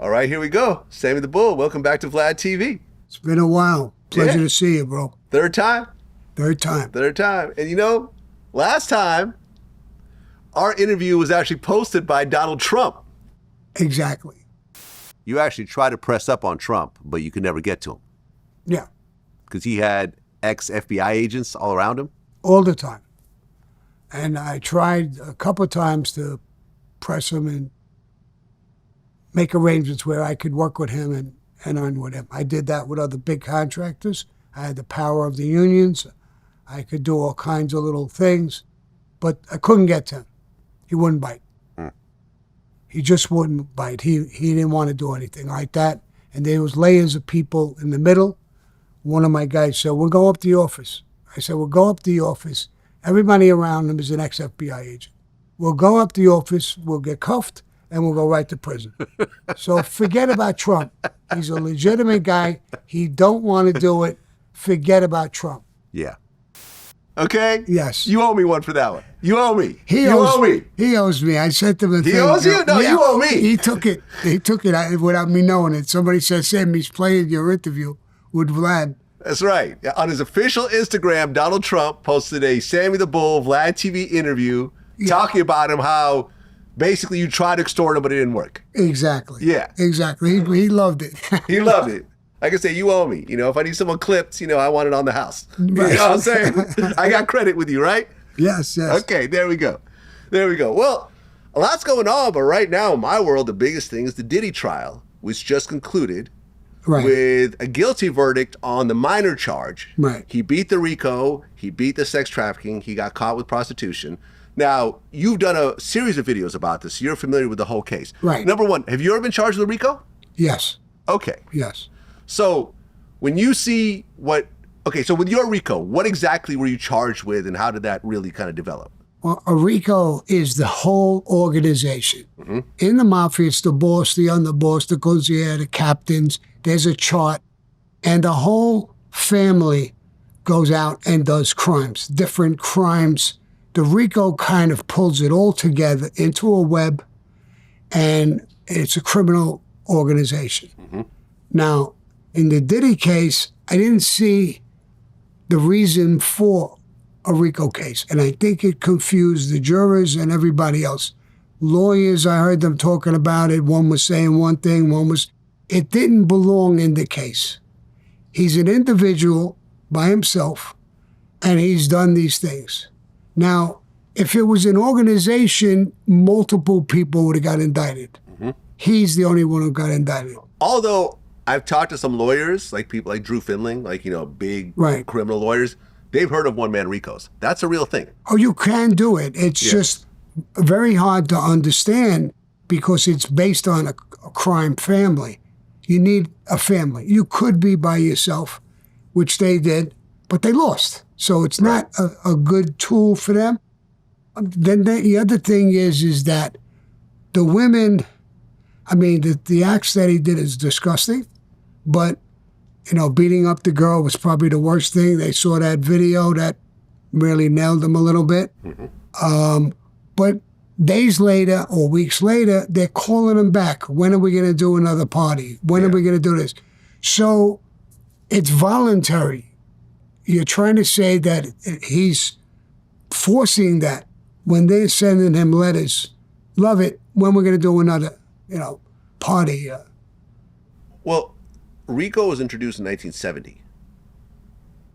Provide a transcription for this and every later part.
All right, here we go. Sammy the Bull, welcome back to Vlad TV. It's been a while. Pleasure to see you, bro. Third time? Third time. Third time. And you know, last time, our interview was actually posted by Donald Trump. Exactly. You actually tried to press up on Trump, but you could never get to him. Yeah. Because he had ex-FBI agents all around him? All the time. And I tried a couple of times to press him and make arrangements where I could work with him and earn with him. I did that with other big contractors. I had the power of the unions. I could do all kinds of little things, but I couldn't get to him. He wouldn't bite. He just wouldn't bite. He didn't want to do anything like that. And there was layers of people in the middle. One of my guys said, we'll go up to the office. I said, we'll go up to the office. Everybody around him is an ex-FBI agent. We'll go up to the office, we'll get cuffed, and we'll go right to prison. So forget about Trump. He's a legitimate guy. He don't want to do it. Forget about Trump. Yeah. Okay? Yes. You owe me one for that one. You owe me. He owes me. He owes me. I sent him a thing. He owes you? No, yeah, you owe me. He took it without me knowing it. Somebody said, Sammy's playing your interview with Vlad. That's right. On his official Instagram, Donald Trump posted a Sammy the Bull Vlad TV interview talking about him, how basically you tried to extort him, but it didn't work. Exactly. Yeah. Exactly. He loved it. He loved it. Like I say, you owe me. You know, if I need someone clipped, you know, I want it on the house. Right. You know what I'm saying? I got credit with you, right? Yes, yes. Okay, there we go. There we go. Well, a lot's going on, but right now in my world, the biggest thing is the Diddy trial, which just concluded with a guilty verdict on the minor charge. Right. He beat the RICO. He beat the sex trafficking. He got caught with prostitution. Now, you've done a series of videos about this. You're familiar with the whole case. Right. Number one, have you ever been charged with a RICO? Yes. Okay. Yes. So when you see so with your RICO, what exactly were you charged with and how did that really kind of develop? Well, a RICO is the whole organization. Mm-hmm. In the Mafia, it's the boss, the underboss, the consigliere, the captains. There's a chart. And the whole family goes out and does crimes, different crimes. The RICO kind of pulls it all together into a web, and it's a criminal organization. Mm-hmm. Now, in the Diddy case, I didn't see the reason for a RICO case, and I think it confused the jurors and everybody else. Lawyers, I heard them talking about it. One was saying one thing, it didn't belong in the case. He's an individual by himself, and he's done these things. Now, if it was an organization, multiple people would have got indicted. Mm-hmm. He's the only one who got indicted. Although I've talked to some lawyers, like people like Drew Finling, like, you know, big criminal lawyers. They've heard of one-man RICOs. That's a real thing. Oh, you can do it. It's just very hard to understand because it's based on a crime family. You need a family. You could be by yourself, which they did, but they lost. So it's not a good tool for them. Then the other thing is that the women, I mean, the acts that he did is disgusting, but, you know, beating up the girl was probably the worst thing. They saw that video that really nailed him a little bit. Mm-hmm. But days later or weeks later, they're calling him back. When are we going to do another party? When are we going to do this? So it's voluntary. You're trying to say that he's forcing that when they're sending him letters. Love it. When we're going to do another, you know, party. Well, RICO was introduced in 1970.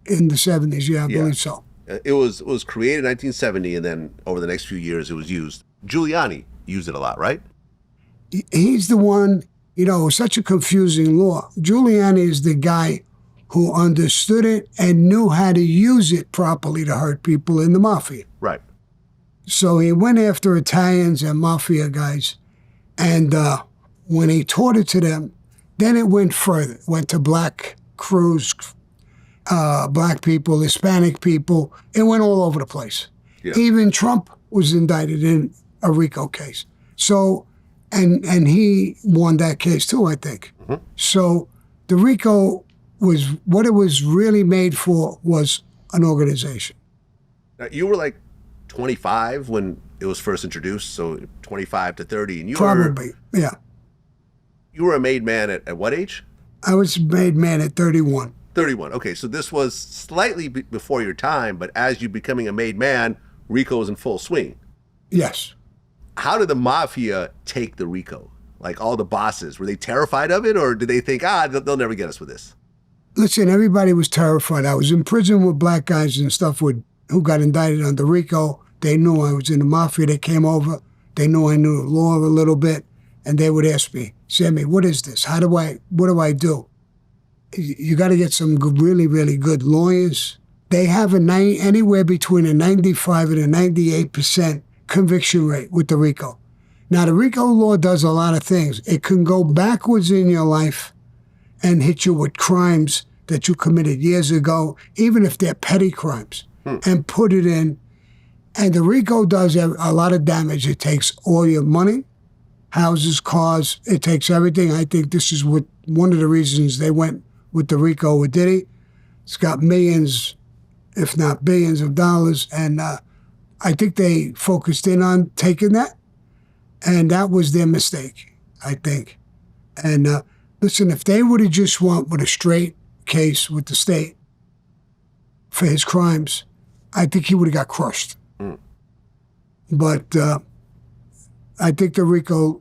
In the 70s, I believe so. It was created in 1970, and then over the next few years, it was used. Giuliani used it a lot, right? He's the one, you know, such a confusing law. Giuliani is the guy who understood it and knew how to use it properly to hurt people in the Mafia. Right. So he went after Italians and Mafia guys, and when he taught it to them, then it went further. It went to black crews, black people, Hispanic people. It went all over the place. Yeah. Even Trump was indicted in a RICO case. So, and he won that case too, I think. Mm-hmm. So the RICO was, what it was really made for was an organization. Now, you were like 25 when it was first introduced, so 25 to 30, and you probably, yeah. You were a made man at what age? I was made man at 31. 31. Okay, so this was slightly before your time, but as you becoming a made man, RICO was in full swing. Yes. How did the Mafia take the RICO? Like all the bosses, were they terrified of it, or did they think, they'll never get us with this? Listen, everybody was terrified. I was in prison with black guys and stuff who got indicted under RICO. They knew I was in the Mafia. They came over. They knew I knew the law a little bit. And they would ask me, Sammy, what is this? What do I do? You got to get some really, really good lawyers. They have anywhere between a 95 and a 98% conviction rate with the RICO. Now, the RICO law does a lot of things. It can go backwards in your life and hit you with crimes that you committed years ago, even if they're petty crimes, and put it in. And the RICO does a lot of damage. It takes all your money, houses, cars. It takes everything. I think this is one of the reasons they went with the RICO with Diddy. It's got millions, if not billions of dollars. And I think they focused in on taking that. And that was their mistake, I think. And listen, if they would have just went with a straight case with the state for his crimes, I think he would have got crushed. But I think the RICO,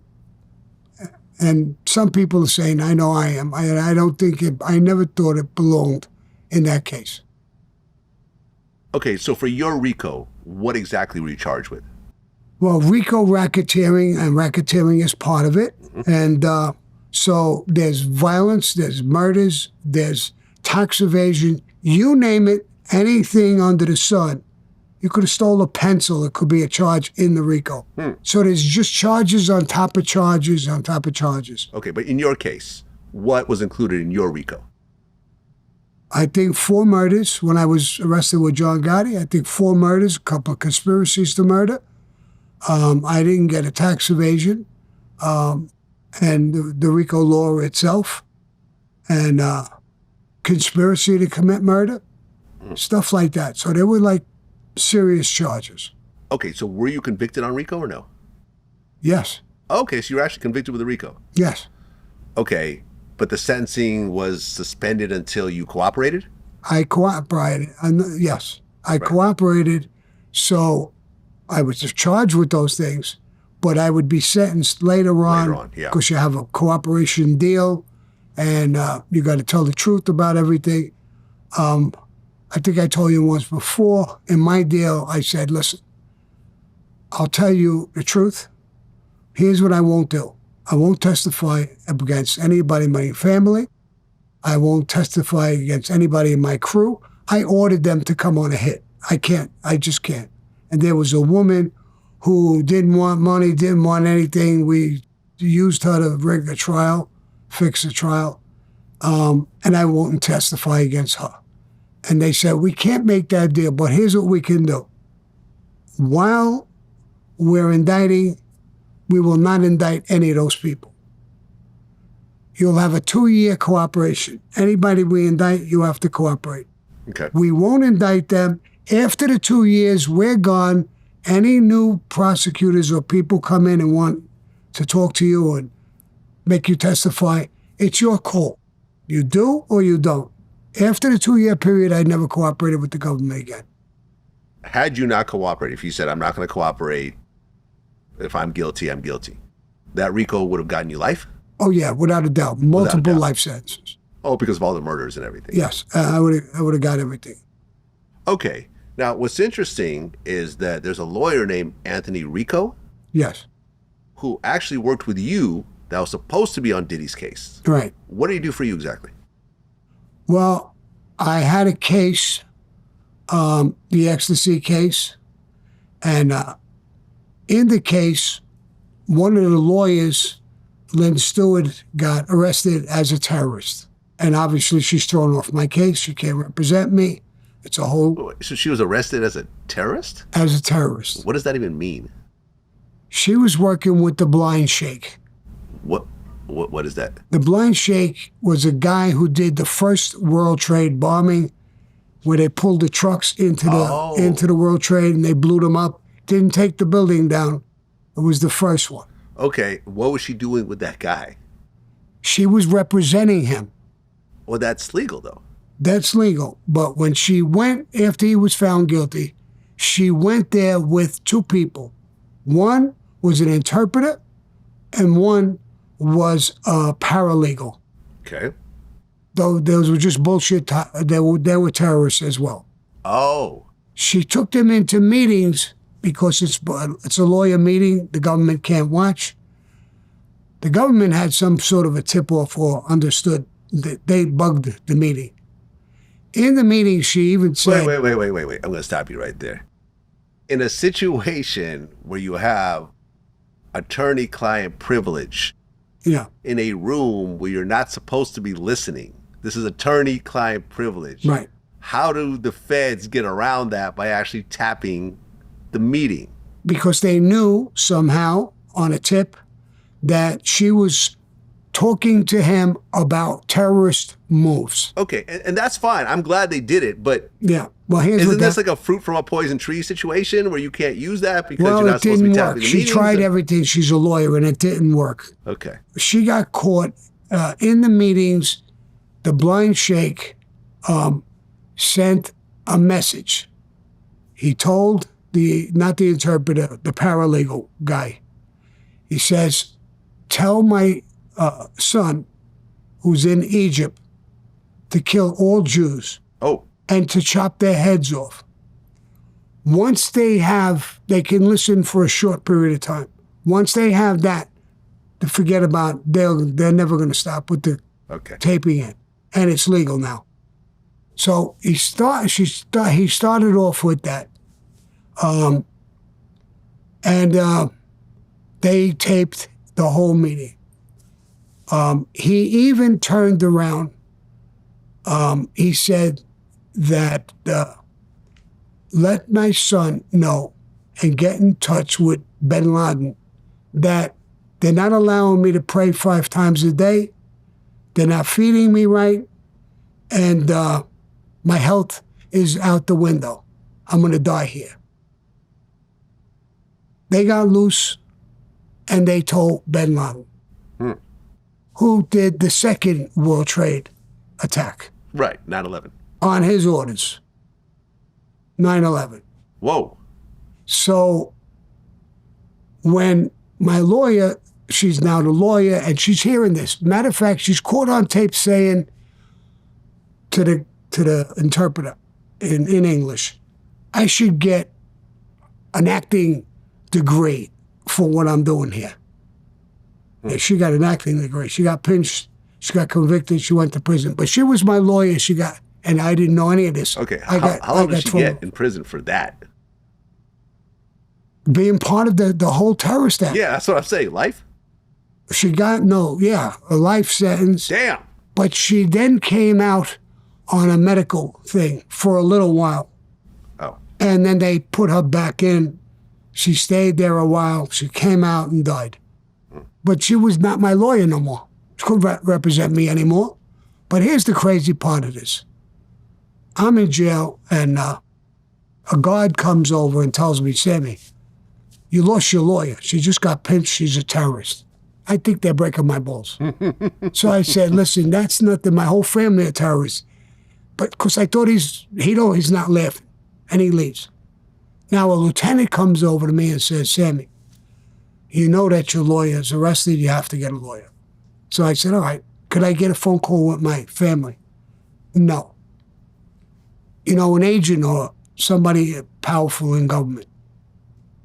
and some people are saying, I know I am. I don't think I never thought it belonged in that case. Okay, so for your RICO, what exactly were you charged with? Well, RICO racketeering, and racketeering is part of it. And so there's violence, there's murders, there's tax evasion, you name it, anything under the sun. You could have stole a pencil, it could be a charge in the RICO. So there's just charges on top of charges on top of charges. Okay, but in your case, what was included in your RICO? I think 4 murders when I was arrested with John Gotti. I think 4 murders, a couple of conspiracies to murder. I didn't get a tax evasion, and the RICO law itself, and conspiracy to commit murder, stuff like that. So they were like serious charges. Okay, so were you convicted on RICO or no? Yes. Okay, so you were actually convicted with the RICO? Yes. Okay, but the sentencing was suspended until you cooperated? I cooperated, yes. I cooperated, so I was charged with those things, but I would be sentenced later on because you have a cooperation deal and you got to tell the truth about everything. I think I told you once before, in my deal, I said, listen, I'll tell you the truth. Here's what I won't do. I won't testify against anybody in my family. I won't testify against anybody in my crew. I ordered them to come on a hit. I can't. I just can't. And there was a woman who didn't want money, didn't want anything. We used her to rig a trial, fix a trial, and I won't testify against her. And they said, we can't make that deal, but here's what we can do. While we're indicting, we will not indict any of those people. You'll have a 2-year cooperation. Anybody we indict, you have to cooperate. Okay. We won't indict them. After the 2 years, we're gone. Any new prosecutors or people come in and want to talk to you and make you testify, it's your call. You do or you don't. After the 2-year period, I never cooperated with the government again. Had you not cooperated, if you said, I'm not going to cooperate, if I'm guilty, I'm guilty, that RICO would have gotten you life? Oh, yeah, without a doubt. Multiple life sentences. Oh, because of all the murders and everything. Yes, I would have got everything. Okay. Now, what's interesting is that there's a lawyer named Anthony RICO. Yes. Who actually worked with you that was supposed to be on Diddy's case. Right. What did he do for you exactly? Well, I had a case, the ecstasy case, and in the case, one of the lawyers, Lynn Stewart, got arrested as a terrorist. And obviously she's thrown off my case. She can't represent me. It's a whole... So she was arrested as a terrorist? As a terrorist. What does that even mean? She was working with the Blind Sheikh. What is that? The Blind Sheikh was a guy who did the first World Trade bombing, where they pulled the trucks into the World Trade and they blew them up. Didn't take the building down. It was the first one. Okay, what was she doing with that guy? She was representing him. Well, that's legal, though. That's legal. But when she went, after he was found guilty, she went there with two people. One was an interpreter, and one was a paralegal. Okay. Though those were just bullshit. They were terrorists as well. Oh. She took them into meetings because it's a lawyer meeting. The government can't watch. The government had some sort of a tip-off or understood that they bugged the meeting. In the meeting, she even said... Wait. I'm going to stop you right there. In a situation where you have attorney-client privilege in a room where you're not supposed to be listening, this is attorney-client privilege. Right. How do the feds get around that by actually tapping the meeting? Because they knew somehow on a tip that she was talking to him about terrorist moves. Okay, and that's fine. I'm glad they did it, but yeah. Well, isn't this like a fruit from a poison tree situation where you can't use that because you're not supposed to be tapping the meetings? She tried everything. She's a lawyer, and it didn't work. Okay. She got caught in the meetings. The blind sheikh sent a message. He told not the interpreter, the paralegal guy. He says, tell my son, who's in Egypt, to kill all Jews. Oh. And to chop their heads off. Once they can listen for a short period of time. Once they have that, to forget about, they're never going to stop with the taping it. And it's legal now. So he started off with that. And they taped the whole meeting. He even turned around. He said that let my son know and get in touch with bin Laden that they're not allowing me to pray 5 times a day. They're not feeding me right. And my health is out the window. I'm going to die here. They got loose and they told bin Laden, who did the second World Trade attack. Right, 9/11. On his orders. 9/11. Whoa. So when my lawyer, she's now the lawyer, and she's hearing this. Matter of fact, she's caught on tape saying to the interpreter in English, I should get an acting degree for what I'm doing here. And she got an acting degree. She got pinched. She got convicted. She went to prison. But she was my lawyer. And I didn't know any of this. Okay, how long did she get in prison for that? Being part of the whole terrorist act. Yeah, that's what I'm saying. Life? She got, a life sentence. Damn. But she then came out on a medical thing for a little while. Oh. And then they put her back in. She stayed there a while. She came out and died. But she was not my lawyer no more. She couldn't represent me anymore. But here's the crazy part of this. I'm in jail, and a guard comes over and tells me, Sammy, you lost your lawyer. She just got pinched. She's a terrorist. I think they're breaking my balls. So I said, listen, that's nothing. My whole family are terrorists. But because I thought he's not laughing, and he leaves. Now a lieutenant comes over to me and says, Sammy, you know that your lawyer is arrested. You have to get a lawyer. So I said, all right, could I get a phone call with my family? No. An agent or somebody powerful in government.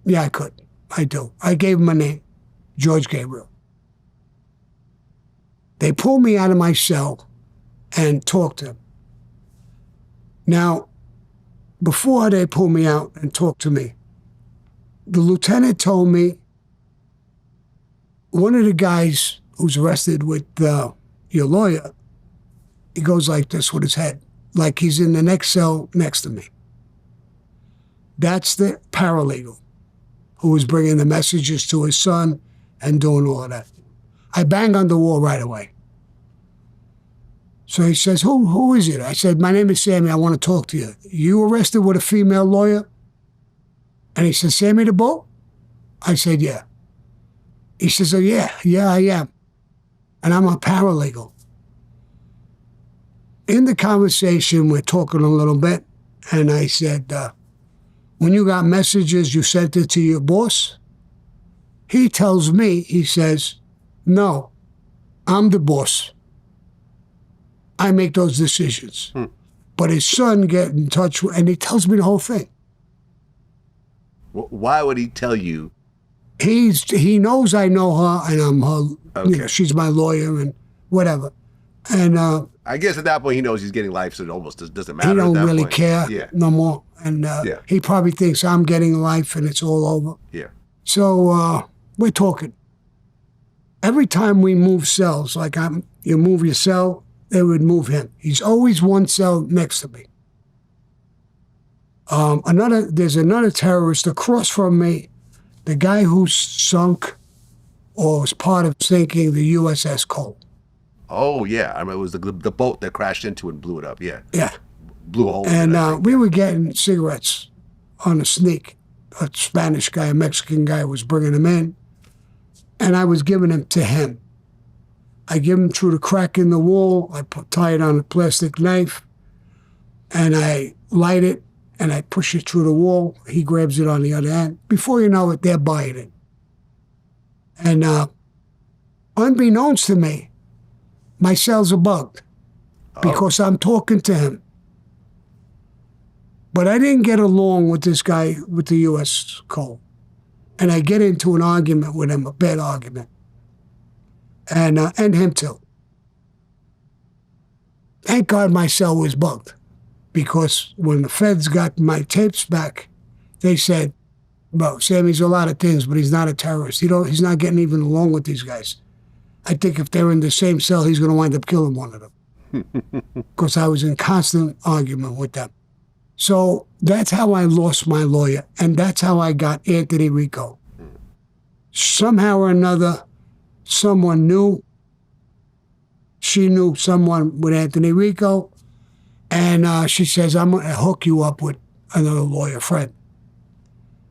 Yeah, I could. I do. I gave him a name, George Gabriel. They pulled me out of my cell and talked to him. Now, before they pulled me out and talked to me, the lieutenant told me one of the guys who's arrested with your lawyer, he goes like this with his head, like he's in the next cell next to me. That's the paralegal who was bringing the messages to his son and doing all of that. I banged on the wall right away. So he says, who is it? I said, my name is Sammy. I want to talk to you. You arrested with a female lawyer? And he said, Sammy the Bull? I said, yeah. He says, oh, yeah, I am. and I'm a paralegal. In the conversation, we're talking a little bit, and I said, when you got messages, you sent it to your boss? He tells me, he says, no, I'm the boss. I make those decisions. But his son get in touch with, and he tells me the whole thing. Why would he tell you? He knows I know her, and I'm her. Okay. You know, she's my lawyer and whatever. And I guess at that point he knows he's getting life, so it almost doesn't matter. He don't at that really point. care no more. And he probably thinks I'm getting life and it's all over. Yeah. So we're talking. Every time we move cells, like you move your cell, they would move him. He's always one cell next to me. There's another terrorist across from me, the guy who sunk or was part of sinking the USS Cole. Oh, yeah. I remember it was the boat that crashed into it and blew it up. Yeah. Yeah. Blew a hole and in it. We were getting cigarettes on a sneak. A Spanish guy, a Mexican guy was bringing them in, and I was giving them to him. I give him through the crack in the wall. I tie it on a plastic knife, and I light it, and I push it through the wall. He grabs it on the other end. Before you know it, they're buying it. And unbeknownst to me, my cells are bugged because I'm talking to him. But I didn't get along with this guy with the U.S. Cole. And I get into an argument with him, a bad argument. And him too. Thank God my cell was bugged. Because when the feds got my tapes back, they said, well, Sammy's a lot of things, but he's not a terrorist. He's not getting even along with these guys. I think if they're in the same cell, he's going to wind up killing one of them. Because I was in constant argument with them. So that's how I lost my lawyer, and that's how I got Anthony RICO. Somehow or another, someone knew. She knew someone with Anthony RICO, and she says, I'm going to hook you up with another lawyer friend.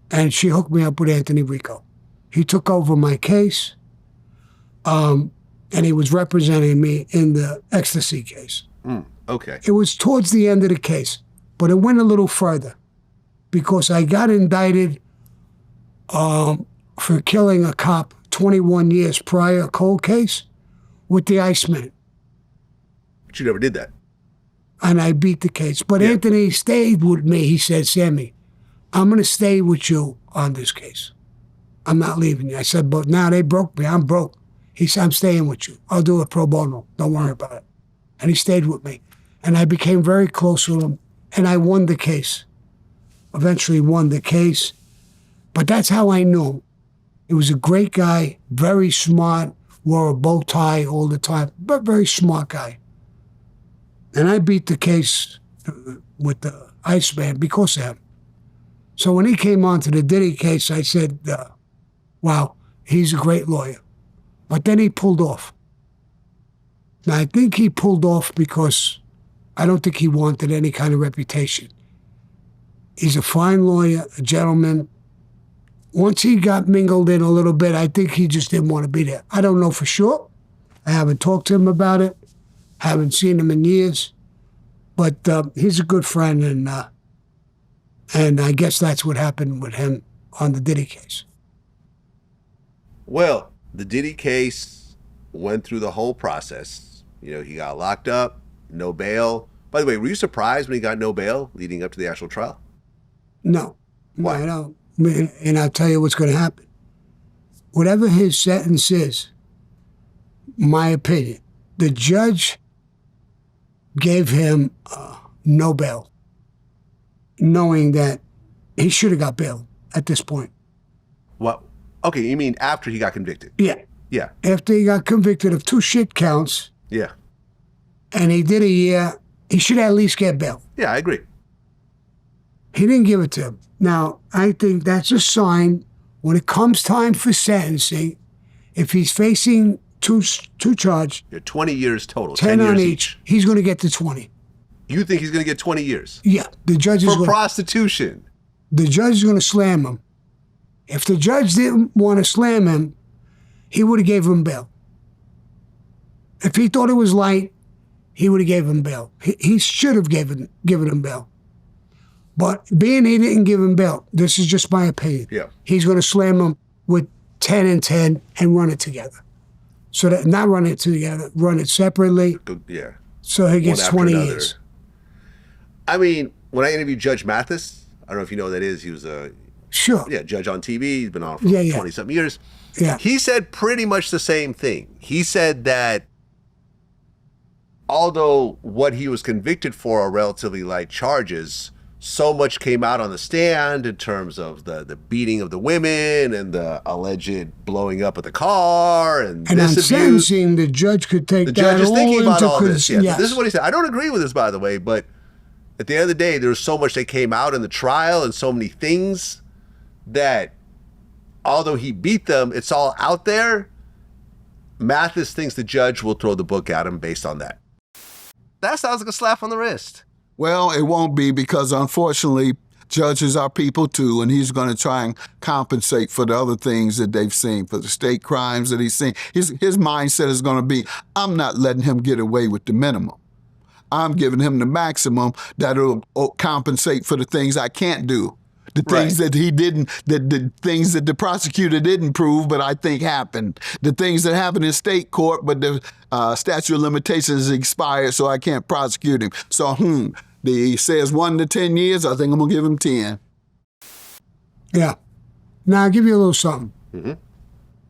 And she hooked me up with Anthony RICO. He took over my case, and he was representing me in the ecstasy case. Okay. It was towards the end of the case, but it went a little further because I got indicted for killing a cop 21 years prior, a cold case, with the Iceman. But you never did that. And I beat the case. But Anthony stayed with me. He said, Sammy, I'm going to stay with you on this case. I'm not leaving you. I said, but now they broke me. I'm broke. He said, I'm staying with you. I'll do it pro bono. Don't worry about it. And he stayed with me. And I became very close with him. And I won the case. Eventually won the case. But that's how I knew him. He was a great guy, very smart, wore a bow tie all the time, but very smart guy. And I beat the case with the Iceman because of him. So when he came on to the Diddy case, I said, wow, he's a great lawyer. But then he pulled off. Now, I think he pulled off because I don't think he wanted any kind of reputation. He's a fine lawyer, a gentleman. Once he got mingled in a little bit, I think he just didn't want to be there. I don't know for sure. I haven't talked to him about it. Haven't seen him in years. But he's a good friend, and I guess that's what happened with him on the Diddy case. Well, the Diddy case went through the whole process. You know, he got locked up, no bail. By the way, were you surprised when he got no bail leading up to the actual trial? No. Why? No. And I'll tell you what's going to happen. Whatever his sentence is, my opinion, the judge gave him no bail, knowing that he should have got bail at this point. What? Okay, you mean after he got convicted? Yeah. Yeah. After he got convicted of 2 shit counts. Yeah. And he did a year, he should at least get bail. Yeah, I agree. He didn't give it to him. Now, I think that's a sign when it comes time for sentencing, if he's facing two charges, 20 years total, 10 years on each, he's going to get to 20. You think he's going to get 20 years? Yeah, the judge is for prostitution. The judge is going to slam him. If the judge didn't want to slam him, he would have gave him bail. If he thought it was light, he would have gave him bail. He should have given him bail. But being he didn't give him bail, this is just my opinion. Yeah. He's going to slam him with 10 and 10 and run it together. So that not run it together, run it separately. Yeah. So he gets 20 years. I mean, when I interviewed Judge Mathis, I don't know if you know who that is. He was a judge on TV. He's been on for 20-something years. Yeah. He said pretty much the same thing. He said that although what he was convicted for are relatively light charges, so much came out on the stand in terms of the beating of the women and the alleged blowing up of the car and on this abuse. sentencing, the judge could take The that judge is thinking about all into this. Yeah, this is what he said. I don't agree with this, by the way, but at the end of the day, there was so much that came out in the trial and so many things that although he beat them, it's all out there. Mathis thinks the judge will throw the book at him based on that. That sounds like a slap on the wrist. Well, it won't be because, unfortunately, judges are people too, and he's going to try and compensate for the other things that they've seen, for the state crimes that he's seen. His mindset is going to be, I'm not letting him get away with the minimum. I'm giving him the maximum that'll compensate for the things I can't do. The things that he didn't, the things that the prosecutor didn't prove, but I think happened. The things that happened in state court, but the statute of limitations expired, so I can't prosecute him. So, he says 1 to 10 years, I think I'm going to give him 10. Yeah. Now, I'll give you a little something. Mm-hmm.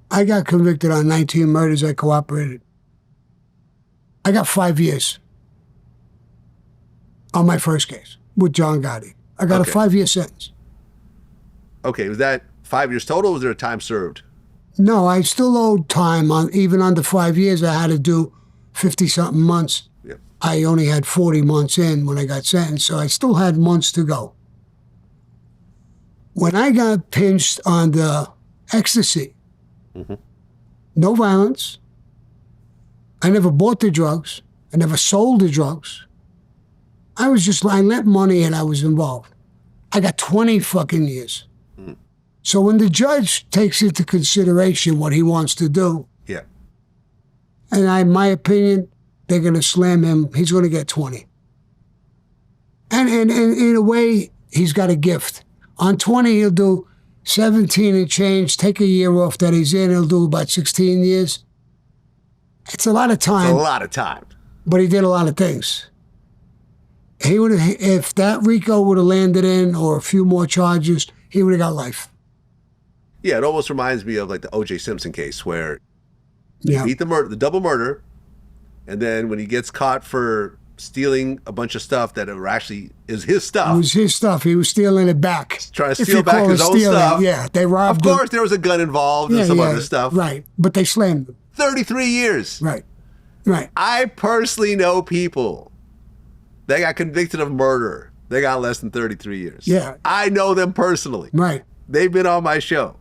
I got convicted on 19 murders. I cooperated. I got 5 years on my first case with John Gotti. I got a 5-year sentence. Okay, was that 5 years total, or was there a time served? No, I still owed time on, even under 5 years, I had to do 50-something months. Yep. I only had 40 months in when I got sentenced, so I still had months to go. When I got pinched on the ecstasy, no violence, I never bought the drugs, I never sold the drugs. I lent money and I was involved. I got 20 fucking years. So when the judge takes into consideration what he wants to do, and in my opinion, they're going to slam him, he's going to get 20. And in a way, he's got a gift. On 20, he'll do 17 and change, take a year off that he's in, he'll do about 16 years. It's a lot of time. It's a lot of time. But he did a lot of things. He would have, if that RICO would have landed in, or a few more charges, he would have got life. Yeah, it almost reminds me of like the O.J. Simpson case where he beat the double murder, and then when he gets caught for stealing a bunch of stuff that actually is his stuff. It was his stuff. He was stealing it back. Trying to steal back his own stuff. Yeah, they robbed him. Of course, there was a gun involved and some other stuff. Right, but they slammed him. 33 years. Right. I personally know people that got convicted of murder. They got less than 33 years. Yeah. I know them personally. Right. They've been on my show.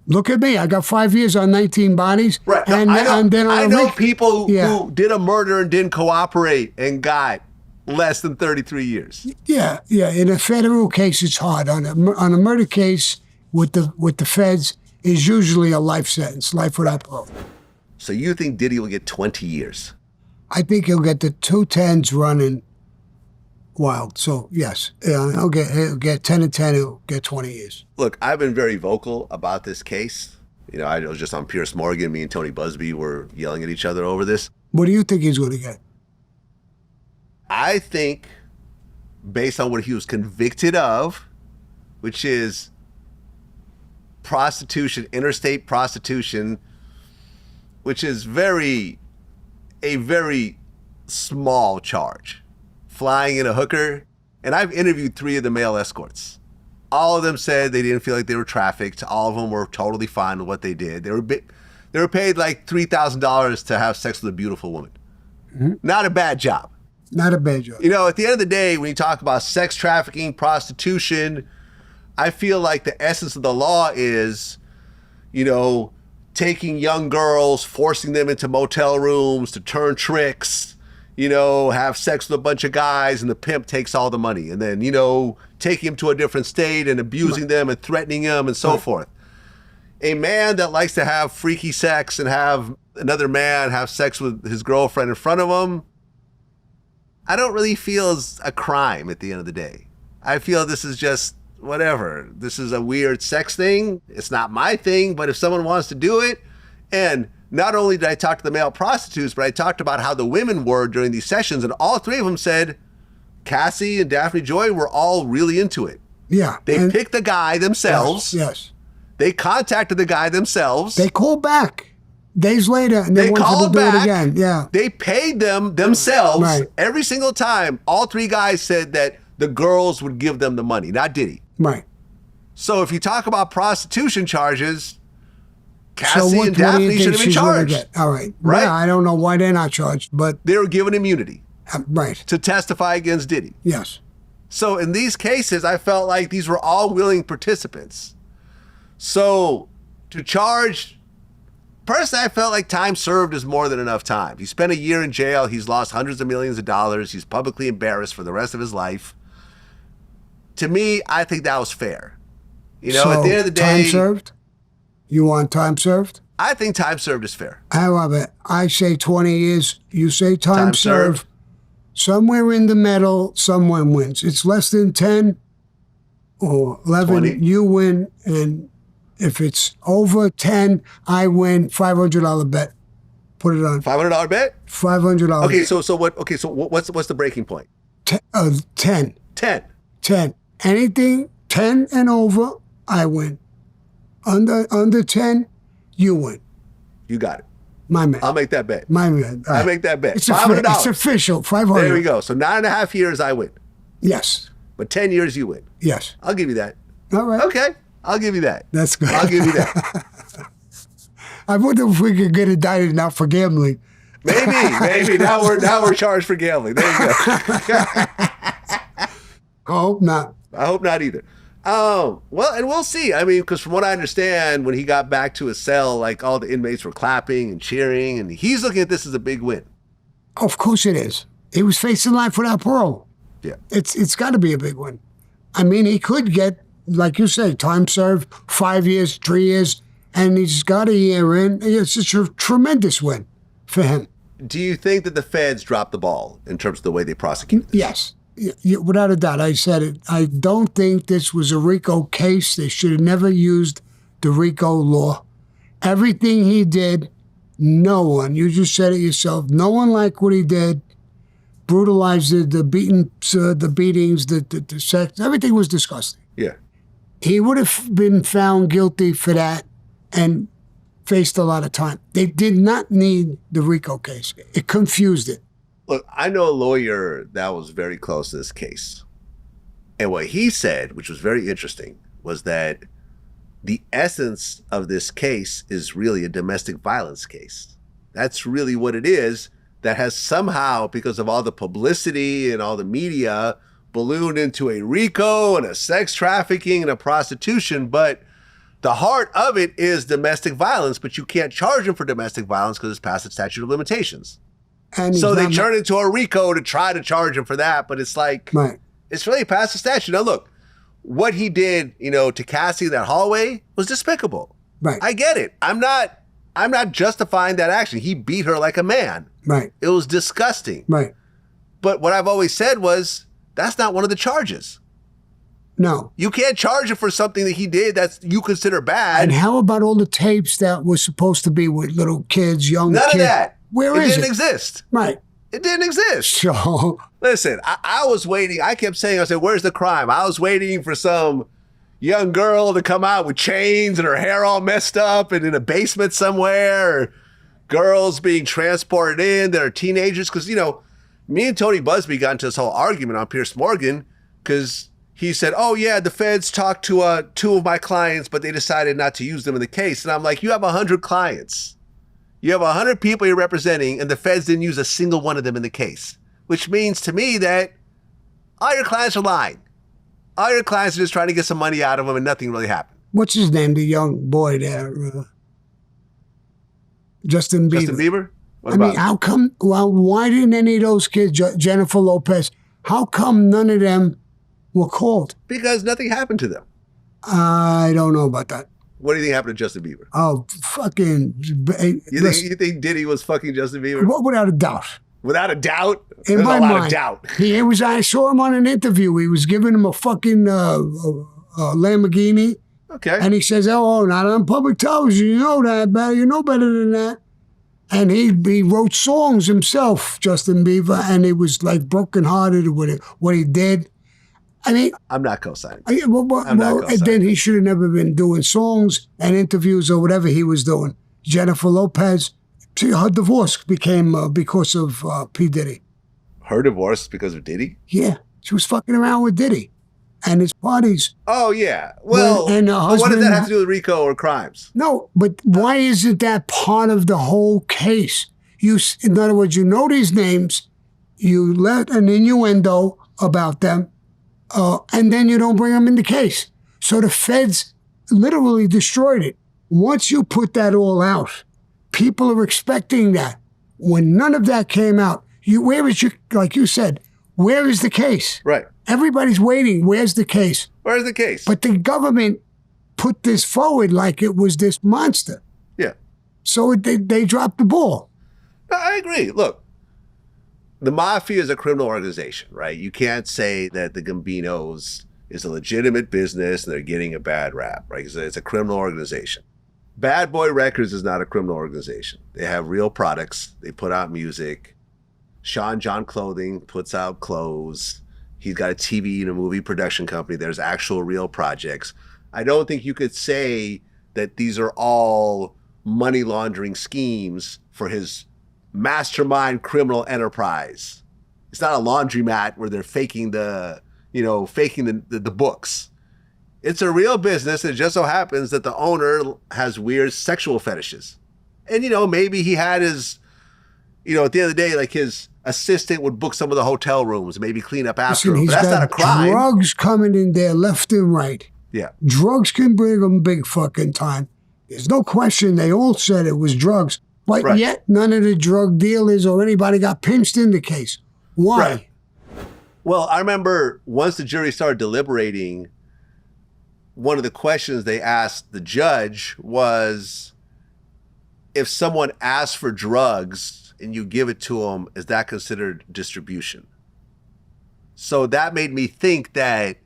Look at me. I got 5 years on 19 bodies. Right. And I know people who did a murder and didn't cooperate and got less than 33 years. Yeah. In a federal case, it's hard. On a murder case with the feds is usually a life sentence, life without parole. So you think Diddy will get 20 years? I think he'll get the 210s running wild. So yes, he'll get 10 and 10. He'll get 20 years. Look, I've been very vocal about this case. You know, I was just on Piers Morgan. Me and Tony Busby were yelling at each other over this. What do you think he's going to get? I think, based on what he was convicted of, which is prostitution, interstate prostitution, which is a very small charge. Flying in a hooker, and I've interviewed 3 of the male escorts. All of them said they didn't feel like they were trafficked. All of them were totally fine with what they did. They were paid like $3,000 to have sex with a beautiful woman. Mm-hmm. Not a bad job. Not a bad job. You know, at the end of the day, when you talk about sex trafficking, prostitution, I feel like the essence of the law is, you know, taking young girls, forcing them into motel rooms to turn tricks, you know, have sex with a bunch of guys, and the pimp takes all the money. And then, you know, taking them to a different state and abusing them and threatening them and so forth. a man that likes to have freaky sex and have another man have sex with his girlfriend in front of him, I don't really feel is a crime at the end of the day. I feel this is just whatever. This is a weird sex thing. It's not my thing, but if someone wants to do it, and not only did I talk to the male prostitutes, but I talked about how the women were during these sessions, and all three of them said Cassie and Daphne Joy were all really into it. Yeah. They picked the guy themselves. Yes. They contacted the guy themselves. They called back days later, and they wanted to do it again. Yeah. They paid them themselves every single time. All three guys said that the girls would give them the money, not Diddy. Right. So if you talk about prostitution charges, Cassie and Daphne should have been charged. All right. Right? Yeah, I don't know why they're not charged, but they were given immunity. Right. To testify against Diddy. Yes. So in these cases, I felt like these were all willing participants. So to charge, personally, I felt like time served is more than enough time. He spent a year in jail. He's lost hundreds of millions of dollars. He's publicly embarrassed for the rest of his life. To me, I think that was fair. You know, at the end of the day. Time served? You want time served? I think time served is fair. However, I say 20 years. You say time served. Somewhere in the middle, someone wins. It's less than 10 or 11, 20. You win. And if it's over 10, I win. $500 bet. Put it on. $500 bet? $500. Okay, so what's the breaking point? 10. 10. 10. Anything 10 and over, I win. Under 10, you win. You got it. My man. I'll make that bet. My man. I make that bet. It's $500. It's official. 500. There we go. So 9.5 years, I win. Yes. But 10 years, you win. Yes. I'll give you that. All right. Okay. I'll give you that. That's good. I'll give you that. I wonder if we could get indicted now for gambling. Maybe. Now we're charged for gambling. There you go. I hope not. I hope not either. Well, and we'll see. I mean, because from what I understand, when he got back to his cell, like all the inmates were clapping and cheering, and he's looking at this as a big win. Of course it is. He was facing life without parole. Yeah. It's got to be a big win. I mean, he could get, like you say, time served, 5 years, 3 years, and he's got a year in. It's a tremendous win for him. Do you think that the feds dropped the ball in terms of the way they prosecuted this? Yes. Without a doubt, I said it. I don't think this was a RICO case. They should have never used the RICO law. Everything he did, no one, you just said it yourself, no one liked what he did. Brutalized the beatings, the sex, everything was disgusting. Yeah. He would have been found guilty for that and faced a lot of time. They did not need the RICO case. It confused it. Look, I know a lawyer that was very close to this case. And what he said, which was very interesting, was that the essence of this case is really a domestic violence case. That's really what it is, that has somehow, because of all the publicity and all the media, ballooned into a RICO and a sex trafficking and a prostitution. But the heart of it is domestic violence, but you can't charge him for domestic violence because it's past the statute of limitations. So they turn it into a RICO to try to charge him for that, but it's like, it's really past the statute. Now look, what he did, to Cassie in that hallway was despicable. Right. I get it. I'm not justifying that action. He beat her like a man. Right. It was disgusting. Right. But what I've always said was, that's not one of the charges. No. You can't charge him for something that he did that's you consider bad. And how about all the tapes that were supposed to be with little kids, young kids? None of that. Where is it? It didn't exist. Right. It didn't exist. So listen, I was waiting. I kept saying, I said, where's the crime? I was waiting for some young girl to come out with chains and her hair all messed up and in a basement somewhere. Or girls being transported in that are teenagers. Because, me and Tony Busby got into this whole argument on Piers Morgan because he said, oh, yeah, the feds talked to 2 of my clients, but they decided not to use them in the case. And I'm like, you have 100 clients. You have 100 people you're representing, and the feds didn't use a single one of them in the case, which means to me that all your clients are lying. All your clients are just trying to get some money out of them, and nothing really happened. What's his name, the young boy there? Justin Bieber. Justin Bieber? What about him? How come, why didn't any of those kids, Jennifer Lopez, how come none of them were called? Because nothing happened to them. I don't know about that. What do you think happened to Justin Bieber? Oh, fucking. You think Diddy was fucking Justin Bieber? Without a doubt. Without a doubt? In There's my a lot mind, of doubt. I saw him on an interview. He was giving him a fucking Lamborghini. Okay. And he says, oh, not on public television. You know that better. You know better than that. And he wrote songs himself, Justin Bieber, and he was like brokenhearted with what he did. I mean, I'm not co-signing. Then he should have never been doing songs and interviews or whatever he was doing. Jennifer Lopez, her divorce became because of P. Diddy. Her divorce because of Diddy? Yeah, she was fucking around with Diddy and his parties. Oh, yeah. Well, what does that have to do with RICO or crimes? No, but why isn't that part of the whole case? In other words, you know these names, you let an innuendo about them, and then you don't bring them in the case. So the feds literally destroyed it. Once you put that all out, people are expecting that. When none of that came out, like you said, where is the case? Right. Everybody's waiting. Where's the case? Where's the case? But the government put this forward like it was this monster. Yeah. So they dropped the ball. No, I agree. Look, the Mafia is a criminal organization, right? You can't say that the Gambinos is a legitimate business and they're getting a bad rap, right? Because it's a criminal organization. Bad Boy Records is not a criminal organization. They have real products. They put out music. Sean John Clothing puts out clothes. He's got a TV and a movie production company. There's actual real projects. I don't think you could say that these are all money laundering schemes for his mastermind criminal enterprise. It's not a laundromat where they're faking the books. It's a real business. It just so happens that the owner has weird sexual fetishes. And, maybe he had his, at the end of the day, like his assistant would book some of the hotel rooms, maybe clean up after him. But that's not a crime. Drugs coming in there left and right. Yeah. Drugs can bring them big fucking time. There's no question they all said it was drugs. But yet none of the drug dealers or anybody got pinched in the case. Why? Right. Well, I remember once the jury started deliberating, one of the questions they asked the judge was, if someone asks for drugs and you give it to them, is that considered distribution? So that made me think that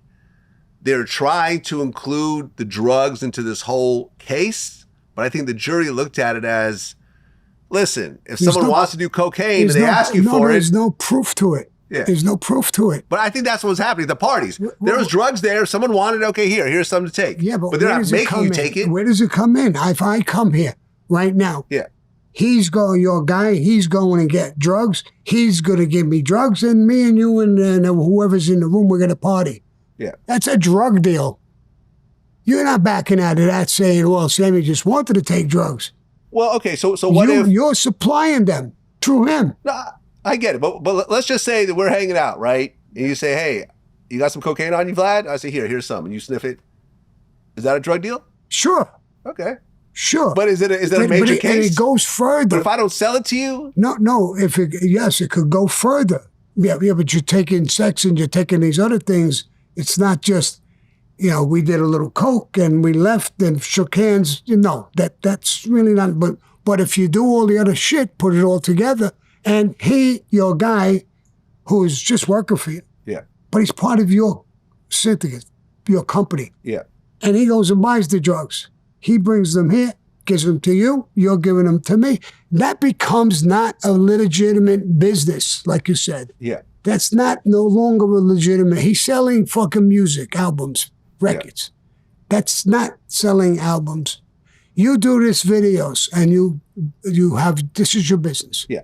they're trying to include the drugs into this whole case. But I think the jury looked at it as, listen, if someone wants to do cocaine and they ask you for it. There's no proof to it. Yeah. There's no proof to it. But I think that's what was happening at the parties. There was drugs there. Someone wanted, okay, here's something to take. Yeah, but they're not making you take it. Where does it come in? If I come here right now, yeah, your guy, he's going to get drugs. He's going to give me drugs, and me and you and whoever's in the room, we're going to party. Yeah. That's a drug deal. You're not backing out of that saying, well, Sammy just wanted to take drugs. Well, okay, so what if... You're supplying them through him. No, I get it, but let's just say that we're hanging out, right? And you say, hey, you got some cocaine on you, Vlad? I say, here's some, and you sniff it. Is that a drug deal? Sure. Okay. Sure. But is it a major case? And it goes further. But if I don't sell it to you? No. Yes, it could go further. Yeah, but you're taking sex and you're taking these other things. It's not just, we did a little coke and we left and shook hands. That's really not. But if you do all the other shit, put it all together, and your guy, who's just working for you, yeah, but he's part of your syndicate, your company, yeah, and he goes and buys the drugs. He brings them here, gives them to you, you're giving them to me. That becomes not a legitimate business, like you said. Yeah. That's no longer a legitimate. He's selling fucking music, albums, records. Yeah. That's not selling albums. You do this videos and you have, this is your business. Yeah.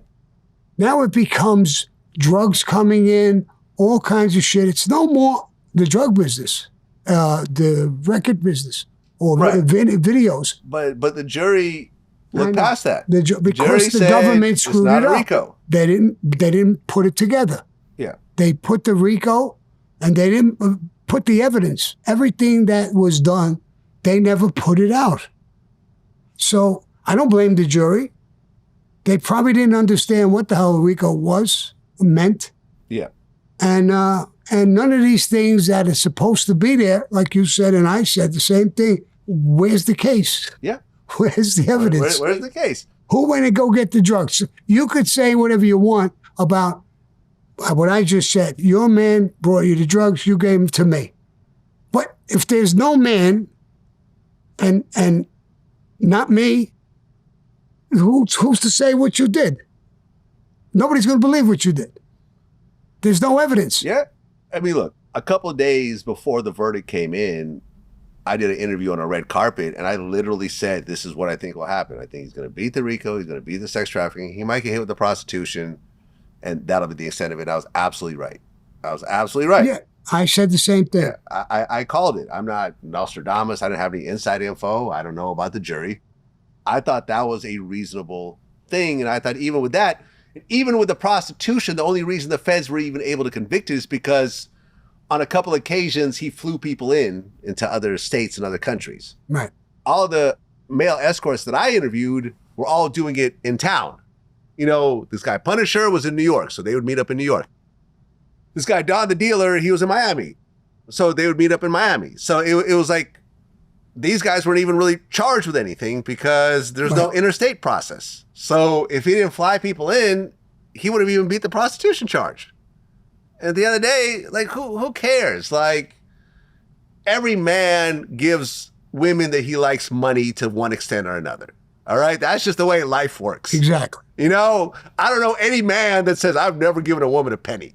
Now it becomes drugs coming in, all kinds of shit. It's no more the drug business, the record business, or videos. But the jury looked past that. Because the government screwed it up. RICO. They didn't put it together. Yeah. They put the RICO and they didn't put the evidence. Everything that was done, they never put it out. So I don't blame the jury. They probably didn't understand what the hell RICO meant. Yeah. And none of these things that are supposed to be there, like you said and I said, the same thing, where's the case? Yeah. Where's the evidence? Where's the case? Who went to go get the drugs? You could say whatever you want about what I just said. Your man brought you the drugs, you gave them to me. But if there's no man and not me, who's to say what you did? Nobody's going to believe what you did. There's no evidence. Yeah. I mean, look, a couple of days before the verdict came in, I did an interview on a red carpet, and I literally said, this is what I think will happen. I think he's going to beat the RICO. He's going to beat the sex trafficking. He might get hit with the prostitution, and that'll be the extent of it. I was absolutely right. Yeah, I said the same thing. Yeah, I called it. I'm not Nostradamus. I didn't have any inside info. I don't know about the jury. I thought that was a reasonable thing, and I thought even with that, even with the prostitution, the only reason the feds were even able to convict him is because on a couple of occasions, he flew people into other states and other countries. Right. All the male escorts that I interviewed were all doing it in town. You know, this guy Punisher was in New York, so they would meet up in New York. This guy Don the Dealer, he was in Miami, so they would meet up in Miami. So it was like these guys weren't even really charged with anything because there's no interstate process. So if he didn't fly people in, he would have even beat the prostitution charge. And at the end of the day, like, who cares? Like, every man gives women that he likes money to one extent or another. All right? That's just the way life works. Exactly. You know, I don't know any man that says, I've never given a woman a penny.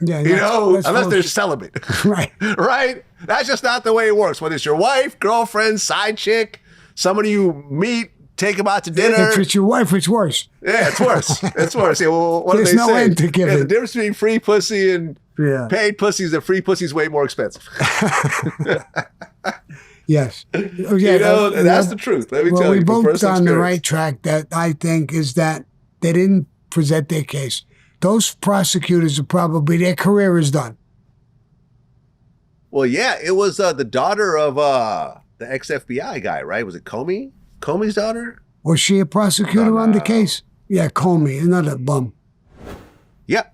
Yeah, you know, unless they're celibate. Right. Right? That's just not the way it works. Whether it's your wife, girlfriend, side chick, somebody you meet, take them out to dinner. If it's your wife, it's worse. Yeah, it's worse. It's worse. Yeah, well, what There's do they no say? end to giving. Yeah, the difference between free pussy and paid pussy is that free pussy is way more expensive. Yes. You know, that's the truth. Let me tell you. We both on experience. the right track that I think is that they didn't present their case. Those prosecutors are probably, their career is done. Well, yeah, it was the daughter of the ex-FBI guy, right? Was it Comey? Comey's daughter? Was she a prosecutor on the case? Yeah, Comey, another bum. Yeah.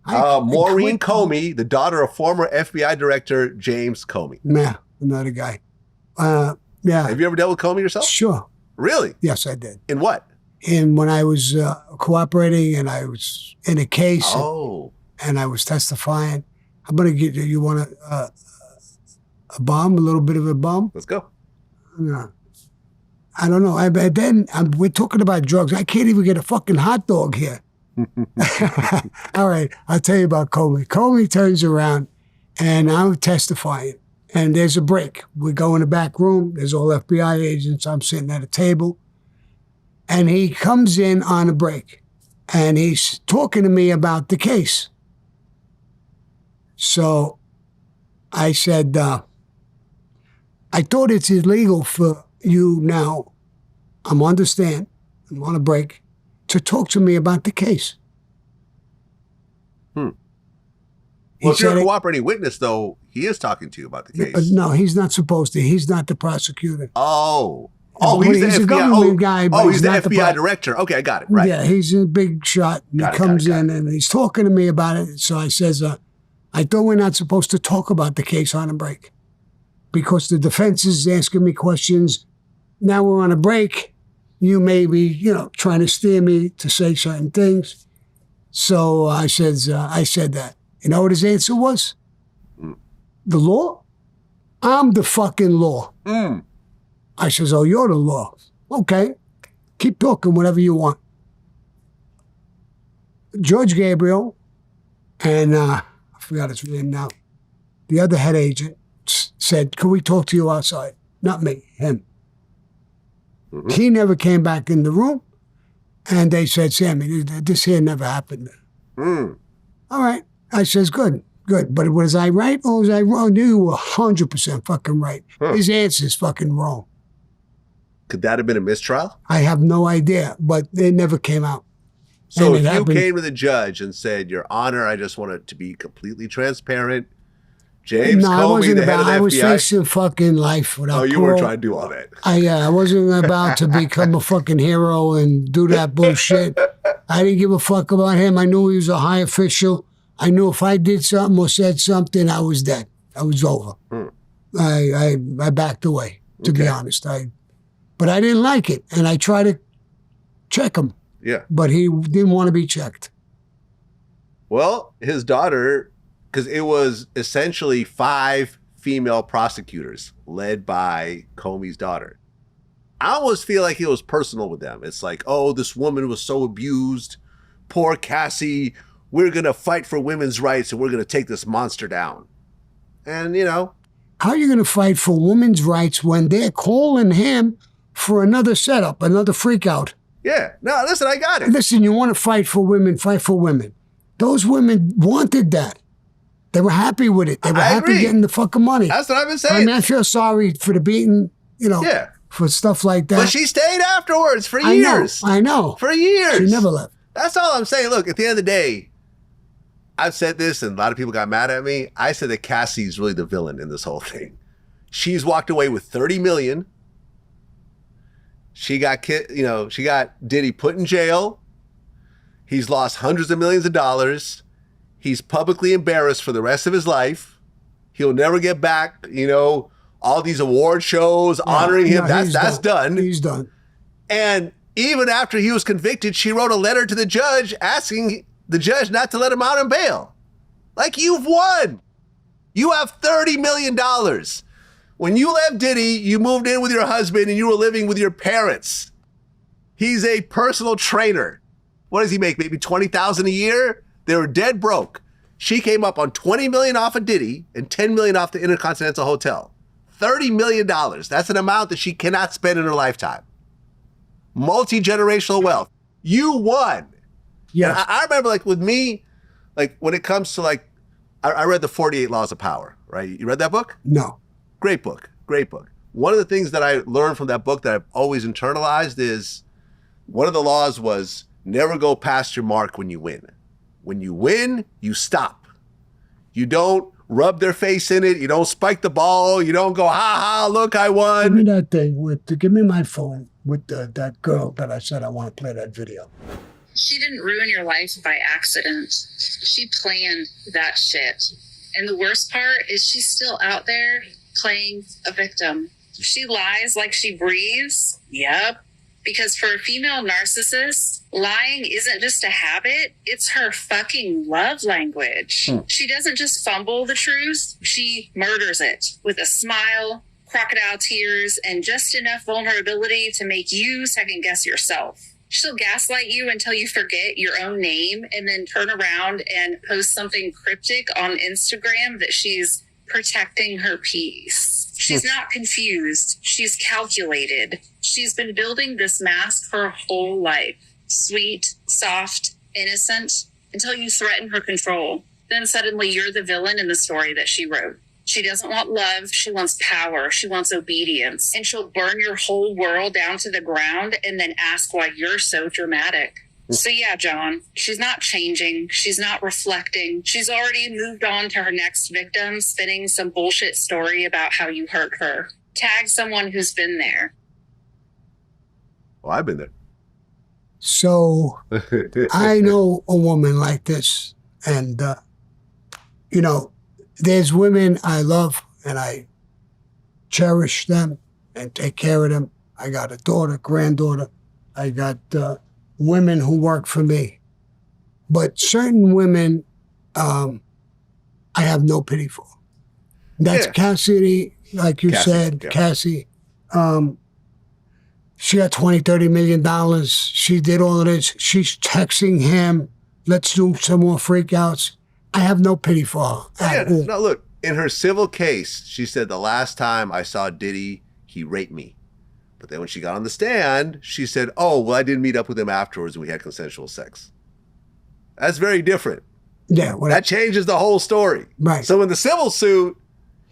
Maureen Comey, the daughter of former FBI director James Comey. Nah, another guy. Yeah. Have you ever dealt with Comey yourself? Sure. Really? Yes, I did. In what? And when I was cooperating and I was in a case and I was testifying, I'm going to get you want a bomb, a little bit of a bomb? Let's go. No. I don't know. We're talking about drugs. I can't even get a fucking hot dog here. All right, I'll tell you about Comey. Comey turns around and I'm testifying and there's a break. We go in the back room. There's all FBI agents. I'm sitting at a table. And he comes in on a break, and he's talking to me about the case. So I said, I thought it's illegal for you now, I'm on a break, to talk to me about the case. Well, if you're a cooperating witness, though, he is talking to you about the case. No, he's not supposed to. He's not the prosecutor. He's the a government guy. But he's the FBI director. Okay, I got it. Right. Yeah, he's a big shot. He comes in and he's talking to me about it. So I says, I thought we're not supposed to talk about the case on a break because the defense is asking me questions. Now we're on a break. You may be, trying to steer me to say certain things. So I said that. You know what his answer was? The law? I'm the fucking law. I says, oh, you're the law. Okay. Keep talking whatever you want. George Gabriel and I forgot his name now, the other head agent said, can we talk to you outside? Not me, him. Mm-hmm. He never came back in the room. And they said, Sammy, this here never happened. All right. I says, good. But was I right or was I wrong? You were 100% fucking right. His answer's fucking wrong. Could that have been a mistrial? I have no idea, but it never came out. So if you came to the judge and said, Your Honor, I just want it to be completely transparent, James Comey, the head of the FBI. I was facing fucking life without parole. You weren't trying to do all that. I wasn't about to become a fucking hero and do that bullshit. I didn't give a fuck about him. I knew he was a high official. I knew if I did something or said something, I was dead. I was over. I backed away. to be honest. But I didn't like it, and I tried to check him. Yeah. But he didn't want to be checked. Well, his daughter, because it was essentially 5 female prosecutors led by Comey's daughter. I almost feel like it was personal with them. It's like, oh, this woman was so abused. Poor Cassie. We're going to fight for women's rights and we're going to take this monster down. And, you know. How are you going to fight for women's rights when they're calling him for another setup, another freak out? Yeah. No, listen, I got it. Listen, you want to fight for women, fight for women. Those women wanted that. They were happy with it. They were happy getting the fucking money. That's what I've been saying. I mean, I feel sorry for the beating, for stuff like that. But she stayed afterwards for years. I know. For years. She never left. That's all I'm saying. Look, at the end of the day, I've said this and a lot of people got mad at me. I said that Cassie's really the villain in this whole thing. She's walked away with $30 million. She got Diddy put in jail. He's lost hundreds of millions of dollars. He's publicly embarrassed for the rest of his life. He'll never get back, all these award shows honoring him. That's done. He's done. And even after he was convicted, she wrote a letter to the judge asking the judge not to let him out on bail. Like, you've won. You have $30 million. When you left Diddy, you moved in with your husband and you were living with your parents. He's a personal trainer. What does he make? Maybe $20,000 a year? They were dead broke. She came up on $20 million off of Diddy and $10 million off the Intercontinental Hotel. $30 million. That's an amount that she cannot spend in her lifetime. Multi-generational wealth. You won. Yeah. I remember, with me, when it comes to, I read the 48 Laws of Power, right? You read that book? No. Great book. Great book. One of the things that I learned from that book that I've always internalized is one of the laws was never go past your mark when you win. When you win, you stop. You don't rub their face in it. You don't spike the ball. You don't go, ha ha, look, I won. Give me that thing. Give me my phone with that girl that I said I want to play that video. She didn't ruin your life by accident. She planned that shit. And the worst part is she's still out there playing a victim. She lies like she breathes. Yep. Because for a female narcissist, lying isn't just a habit, it's her fucking love language. She doesn't just fumble the truth, she murders it with a smile, crocodile tears, and just enough vulnerability to make you second guess yourself. She'll gaslight you until you forget your own name and then turn around and post something cryptic on Instagram that she's protecting her peace. She's not confused. She's calculated. She's been building this mask for her whole life. Sweet, soft, innocent, until you threaten her control. Then suddenly you're the villain in the story that she wrote. She doesn't want love. She wants power. She wants obedience. And she'll burn your whole world down to the ground and then ask why you're so dramatic. So yeah, John, she's not changing. She's not reflecting. She's already moved on to her next victim, spinning some bullshit story about how you hurt her. Tag someone who's been there. Well, I've been there. So I know a woman like this. And, there's women I love and I cherish them and take care of them. I got a daughter, granddaughter. I got women who work for me. But certain women, I have no pity for. That's Cassie, like you said, Cassie. She got $20-30 million. She did all of this. She's texting him, let's do some more freakouts. I have no pity for her. No, look, in her civil case, she said the last time I saw Diddy, he raped me. But then when she got on the stand, she said, oh, well, I didn't meet up with him afterwards and we had consensual sex. That's very different. Yeah. That changes the whole story. Right. So in the civil suit,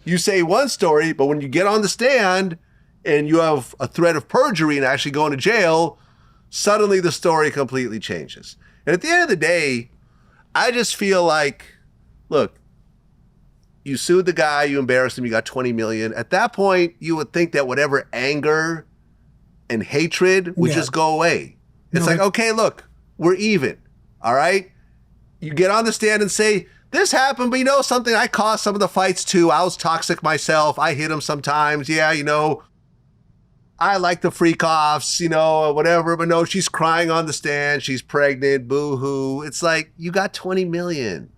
you say one story, but when you get on the stand and you have a threat of perjury and actually going to jail, suddenly the story completely changes. And at the end of the day, I just feel like, look, you sued the guy, you embarrassed him, you got $20 million. At that point, you would think that whatever anger and hatred would just go away. It's okay, look, we're even, all right? You get on the stand and say, this happened, but something, I caused some of the fights too. I was toxic myself. I hit him sometimes. Yeah, I like the freak offs, or whatever, but no, she's crying on the stand. She's pregnant, boo-hoo. It's like, you got 20 million.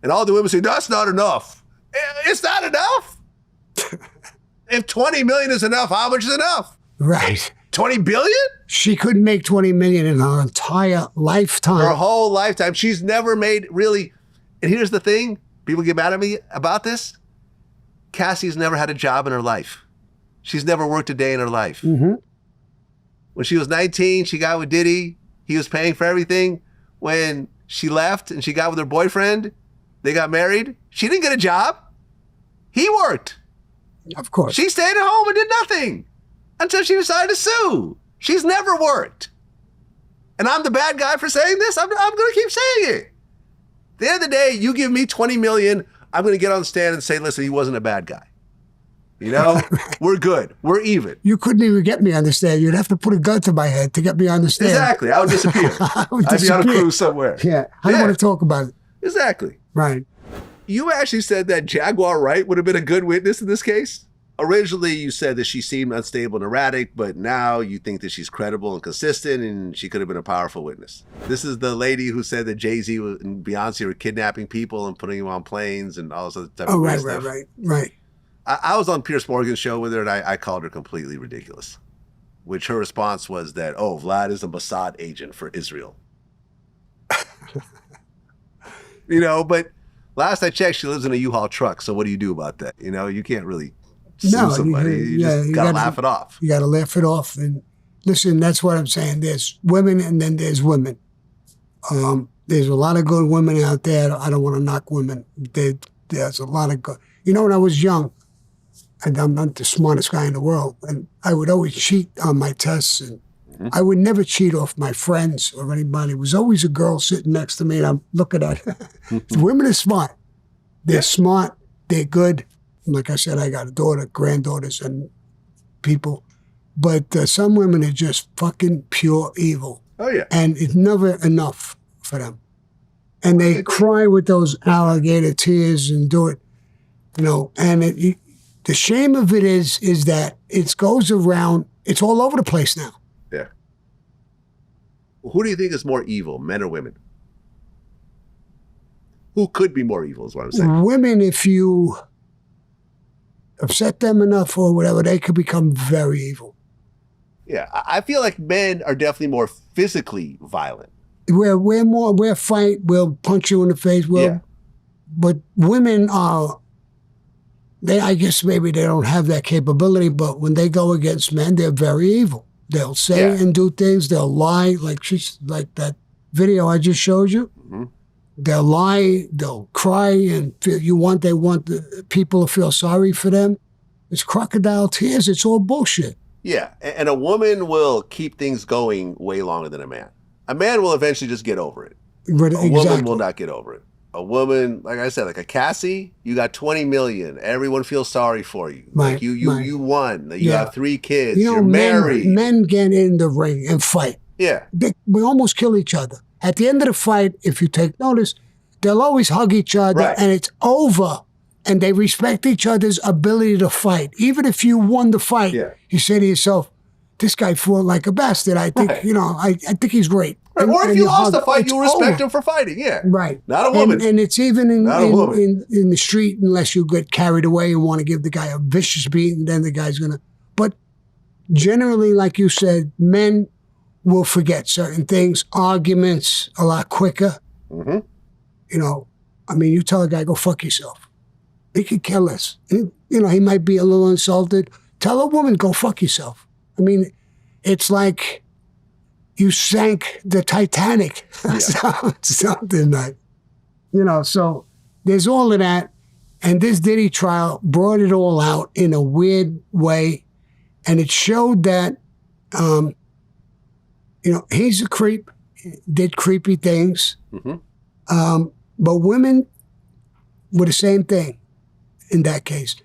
And all the women say, that's not enough. It's not enough. If 20 million is enough, how much is enough? Right. 20 billion? She couldn't make 20 million in her entire lifetime. Her whole lifetime. She's never made really. And here's the thing. People get mad at me about this. Cassie's never had a job in her life. She's never worked a day in her life. Mm-hmm. When she was 19, she got with Diddy. He was paying for everything. When she left and she got with her boyfriend, they got married. She didn't get a job. He worked. Of course. She stayed at home and did nothing until she decided to sue. She's never worked. And I'm the bad guy for saying this. I'm going to keep saying it. At the end of the day, you give me 20 million, I'm going to get on the stand and say, listen, he wasn't a bad guy. We're good. We're even. You couldn't even get me on the stand. You'd have to put a gun to my head to get me on the stand. Exactly. I would disappear. I'd be on a cruise somewhere. Yeah. I don't want to talk about it. Exactly. Right. You actually said that Jaguar Wright would have been a good witness in this case? Originally, you said that she seemed unstable and erratic, but now you think that she's credible and consistent and she could have been a powerful witness. This is the lady who said that Jay-Z and Beyonce were kidnapping people and putting them on planes and all this other type of stuff. Right. I was on Pierce Morgan's show with her and I called her completely ridiculous, which her response was that, oh, Vlad is a Mossad agent for Israel. But last I checked, she lives in a U-Haul truck. So what do you do about that? You can't really sue somebody. You just got to laugh it off. You got to laugh it off. And listen, that's what I'm saying. There's women and then there's women. There's a lot of good women out there. I don't want to knock women. There's a lot of good. When I was young, and I'm not the smartest guy in the world, and I would always cheat on my tests, and I would never cheat off my friends or anybody. It was always a girl sitting next to me, and I'm looking at her. Women are smart. They're smart. They're good. Like I said, I got a daughter, granddaughters, and people. But some women are just fucking pure evil. Oh, yeah. And it's never enough for them. And they cry with those alligator tears and do it, and the shame of it is that it goes around, it's all over the place now. Yeah. Who do you think is more evil, men or women? Who could be more evil is what I'm saying. Women, if you upset them enough or whatever, they could become very evil. Yeah, I feel like men are definitely more physically violent. We'll fight, we'll punch you in the face, but women are, I guess maybe they don't have that capability, but when they go against men, they're very evil. They'll say and do things, they'll lie, like that video I just showed you. Mm-hmm. They'll lie, they'll cry, and they want the people to feel sorry for them. It's crocodile tears, it's all bullshit. Yeah, and a woman will keep things going way longer than a man. A man will eventually just get over it. But a woman will not get over it. A woman, like I said, like a Cassie, you got 20 million. Everyone feels sorry for you. Like you won. You have 3 kids. You're married. Men get in the ring and fight. Yeah. We almost kill each other. At the end of the fight, if you take notice, they'll always hug each other and it's over. And they respect each other's ability to fight. Even if you won the fight, you say to yourself, this guy fought like a bastard. I think, I think he's great. Right. Or if you lost the fight, you respect him for fighting. Yeah. Right. Not a woman. And it's even in the street, unless you get carried away and want to give the guy a vicious beating, then the guy's going to. But generally, like you said, men will forget certain things, arguments a lot quicker. Mm-hmm. You tell a guy, go fuck yourself. He could kill us. He might be a little insulted. Tell a woman, go fuck yourself. It's like you sank the Titanic. Something like, so there's all of that. And this Diddy trial brought it all out in a weird way. And it showed that, he's a creep, did creepy things. Mm-hmm. But women were the same thing in that case.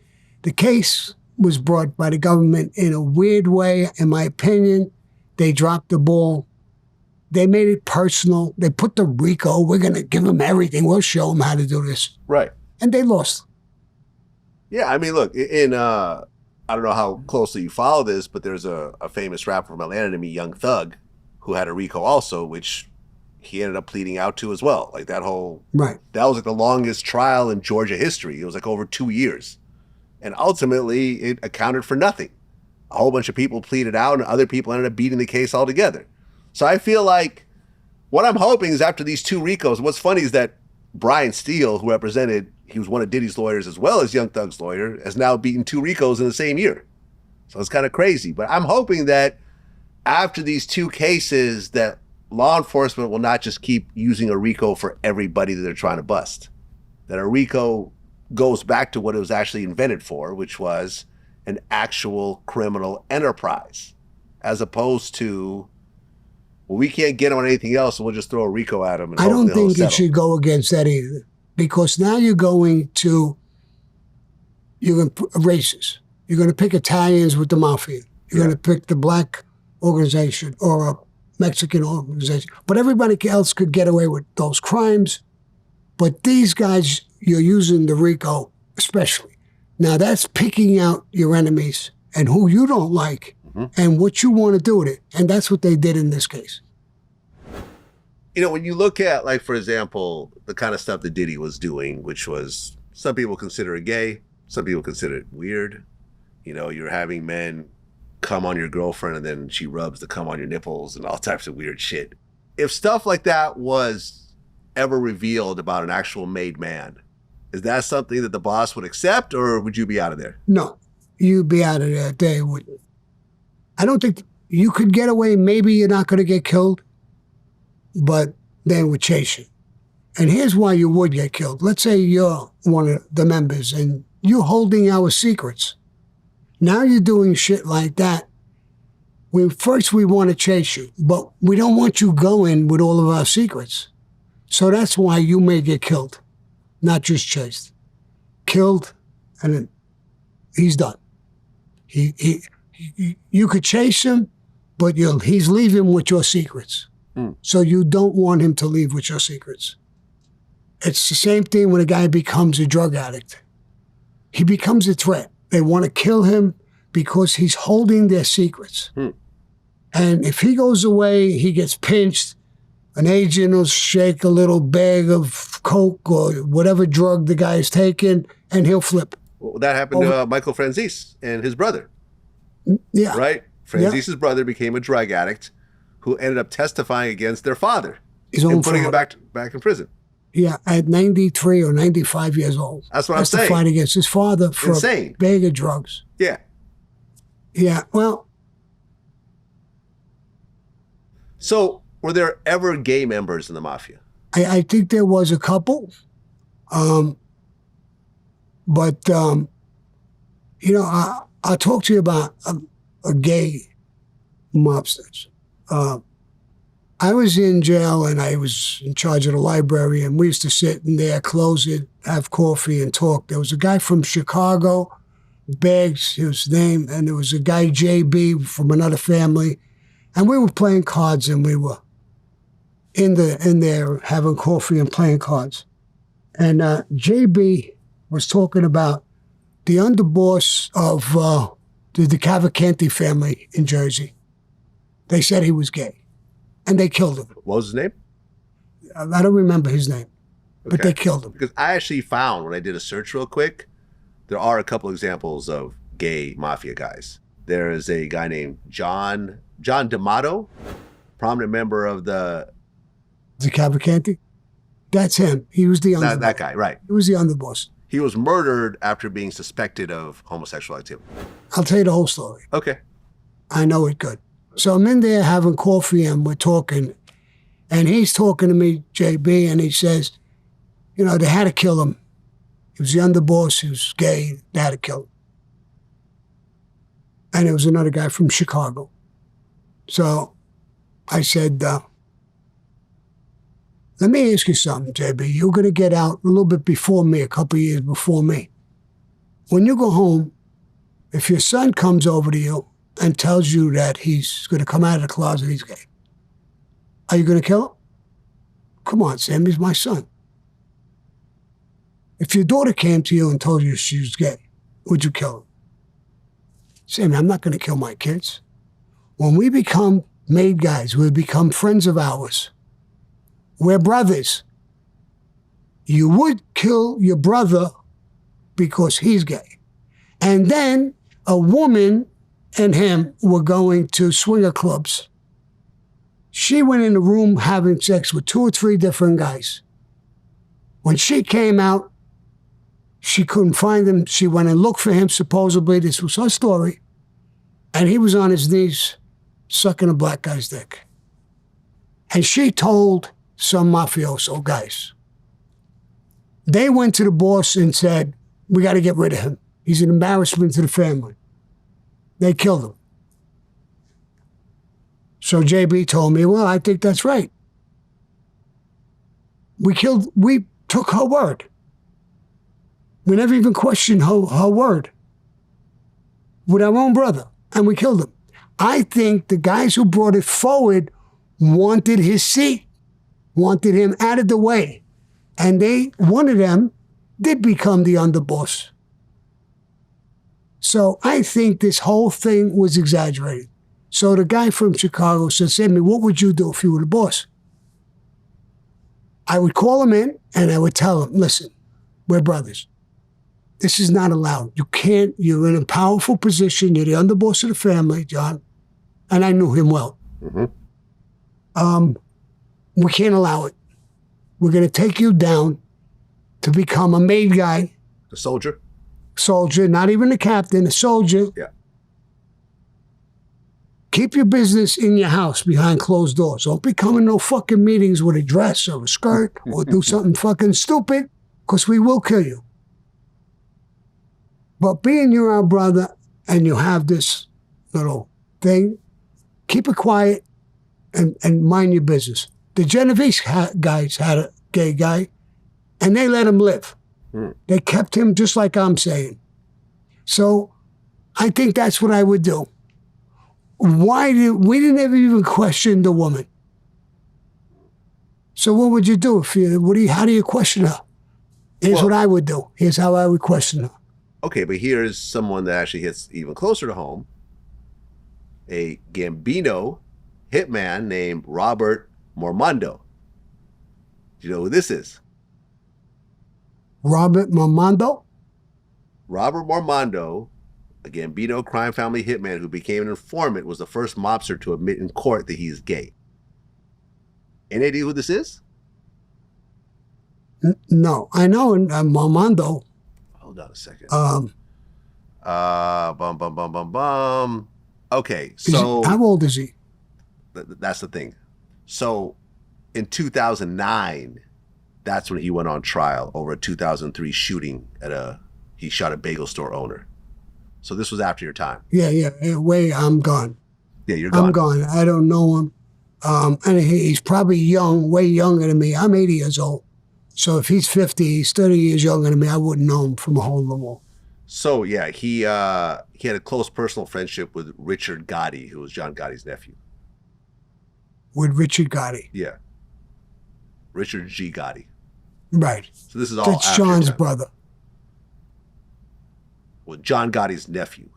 The case was brought by the government in a weird way, in my opinion. They dropped the ball. They made it personal. They put the RICO, we're going to give them everything. We'll show them how to do this. Right. And they lost. Yeah, look, in I don't know how closely you follow this, but there's a famous rapper from Atlanta named Young Thug who had a RICO also, which he ended up pleading out to as well. Like that whole, Right. That was like the longest trial in Georgia history. It was like over 2 years. And ultimately it accounted for nothing. A whole bunch of people pleaded out and other people ended up beating the case altogether. So I feel like what I'm hoping is after these 2 RICOs, what's funny is that Brian Steele, who represented, he was one of Diddy's lawyers as well as Young Thug's lawyer, has now beaten 2 RICOs in the same year. So it's kind of crazy. But I'm hoping that after these 2 cases that law enforcement will not just keep using a RICO for everybody that they're trying to bust. That a RICO goes back to what it was actually invented for, which was an actual criminal enterprise, as opposed to, well, we can't get them on anything else, so we'll just throw a RICO at them. And I don't think it should go against that either, because now you're going to races. You're going to pick Italians with the Mafia. You're going to pick the black organization or a Mexican organization. But everybody else could get away with those crimes. But these guys, you're using the RICO especially. Now that's picking out your enemies and who you don't like and what you want to do with it. And that's what they did in this case. You know, when you look at, like, for example, the kind of stuff that Diddy was doing, which was, some people consider it gay, some people consider it weird. You know, you're having men come on your girlfriend and then she rubs the cum on your nipples and all types of weird shit. If stuff like that was ever revealed about an actual made man, is that something that the boss would accept, or would you be out of there? No, you'd be out of there. They wouldn't. I don't think you could get away. Maybe you're not going to get killed, but they would chase you. And here's why you would get killed. Let's say you're one of the members and you're holding our secrets. Now you're doing shit like that. First we want to chase you, but we don't want you going with all of our secrets. So that's why you may get killed, not just chased. Killed, and then he's done. You could chase him, but he's leaving with your secrets. So you don't want him to leave with your secrets. It's the same thing when a guy becomes a drug addict. He becomes a threat. They want to kill him because he's holding their secrets. And if he goes away, he gets pinched, an agent will shake a little bag of coke or whatever drug the guy is taking, and he'll flip. Well, that happened to Michael Franzese and his brother. Yeah. Right? Franzise's brother became a drug addict who ended up testifying against their father and putting him back in prison. Yeah, at 93 or 95 years old. That's what I'm saying. Testified against his father for a bag of drugs. Yeah. Yeah, well. So, were there ever gay members in the Mafia? I think there was a couple. But, you know, I'll talk to you about a gay mobsters. I was in jail and I was in charge of the library, and we used to sit in there, close it, have coffee and talk. There was a guy from Chicago, Beggs, his name, and there was a guy, JB, from another family. And we were playing cards, and we were in there having coffee and playing cards. And JB was talking about the underboss of the Cavalcanti family in Jersey. They said he was gay. And they killed him. What was his name? I don't remember his name, but they killed him. Because I actually found, when I did a search real quick, there are a couple examples of gay mafia guys. There is a guy named John D'Amato, prominent member of the Cavalcanti? That's him. He was the underboss. That guy, right. He was the underboss. He was murdered after being suspected of homosexual activity. I'll tell you the whole story. Okay. I know it good. So I'm in there having coffee and we're talking, and he's talking to me, JB, and he says, you know, they had to kill him. He was the underboss, he was gay, they had to kill him. And there was another guy from Chicago. So I said, let me ask you something, JB. You're going to get out a little bit before me, a couple of years before me. When you go home, if your son comes over to you and tells you that he's going to come out of the closet, he's gay, are you going to kill him? Come on, Sam, he's my son. If your daughter came to you and told you she was gay, would you kill him? Sammy, I'm not going to kill my kids. When we become made guys, we become friends of ours. We're brothers. You would kill your brother because he's gay. And then a woman and him were going to swinger clubs. She went in the room having sex with 2 or 3 different guys. When she came out, she couldn't find him. She went and looked for him, supposedly. This was her story. And he was on his knees sucking a black guy's dick. And she told some mafioso guys. They went to the boss and said, we got to get rid of him. He's an embarrassment to the family. They killed him. So JB told me, well, I think that's right. We took her word. We never even questioned her word with our own brother, and we killed him. I think the guys who brought it forward wanted his seat, wanted him out of the way. And one of them did become the underboss. So I think this whole thing was exaggerated. So the guy from Chicago said, Sammy, what would you do if you were the boss? I would call him in and I would tell him, listen, we're brothers. This is not allowed. You can't, you're in a powerful position. You're the underboss of the family, John. And I knew him well. Mm-hmm. We can't allow it. We're going to take you down to become a made guy. A soldier. Soldier, not even a captain, a soldier. Yeah. Keep your business in your house behind closed doors. Don't be coming to no fucking meetings with a dress or a skirt or do something fucking stupid, because we will kill you. But being you're our brother and you have this little thing, keep it quiet and mind your business. The Genovese guys had a gay guy, and they let him live. They kept him just like I'm saying. So I think that's what I would do. We didn't ever even question the woman. So what would you do how do you question her? Here's what I would do. Here's how I would question her. Okay, but here's someone that actually hits even closer to home. A Gambino hitman named Robert Mormondo. Do you know who this is? Robert Mormondo? Robert Mormondo, a Gambino crime family hitman who became an informant, was the first mobster to admit in court that he is gay. Any idea who this is? No, I know Mormondo. Hold on a second. Okay, so how old is he? That's the thing. So in 2009, that's when he went on trial over a 2003 shooting he shot a bagel store owner. So this was after your time. Yeah. I'm gone. Yeah, you're gone. I'm gone. I don't know him. And he's probably young, way younger than me. I'm 80 years old. So if he's 50, he's 30 years younger than me. I wouldn't know him from a hole in the wall. So yeah, he had a close personal friendship with Richard Gotti, who was John Gotti's nephew. With Richard Gotti? Yeah. Richard G. Gotti. Right. So this is all That's John's brother. Well, John Gotti's nephew.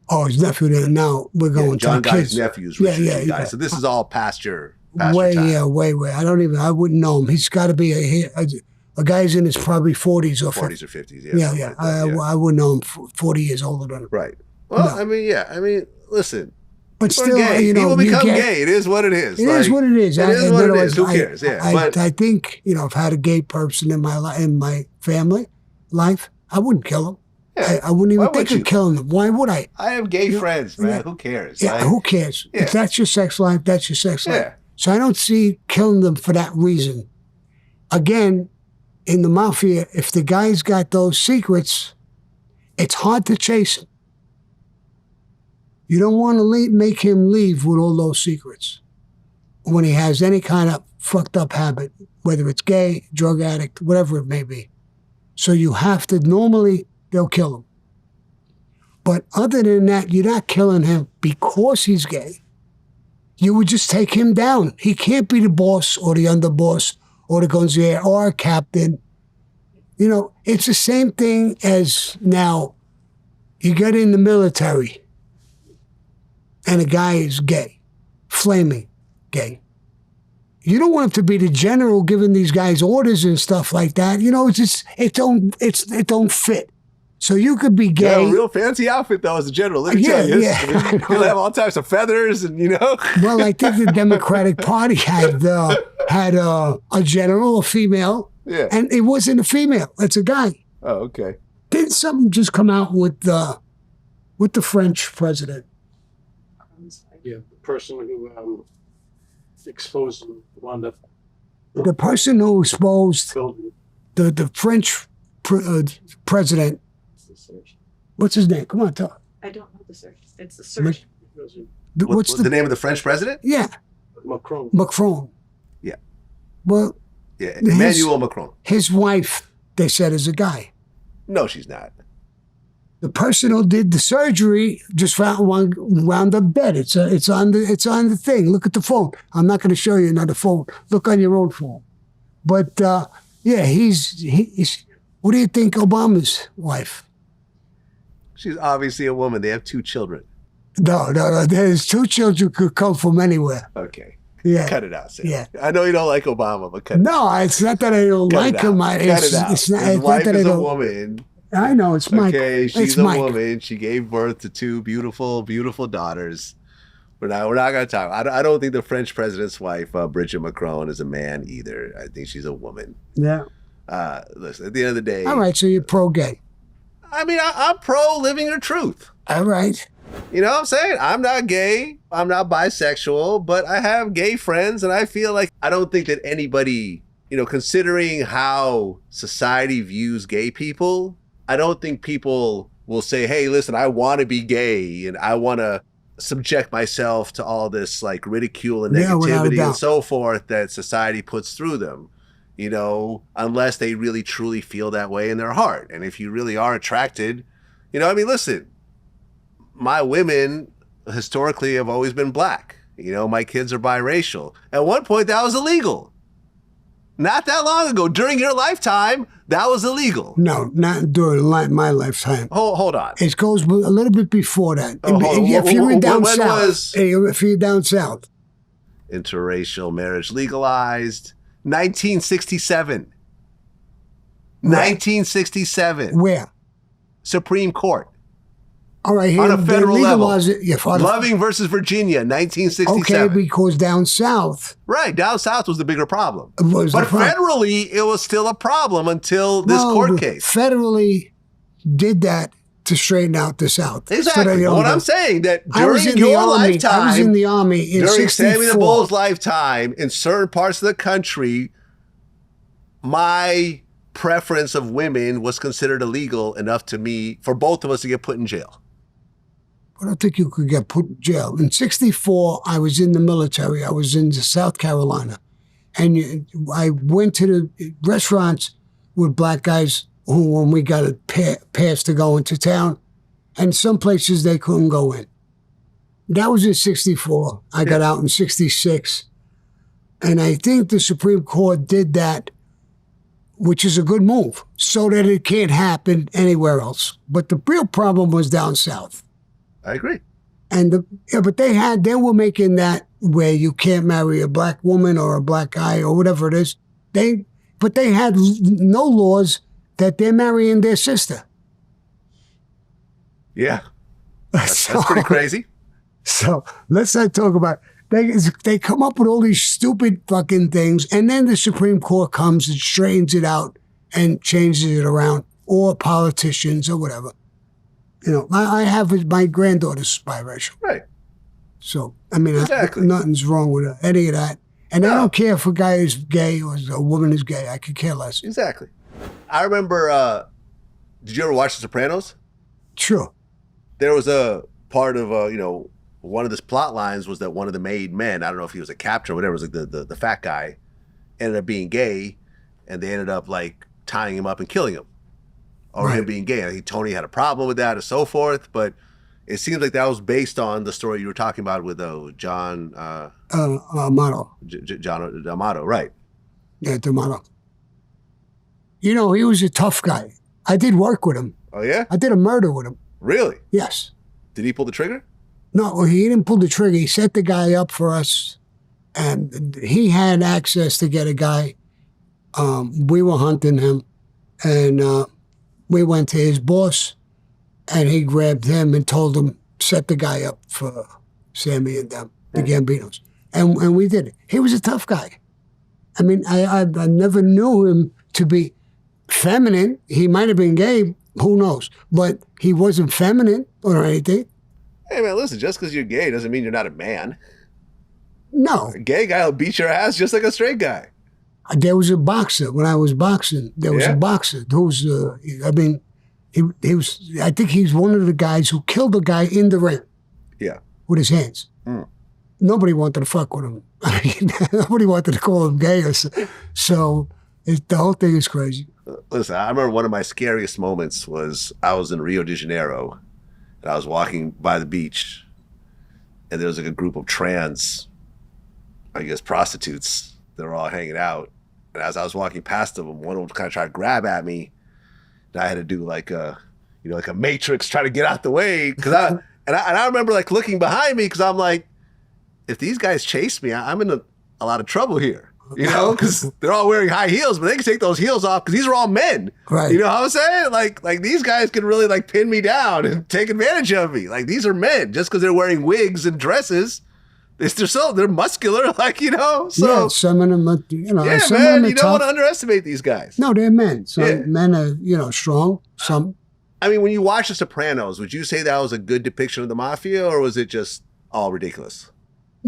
Oh, his nephew. Then now we're going John to Gotti's kids. nephew is Richard G. Gotti. Yeah. So this is all past your time. Way. I wouldn't know him. He's got to be a guy's in his probably 40s or 40s or 50s. Yeah. Like that, I wouldn't know him 40 years older than him. Right. Well, No. Listen. But still, gay. People become gay. It is what it is. It is what it is. It is what it is. Who cares? I think, I've had a gay person in my family life. I wouldn't kill him. Yeah. I wouldn't even think of killing them. Why would I? I have gay friends, man. Who cares? Yeah, who cares? Yeah. If that's your sex life, that's your sex life. Yeah. So I don't see killing them for that reason. Again, in the Mafia, if the guy's got those secrets, it's hard to chase him. You don't want to make him leave with all those secrets when he has any kind of fucked up habit, whether it's gay, drug addict, whatever it may be. So you have to, normally they'll kill him. But other than that, you're not killing him because he's gay. You would just take him down. He can't be the boss or the underboss or the gonzier or a captain. It's the same thing as now you get in the military and a guy is gay, flaming gay. You don't want him to be the general giving these guys orders and stuff like that. You know, it don't fit. So you could be gay. Yeah, a real fancy outfit though as a general. Let me tell you. Yeah. He'll have all types of feathers and Well, I think the Democratic Party had a general, a female. Yeah. And it wasn't a female. It's a guy. Oh, okay. Didn't something just come out with the French president? Yeah, the person who exposed the one that The person who exposed killed the French president. What's his name? Come on, tell. I don't know the search. It's the search. What's the name of the French president? Yeah, Macron. Macron. Yeah. Well, Yeah, Emmanuel Macron. his wife, they said, is a guy. No, she's not. The person who did the surgery just wound up dead. It's on the thing. Look at the phone. I'm not going to show you another phone. Look on your own phone. But yeah, he's. What do you think Obama's wife? She's obviously a woman. They have 2 children. No. There's 2 children could come from anywhere. Okay. Yeah. Cut it out, Sam. Yeah. I know you don't like Obama, but cut it out. No, it's not that I don't Cut like it him. out. It's, Cut it out. it's not. His It's wife not that I is a don't. woman. I know it's Mike. Okay, she's it's a Mike. woman. She gave birth to 2 beautiful, beautiful daughters. We're not going to talk. I don't think the French president's wife, Brigitte Macron, is a man either. I think she's a woman. Yeah. Listen, at the end of the day. All right, so you're pro-gay. I mean, I'm pro living your truth. All right. You know what I'm saying? I'm not gay. I'm not bisexual, but I have gay friends, and I feel like I don't think that anybody, considering how society views gay people, I don't think people will say, hey, listen, I want to be gay and I want to subject myself to all this like ridicule and negativity and so forth that society puts through them, unless they really truly feel that way in their heart. And if you really are attracted, listen, my women historically have always been black. My kids are biracial. At one point that was illegal. Not that long ago, during your lifetime, that was illegal. No, not during my lifetime. Hold on. It goes a little bit before that. If you're down south. If you're down south. Interracial marriage legalized 1967. Right. 1967. Where? Supreme Court. All right, here, on a federal level. Loving versus Virginia, 1967. Okay, because down south. Right, down south was the bigger problem. But problem. Federally, it was still a problem until this court case. Federally did that to straighten out the South. Exactly. So what I'm saying, that during your lifetime, I was in the Army in during 64. Sammy the Bull's lifetime, in certain parts of the country, my preference of women was considered illegal enough to me for both of us to get put in jail. I don't think you could get put in jail. In 64, I was in the military. I was in South Carolina. And I went to the restaurants with black guys who, when we got a pass to go into town, and some places they couldn't go in. That was in 64. I got out in 66. And I think the Supreme Court did that, which is a good move, so that it can't happen anywhere else. But the real problem was down south. I agree. And but they were making that where you can't marry a black woman or a black guy or whatever it is. But they had no laws that they're marrying their sister. Yeah, that's pretty crazy. So let's not talk about. They come up with all these stupid fucking things, and then the Supreme Court comes and straightens it out and changes it around, or politicians or whatever. I have my granddaughter's biracial. Right. So, I mean, exactly. Nothing's wrong with any of that. And I don't care if a guy is gay or a woman is gay. I could care less. Exactly. I remember, did you ever watch The Sopranos? Sure. There was a part of, one of the plot lines was that one of the made men, I don't know if he was a captain or whatever, it was like the fat guy, ended up being gay, and they ended up like tying him up and killing him. Or him being gay. I think Tony had a problem with that and so forth, but it seems like that was based on the story you were talking about with John Amato. John Amato, right. Yeah, D'Amato. He was a tough guy. I did work with him. Oh, yeah? I did a murder with him. Really? Yes. Did he pull the trigger? No, he didn't pull the trigger. He set the guy up for us, and he had access to get a guy. We were hunting him, and we went to his boss, and he grabbed him and told him, set the guy up for Sammy and them, the Gambinos. And we did it. He was a tough guy. I mean, I never knew him to be feminine. He might have been gay, who knows? But he wasn't feminine or anything. Hey, man, listen, just because you're gay doesn't mean you're not a man. No. A gay guy will beat your ass just like a straight guy. There was a boxer when I was boxing. There was a boxer who's, he was, I think he's one of the guys who killed a guy in the ring. Yeah. With his hands. Mm. Nobody wanted to fuck with him. Nobody wanted to call him gay. So the whole thing is crazy. Listen, I remember one of my scariest moments was I was in Rio de Janeiro, and I was walking by the beach, and there was like a group of trans, I guess, prostitutes. They were all hanging out. And as I was walking past them, one of them kind of tried to grab at me. And I had to do like a matrix, try to get out the way. I remember like looking behind me because I'm like, if these guys chase me, I'm in a lot of trouble here. You know, because they're all wearing high heels, but they can take those heels off because these are all men. Right. You know what I'm saying? Like these guys can really like pin me down and take advantage of me. Like these are men just because they're wearing wigs and dresses. They're muscular, like, you know. So yeah, some of them, yeah, some man, of them you don't want to underestimate these guys. No, they're men. Some men are, strong. Some. I mean, when you watch The Sopranos, would you say that was a good depiction of the mafia, or was it just all ridiculous?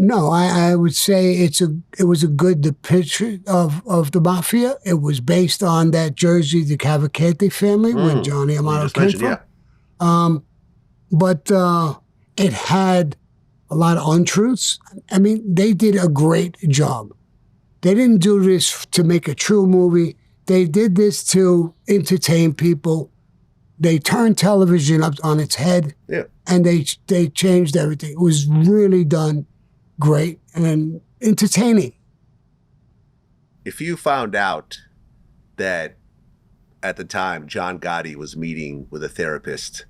No, I would say it was a good depiction of the mafia. It was based on that Jersey, the Gigante family, where Johnny Amato came from. Yeah. But it had a lot of untruths. I mean, they did a great job. They didn't do this to make a true movie. They did this to entertain people. They turned television up on its head, and they changed everything. It was really done great and entertaining. If you found out that at the time John Gotti was meeting with a therapist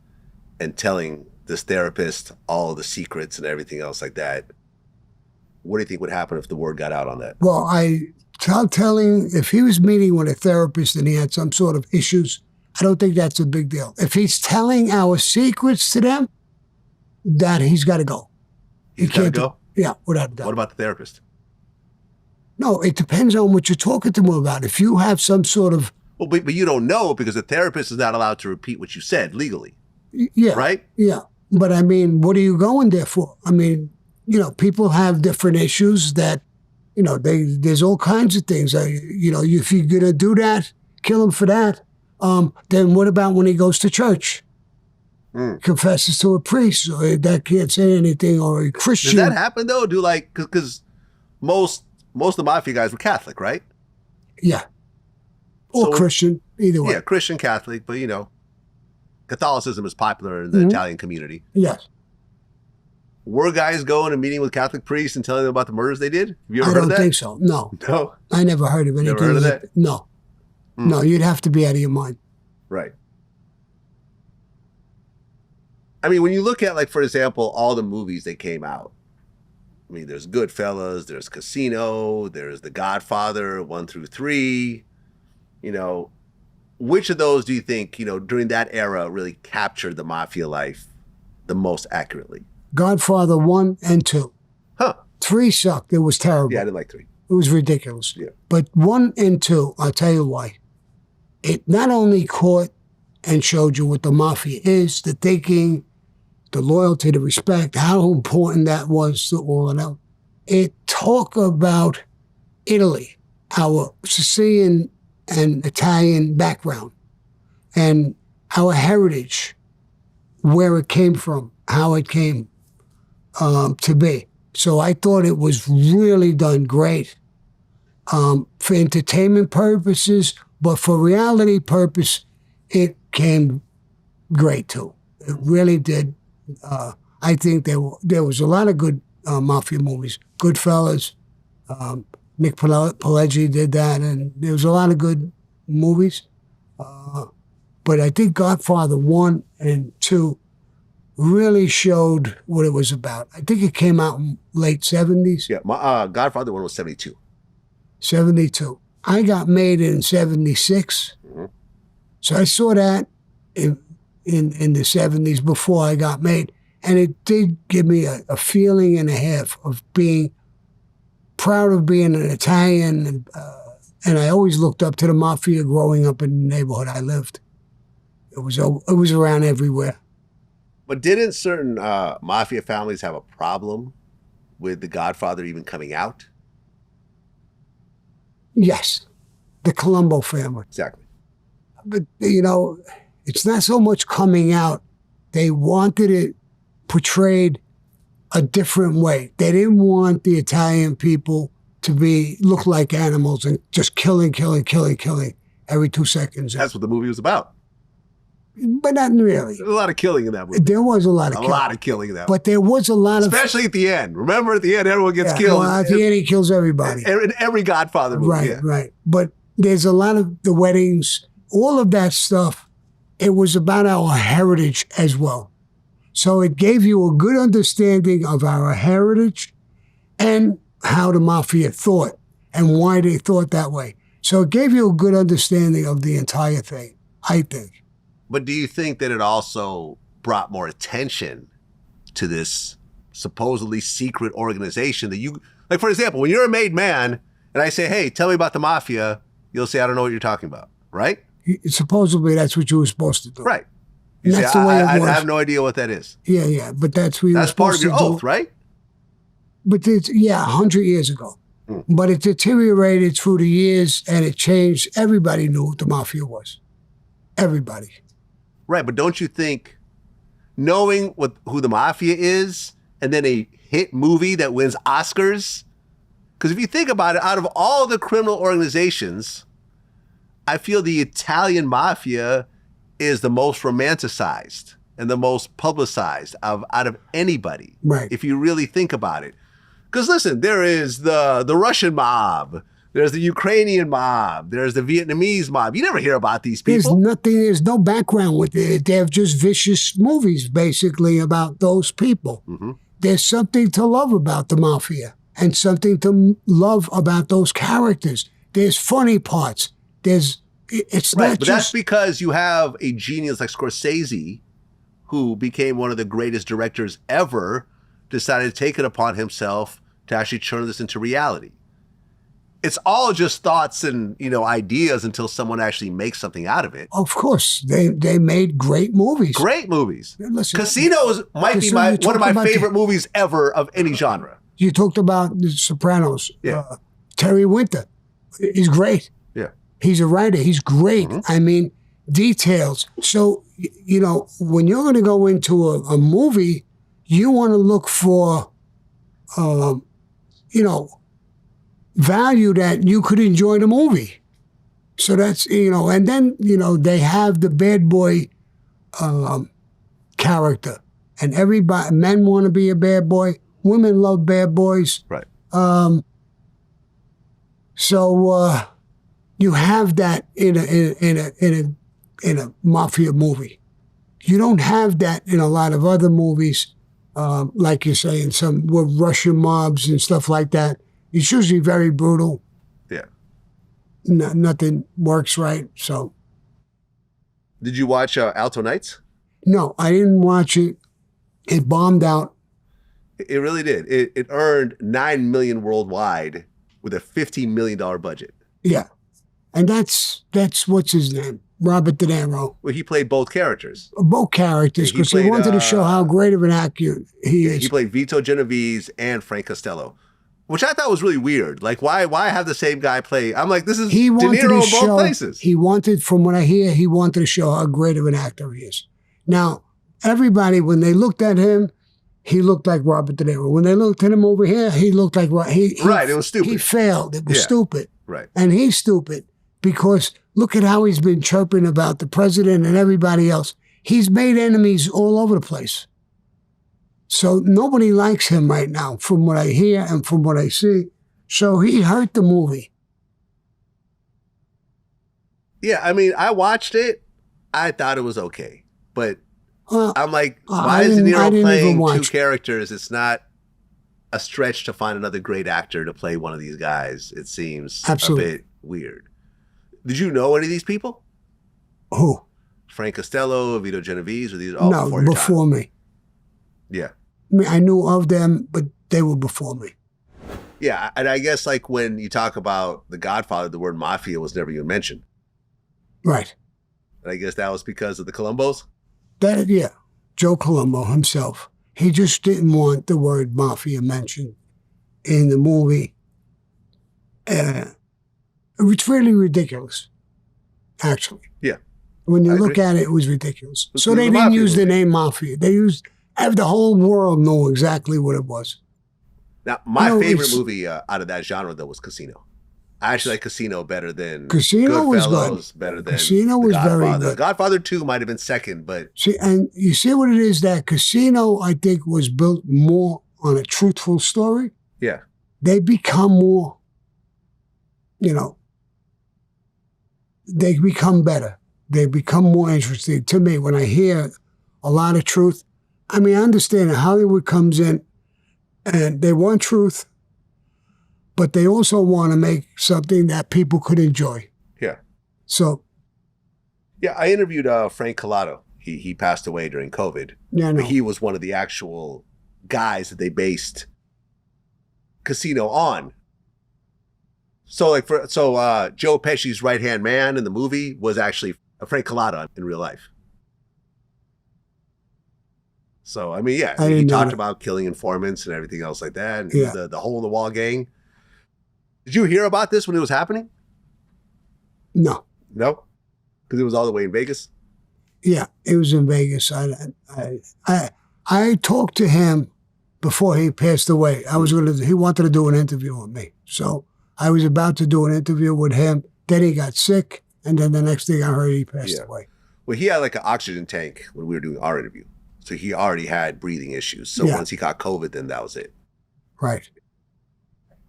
and telling this therapist all of the secrets and everything else like that, what do you think would happen if the word got out on that? Well, telling if he was meeting with a therapist and he had some sort of issues, I don't think that's a big deal. If he's telling our secrets to them, that he's got to go. He's got to go? Yeah, without a doubt. What about the therapist? No, it depends on what you're talking to him about. If you have some sort of... Well, but you don't know because the therapist is not allowed to repeat what you said legally. Yeah. Right? Yeah. But I mean, what are you going there for? I mean, people have different issues that, there's all kinds of things. If you're going to do that, kill him for that. Then what about when he goes to church? Confesses to a priest, or that can't say anything, or a Christian. Does that happen though? Because most of the mafia guys were Catholic, right? Yeah. Or Christian, either way. Yeah, Christian, Catholic, but Catholicism is popular in the Italian community. Yes. Were guys going and meeting with Catholic priests and telling them about the murders they did? Have you ever I heard of that? don't think so. No. No? I never heard of anything. Never heard of that? No. No, you'd have to be out of your mind. Right. I mean, when you look at, like, for example, all the movies that came out, I mean, there's Goodfellas, there's Casino, there's The Godfather, 1 through 3, which of those do you think, during that era really captured the mafia life the most accurately? Godfather 1 and 2. Huh. 3 sucked. It was terrible. Yeah, I didn't like 3. It was ridiculous. Yeah. But 1 and 2, I'll tell you why. It not only caught and showed you what the mafia is, the thinking, the loyalty, the respect, how important that was to all of them. It talked about Italy, our Sicilian and Italian background, and our heritage, where it came from, how it came to be. So I thought it was really done great for entertainment purposes, but for reality purpose, it came great too. It really did. I think there was a lot of good mafia movies. Goodfellas, Nick Pileggi did that, and there was a lot of good movies. But I think Godfather 1 and 2 really showed what it was about. I think it came out in late 70s. Yeah, my Godfather one was 72. 72. I got made in 76. So I saw that in the 70s before I got made. And it did give me a feeling and a half of being proud of being an Italian. And I always looked up to the Mafia growing up in the neighborhood I lived. It was around everywhere. But didn't certain Mafia families have a problem with The Godfather even coming out? Yes. The Colombo family. Exactly. But, you know, it's not so much coming out. They wanted it portrayed a different way. They didn't want the Italian people to look like animals and just killing every 2 seconds. That's what the movie was about. But not really. There's a lot of killing in that movie. There was a lot of killing. A lot of killing in that movie. But there was a lot of... Especially at the end. Remember at the end, everyone gets killed. Well, at the end, he kills everybody. In every Godfather movie. Right, yeah. right. But there's a lot of the weddings, all of that stuff. It was about our heritage as well. So it gave you a good understanding of our heritage and how the Mafia thought and why they thought that way. So it gave you a good understanding of the entire thing, I think. But do you think that it also brought more attention to this supposedly secret organization that you, like, for example, when you're a made man and I say, hey, tell me about the Mafia, you'll say, I don't know what you're talking about, right? Supposedly that's what you were supposed to do. Right. You That's say, the way it I was. have no idea what that is. Yeah, but that's what you were That's part supposed of your to do. oath, right? But it's, 100 years ago. But it deteriorated through the years and it changed. Everybody knew what the Mafia was. Everybody. Right, but don't you think knowing who the Mafia is and then a hit movie that wins Oscars? Because if you think about it, out of all the criminal organizations, I feel the Italian Mafia is the most romanticized and the most publicized out of anybody. Right. If you really think about it. Because listen, there is the Russian mob, there's the Ukrainian mob, there's the Vietnamese mob. You never hear about these people. There's no background with it. They have just vicious movies basically about those people. Mm-hmm. There's something to love about the Mafia and something to love about those characters. There's funny parts. It's right, not but just... that's because you have a genius like Scorsese, who became one of the greatest directors ever, decided to take it upon himself to actually turn this into reality. It's all just thoughts and, ideas until someone actually makes something out of it. Of course, they made great movies. Great movies. Listen, Casinos might be one of my favorite movies ever of any genre. You talked about The Sopranos. Yeah. Terry Winter is great. Yeah. He's a writer. He's great. Mm-hmm. I mean, details. So, when you're going to go into a movie, you want to look for, value that you could enjoy the movie. So that's, and then, they have the bad boy character. And men want to be a bad boy. Women love bad boys. Right. So you have that in a Mafia movie. You don't have that in a lot of other movies, like you're saying, some with Russian mobs and stuff like that. It's usually very brutal. Yeah. Nothing works right. So. Did you watch Alto Nights? No, I didn't watch it. It bombed out. It really did. It earned $9 million worldwide with a $15 million budget. Yeah. And that's what's his name? Robert De Niro. Well, he played both characters. Both characters, because he wanted to show how great of an actor he is. He played Vito Genovese and Frank Costello, which I thought was really weird. Like, why have the same guy play? I'm like, this is De Niro in both places. He wanted, from what I hear, he wanted to show how great of an actor he is. Now, everybody, when they looked at him, he looked like Robert De Niro. When they looked at him over here, he looked like... Right, it was stupid. He failed. It was stupid. Right. And he's stupid because look at how he's been chirping about the president and everybody else. He's made enemies all over the place. So nobody likes him right now, from what I hear and from what I see. So he hurt the movie. Yeah, I mean, I watched it. I thought it was okay. But I'm like, why is De I Niro didn't even playing two watch. characters? It's not a stretch to find another great actor to play one of these guys. It seems Absolutely. a bit weird. Did you know any of these people? Who? Frank Costello, Vito Genovese, or these all No, before your before time? me. Yeah. I mean, I knew of them, but they were before me. Yeah, and I guess like when you talk about The Godfather, the word mafia was never even mentioned. Right. And I guess that was because of the Colombos? Yeah. Joe Colombo himself. He just didn't want the word mafia mentioned in the movie. It's really ridiculous, actually. Yeah. When you I look agree. at it, it was ridiculous. It's So the they didn't Mafia use the movie. name mafia. They used, the whole world knew exactly what it was. Now, my No, favorite it's- movie out of that genre, though, was Casino. I actually like Casino better than Casino was Goodfellas, good. better than Casino The was very Godfather. good. Godfather 2 might have been second, but See, and you see what it is that Casino, I think, was built more on a truthful story. yeah. They become more, they become better. They become more interesting to me when I hear a lot of truth. I mean, I understand that Hollywood comes in and they want truth, but they also want to make something that people could enjoy. Yeah. So, Yeah, I interviewed Frank Costello. He passed away during COVID. yeah, no. But he was one of the actual guys that they based Casino on. So Joe Pesci's right-hand man in the movie was actually Frank Costello in real life. So, I mean, yeah, I he didn't know talked that. about killing informants and everything else like that. And Yeah. the hole-in-the-wall gang. Did you hear about this when it was happening? No. No? Because it was all the way in Vegas? Yeah, it was in Vegas. I talked to him before he passed away. He wanted to do an interview with me. So I was about to do an interview with him. Then he got sick. And then the next thing I heard, he passed away. Well, he had like an oxygen tank when we were doing our interview. So he already had breathing issues. So Yeah. once he got COVID, then that was it. Right.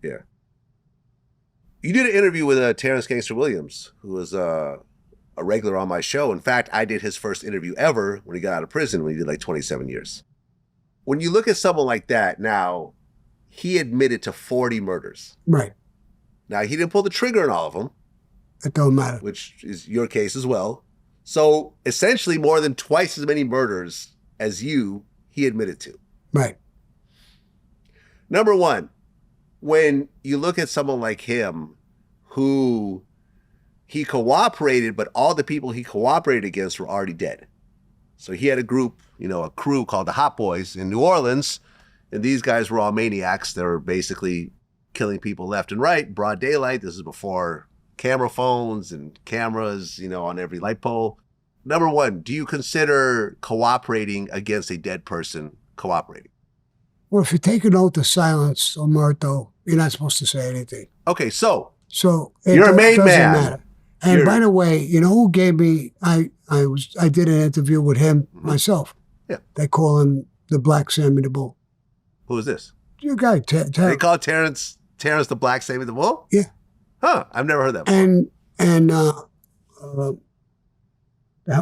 Yeah. You did an interview with Terrence Gangster Williams, who was a regular on my show. In fact, I did his first interview ever when he got out of prison when he did like 27 years. When you look at someone like that, now, he admitted to 40 murders. Right. Now, he didn't pull the trigger on all of them, It don't matter. which is your case as well. So essentially more than twice as many murders as he admitted to. Right. Number one, when you look at someone like him who he cooperated, but all the people he cooperated against were already dead. So he had a group, a crew called the Hot Boys in New Orleans, and these guys were all maniacs. They were basically killing people left and right, broad daylight. This is before camera phones and cameras, on every light pole. Number one, do you consider cooperating against a dead person cooperating? Well, if you take an oath of silence, Omerto, you're not supposed to say anything. Okay, so So You're a made doesn't man. matter. And by the way, you know who gave me? I did an interview with him myself. Yeah. They call him the Black Sammy the Bull. who is this? Your guy, They call Terrence the Black Sammy the Bull? Yeah. Huh, I've never heard that before. And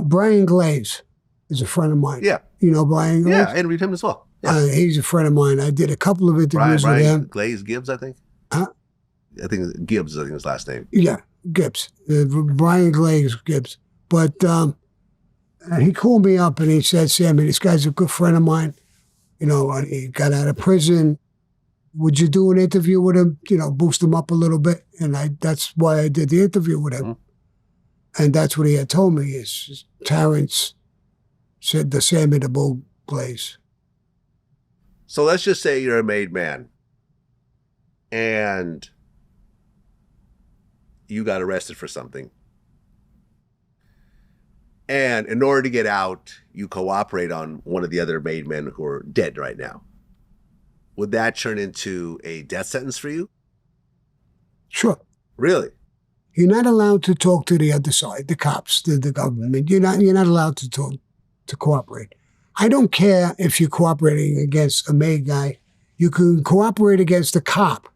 Brian Glaze is a friend of mine. Yeah. You know Brian Glaze? Yeah, I interviewed him as well. Yeah. He's a friend of mine. I did a couple of interviews with Brian him. Glaze Gibbs, I think. Huh? I think Gibbs, I think his last name. Yeah, Gibbs. Brian Glaze Gibbs. But he called me up and he said, Sammy, this guy's a good friend of mine. And he got out of prison. Would you do an interview with him? Boost him up a little bit. And that's why I did the interview with him. Mm-hmm. And that's what he had told me is Terrence said the Sammy the Bull Glaze. So let's just say you're a made man and you got arrested for something. And in order to get out, you cooperate on one of the other made men who are dead right now. Would that turn into a death sentence for you? Sure. Really? You're not allowed to talk to the other side, the cops, the government. You're not allowed to talk, to cooperate. I don't care if you're cooperating against a made guy. You can cooperate against a cop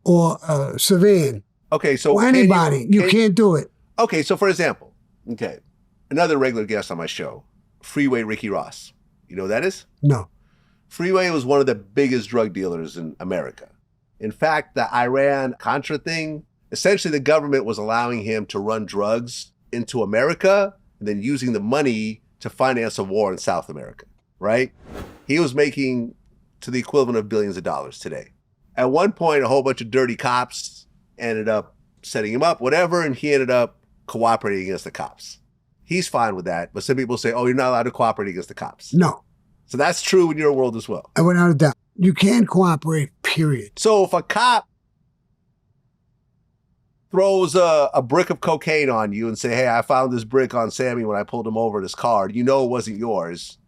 or a civilian Okay, so or anybody. You can't do it. Okay, so for example, another regular guest on my show, Freeway Ricky Ross. You know who that is? No. Freeway was one of the biggest drug dealers in America. In fact, the Iran-Contra thing, essentially the government was allowing him to run drugs into America and then using the money to finance a war in South America, right? He was making to the equivalent of billions of dollars today. At one point, a whole bunch of dirty cops ended up setting him up, whatever, and he ended up cooperating against the cops. He's fine with that, but some people say, oh, you're not allowed to cooperate against the cops. No. So that's true in your world as well. And without a doubt, you can't cooperate, period. So if a cop throws a brick of cocaine on you and say, hey, I found this brick on Sammy when I pulled him over in his car, you know it wasn't yours,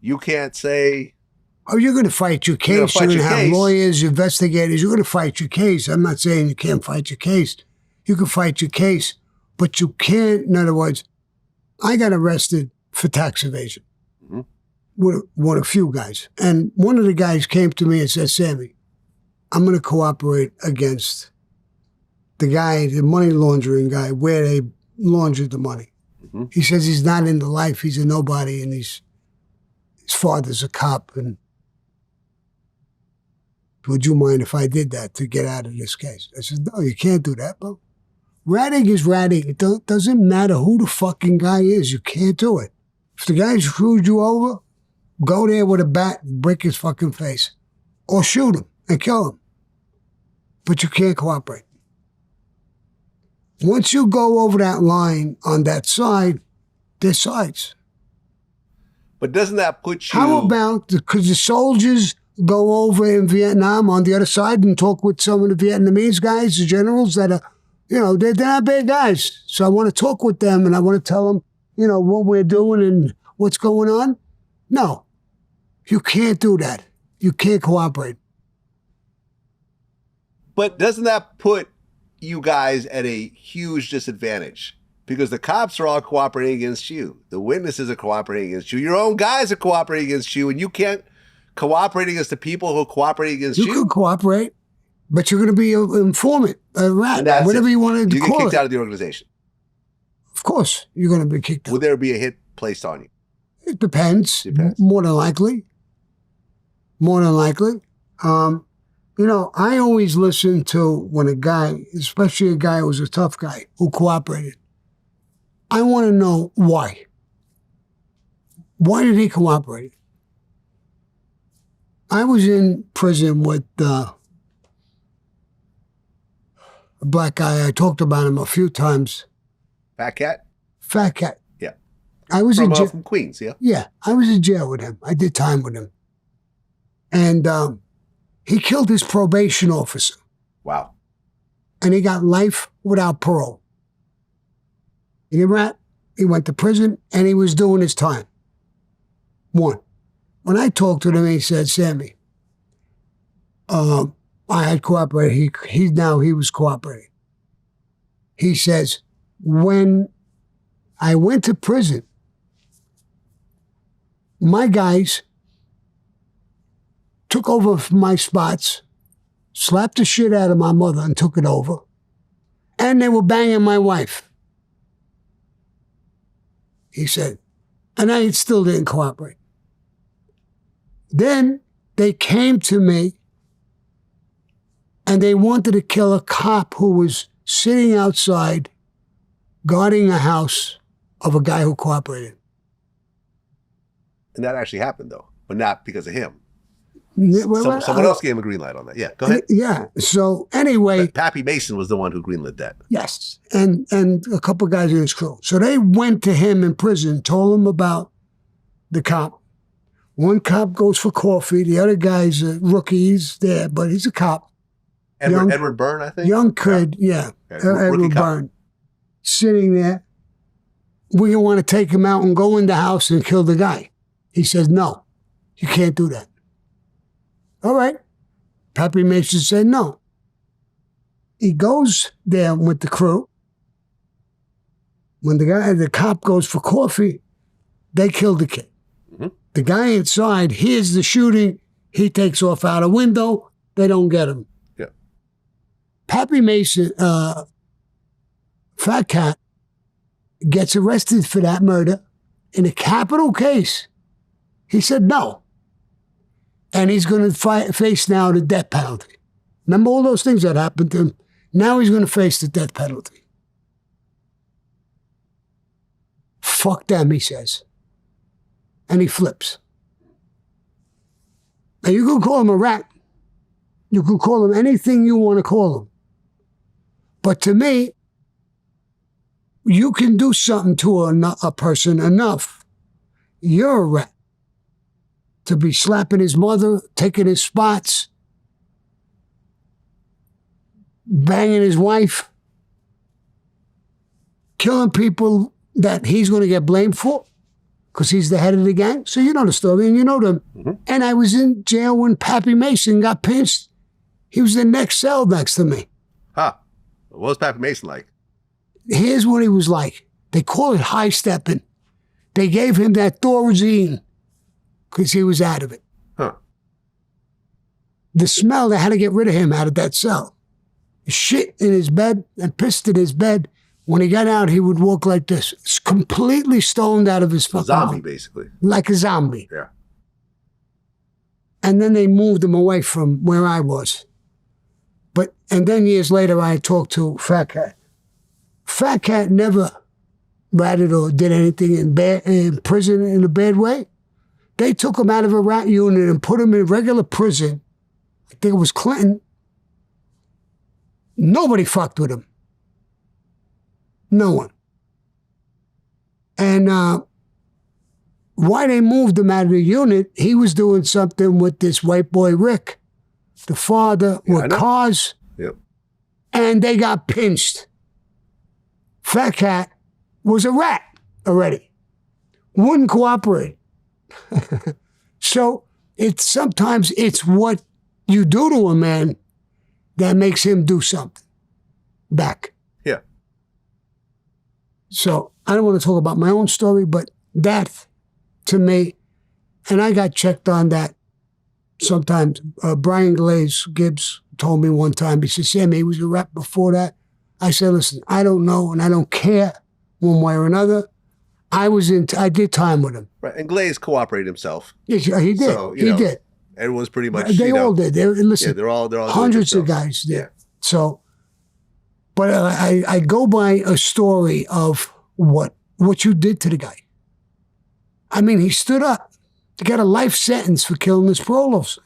you can't say... Oh, you're going to fight your case. You're going to have lawyers, investigators. You're going to fight your case. I'm not saying you can't fight your case. You can fight your case, but you can't, in other words, I got arrested for tax evasion with a few guys. And one of the guys came to me and said, Sammy, I'm going to cooperate against the guy, the money laundering guy, where they laundered the money. He says he's not in the life. He's a nobody, and his father's a cop. And would you mind if I did that to get out of this case? I said, no, you can't do that, bro. Ratting is ratting. It doesn't matter who the fucking guy is. You can't do it. If the guy screwed you over, go there with a bat and break his fucking face. Or shoot him and kill him. But you can't cooperate. Once you go over that line on that side, there's sides. But doesn't that put you... How about, because the soldiers go over in Vietnam on the other side and talk with some of the Vietnamese guys, the generals that are, you know, they're not bad guys. So I want to talk with them and I want to tell them, you know, what we're doing and what's going on. No, you can't do that. You can't cooperate. But doesn't that put you guys at a huge disadvantage? Because the cops are all cooperating against you. The witnesses are cooperating against you. Your own guys are cooperating against you, and you can't cooperate against the people who are cooperating against you. You can cooperate, but you're going to be an informant, a rat, whatever you want to you call it. You get kicked out of the organization. Of course, you're going to be kicked out. Would there be a hit placed on you? It depends. More than likely. More than likely. You know, I always listen to when a guy, especially a guy who's a tough guy, who cooperated. I want to know why. Why did he cooperate? I was in prison with a black guy. I talked about him a few times. Fat Cat? Fat Cat. Yeah. I was in jail. From Queens, yeah? Yeah, I was in jail with him. I did time with him. And he killed his probation officer. Wow. And he got life without parole. He went to prison, and he was doing his time. One. When I talked to him, he said, Sammy, I had cooperated. He was cooperating. He says, when I went to prison, my guys took over my spots, slapped the shit out of my mother and took it over, and they were banging my wife. He said, and I still didn't cooperate. Then they came to me and they wanted to kill a cop who was sitting outside guarding a house of a guy who cooperated. And that actually happened, though, but not because of him. Someone else gave him a green light on that. Yeah, go ahead. Yeah. So anyway, but Pappy Mason was the one who greenlit that. Yes, and a couple of guys in his crew. So they went to him in prison, told him about the cop. One cop goes for coffee. The other guy's a rookie. He's there, but he's a cop. Edward Byrne, I think. Young kid, yeah. Edward Byrne, sitting there. We want to take him out and go in the house and kill the guy. He says, no, you can't do that. All right. Pappy Mason said no. He goes there with the crew. When the cop goes for coffee, they kill the kid. Mm-hmm. The guy inside hears the shooting. He takes off out a window. They don't get him. Yeah. Pappy Mason, Fat Cat, gets arrested for that murder in a capital case. He said no. And he's going to face now the death penalty. Remember all those things that happened to him? Now he's going to face the death penalty. Fuck them, he says. And he flips. Now you can call him a rat. You can call him anything you want to call him. But to me, you can do something to a person enough. You're a rat. To be slapping his mother, taking his spots, banging his wife, killing people that he's going to get blamed for because he's the head of the gang. So you know the story and you know them. Mm-hmm. And I was in jail when Pappy Mason got pinched. He was the next cell next to me. Huh. What was Pappy Mason like? Here's what he was like. They call it high stepping. They gave him that Thorazine because he was out of it. Huh. The smell, they had to get rid of him out of that cell. Shit in his bed and pissed in his bed. When he got out, he would walk like this, completely stoned out of his fucking zombie, mind. Basically. Like a zombie. Yeah. And then they moved him away from where I was. And then years later, I talked to Fat Cat. Fat Cat never ratted or did anything in prison in a bad way. They took him out of a rat unit and put him in regular prison. I think it was Clinton. Nobody fucked with him. No one. And why they moved him out of the unit, he was doing something with this white boy Rick, the father, with cars. Yep. And they got pinched. Fat Cat was a rat already. Wouldn't cooperate. So sometimes it's what you do to a man that makes him do something back. Yeah. So I don't want to talk about my own story, but that to me, and I got checked on that sometimes. Brian Gibbs told me one time, he said, Sammy, he was a rep before that. I said, listen, I don't know and I don't care one way or another. I did time with him. Right, and Glaze cooperated himself. Yes, he did. So, he did. Everyone's pretty much. They all did. Listen, they're all hundreds of guys did. Yeah. So, but I go by a story of what you did to the guy. I mean, he stood up. He got a life sentence for killing his parole officer.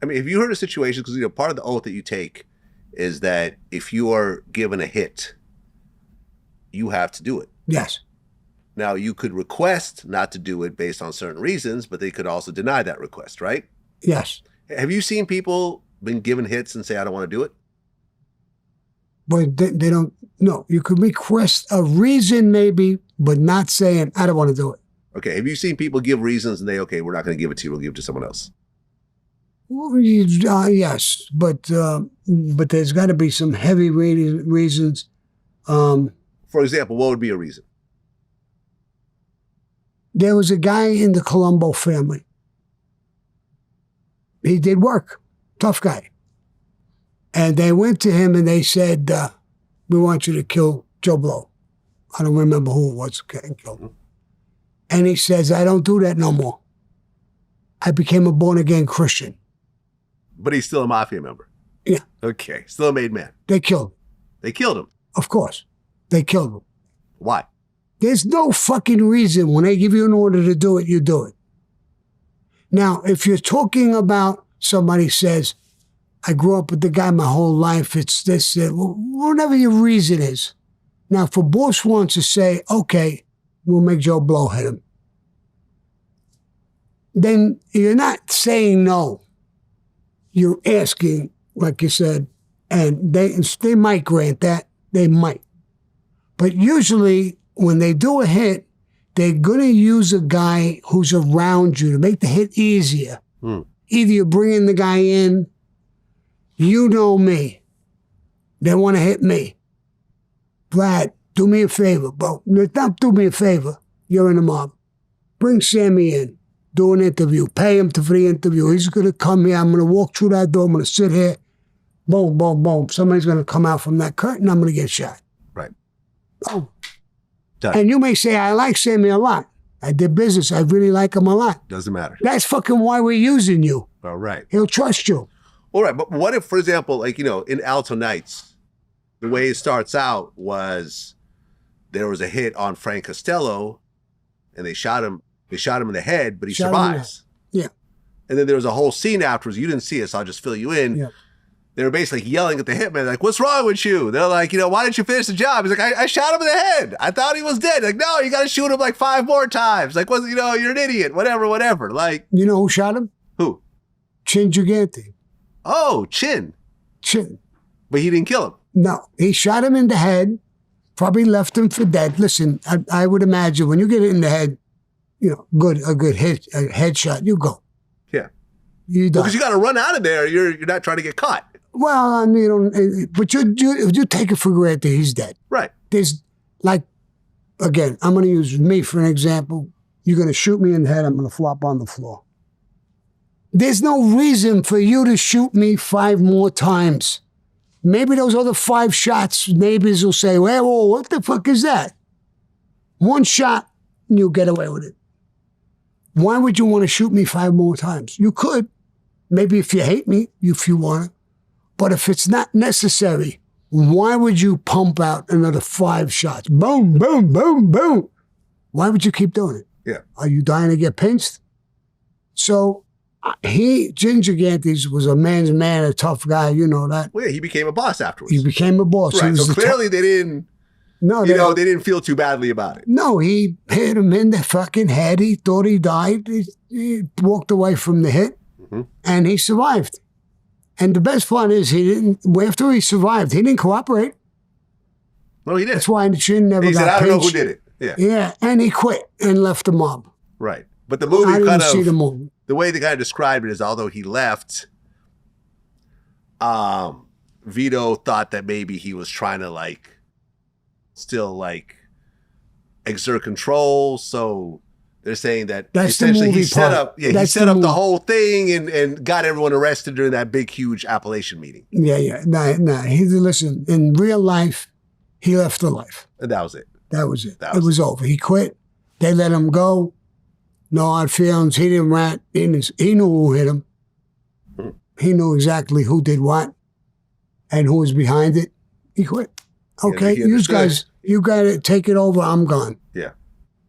I mean, if you heard a situation, because part of the oath that you take is that if you are given a hit, you have to do it. Yes. Now, you could request not to do it based on certain reasons, but they could also deny that request, right? Yes. Have you seen people been given hits and say, I don't want to do it? But they don't. No, you could request a reason maybe, but not saying, I don't want to do it. Okay. Have you seen people give reasons and they, okay, we're not going to give it to you, we'll give it to someone else? Yes, but there's got to be some heavy reasons. For example, what would be a reason? There was a guy in the Colombo family. He did work, tough guy. And they went to him and they said, we want you to kill Joe Blow. I don't remember who it was getting killed. Mm-hmm. And he says, I don't do that no more. I became a born-again Christian. But he's still a Mafia member? Yeah. Okay, still a made man. They killed him. They killed him? Of course. They killed him. Why? There's no fucking reason when they give you an order to do it, you do it. Now, if you're talking about somebody says, I grew up with the guy my whole life, it's this, whatever your reason is. Now, if a boss wants to say, okay, we'll make Joe Blow hit him, then you're not saying no. You're asking, like you said, and they might grant that. They might. But usually, when they do a hit, they're going to use a guy who's around you to make the hit easier. Either you're bringing the guy in, you know me. They want to hit me. Vlad, do me a favor, bro. Not do me a favor. You're in the mob. Bring Sammy in. Do an interview. Pay him for the interview. He's going to come here. I'm going to walk through that door. I'm going to sit here. Boom, boom, boom. Somebody's going to come out from that curtain. I'm going to get shot. Right. Oh. And you may say, I like Sammy a lot. I did business. I really like him a lot. Doesn't matter. That's fucking why we're using you. All right. He'll trust you. All right. But what if, for example, like, in Alto Nights, the way it starts out was there was a hit on Frank Costello and they shot him in the head, but he survives. Yeah. And then there was a whole scene afterwards. You didn't see it, so I'll just fill you in. Yeah. They were basically yelling at the hitman, like, what's wrong with you? They're like, why didn't you finish the job? He's like, I shot him in the head. I thought he was dead. Like, no, you got to shoot him like 5 more times. Like, you're an idiot. Whatever. Like, you know who shot him? Who? Chin Gigante. Oh, Chin. But he didn't kill him. No, he shot him in the head, probably left him for dead. Listen, I would imagine when you get it in the head, a good hit, a headshot, you go. Yeah. You die. Because you got to run out of there. You're not trying to get caught. Well, I mean, but you take it for granted he's dead. Right. There's again, I'm going to use me for an example. You're going to shoot me in the head, I'm going to flop on the floor. There's no reason for you to shoot me 5 more times. Maybe those other 5 shots, neighbors will say, well, what the fuck is that? 1 shot, and you'll get away with it. Why would you want to shoot me 5 more times? You could. Maybe if you hate me, if you want to. But if it's not necessary, why would you pump out another 5 shots? Boom, boom, boom, boom. Why would you keep doing it? Yeah. Are you dying to get pinched? So Chin Gigante was a man's man, a tough guy, you know that. Well, yeah, he became a boss afterwards. He became a boss. Right. So clearly they didn't, they didn't feel too badly about it. No, he hit him in the fucking head. He thought he died. He walked away from the hit, and he survived. And the best part is after he survived, he didn't cooperate. No, he didn't. That's why Chin never got He said, I don't know who pinched. did it. Yeah. Yeah, and he quit and left the mob. Right. But the movie I didn't see the movie. The way the guy described it is, although he left, Vito thought that maybe he was trying to still exert control. So they're saying that That's essentially the movie he set part. up, he set up the whole thing and got everyone arrested during that big, huge Appalachian meeting. Yeah. Nah. Listen, in real life, he left the life. And that was it. That was it. It was over. He quit. They let him go. No hard feelings. He didn't rat. He knew who hit him. He knew exactly who did what and who was behind it. He quit. Okay, you guys, you got to take it over. I'm gone. Yeah.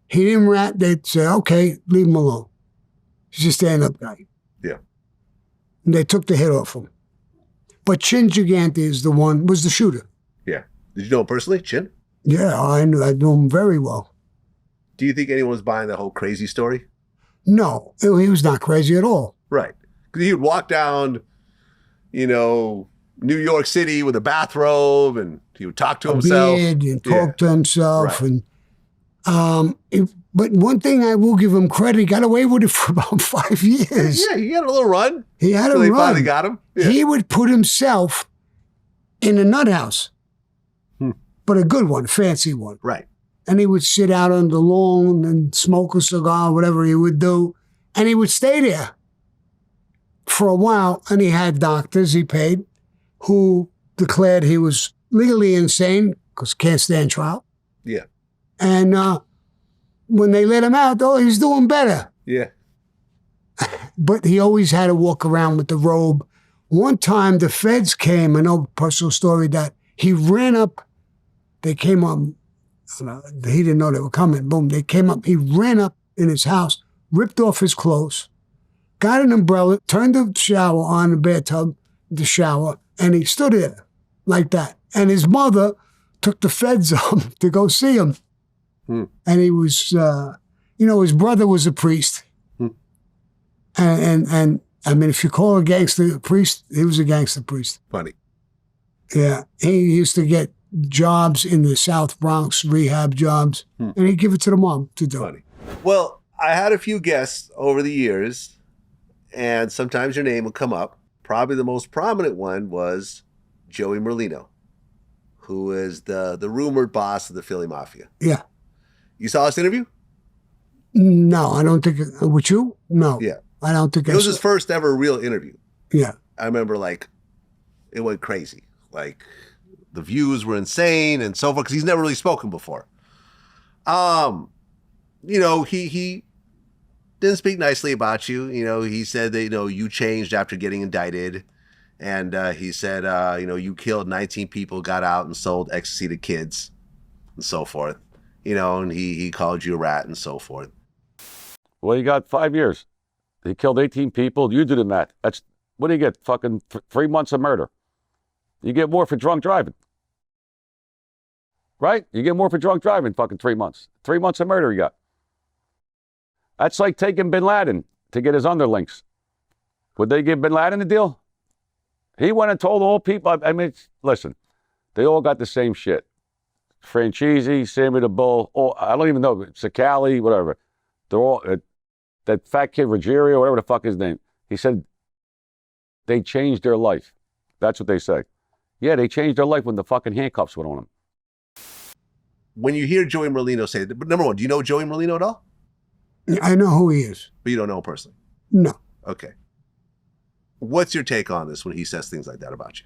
He didn't rat. They'd say, okay, leave him alone. He's a stand-up guy. Yeah. And they took the hit off him. But Chin Gigante was the shooter. Yeah. Did you know him personally, Chin? Yeah, I knew him very well. Do you think anyone was buying the whole crazy story? No, he was not crazy at all. Right. Because he would walk down, New York City with a bathrobe and he would talk to himself. And talk to himself. Right. But one thing I will give him credit, he got away with it for about 5 years. Yeah, he had a little run. He had a run. They finally got him. Yeah. He would put himself in a nut house, but a good one, fancy one. Right. And he would sit out on the lawn and smoke a cigar, whatever he would do. And he would stay there for a while. And he had doctors he paid who declared he was legally insane because can't stand trial. Yeah. And when they let him out, he's doing better. Yeah. But he always had to walk around with the robe. One time the feds came, I know a personal story that he ran up, they came up, he didn't know they were coming, boom, they came up, he ran up in his house, ripped off his clothes, got an umbrella, turned the shower on, the bathtub, the shower, and he stood there like that. And his mother took the feds up to go see him. And he was, his brother was a priest. And I mean, if you call a gangster a priest, he was a gangster priest. Funny. Yeah. He used to get jobs in the South Bronx, rehab jobs, and he'd give it to the mom to do. Funny. Well, I had a few guests over the years, and sometimes your name would come up. Probably the most prominent one was Joey Merlino, who is the rumored boss of the Philly Mafia. Yeah. You saw this interview? No, I don't think. With you? No. Yeah. I don't think it was his first ever real interview. Yeah. I remember, it went crazy. The views were insane and so forth, because he's never really spoken before. You know, he didn't speak nicely about you. You know, he said that, you know, you changed after getting indicted. And he said, you know, you killed 19 people, got out and sold ecstasy to kids and so forth. You know, and he called you a rat and so forth. Well, you got 5 years. He killed 18 people. You do the math. That's, what do you get? Fucking 3 months of murder. You get more for drunk driving. Right? You get more for drunk driving, fucking 3 months. 3 months of murder you got. That's like taking Bin Laden to get his underlings. Would they give Bin Laden a deal? He went and told all people, I mean, listen, they all got the same shit. Franchise, Sammy the Bull, I don't even know, Sicali, whatever. They're all, that fat kid, Ruggiero, whatever the fuck his name. He said they changed their life. That's what they say. Yeah, they changed their life when the fucking handcuffs went on them. When you hear Joey Merlino say, but number one, do you know Joey Merlino at all? I know who he is. But you don't know him personally? No. Okay. What's your take on this when he says things like that about you?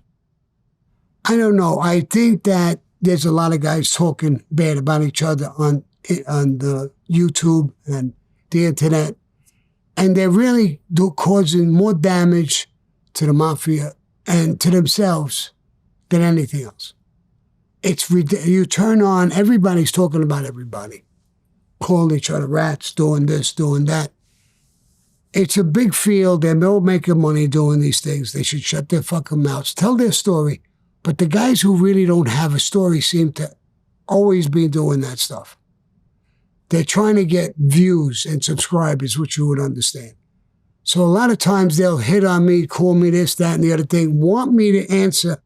I don't know. I think that there's a lot of guys talking bad about each other on the YouTube and the internet, and they're really causing more damage to the mafia and to themselves than anything else. It's you turn on, everybody's talking about everybody, calling each other rats, doing this, doing that. It's a big field. They're all making money doing these things. They should shut their fucking mouths, tell their story. But the guys who really don't have a story seem to always be doing that stuff. They're trying to get views and subscribers, which you would understand. So a lot of times they'll hit on me, call me this, that, and the other thing, want me to answer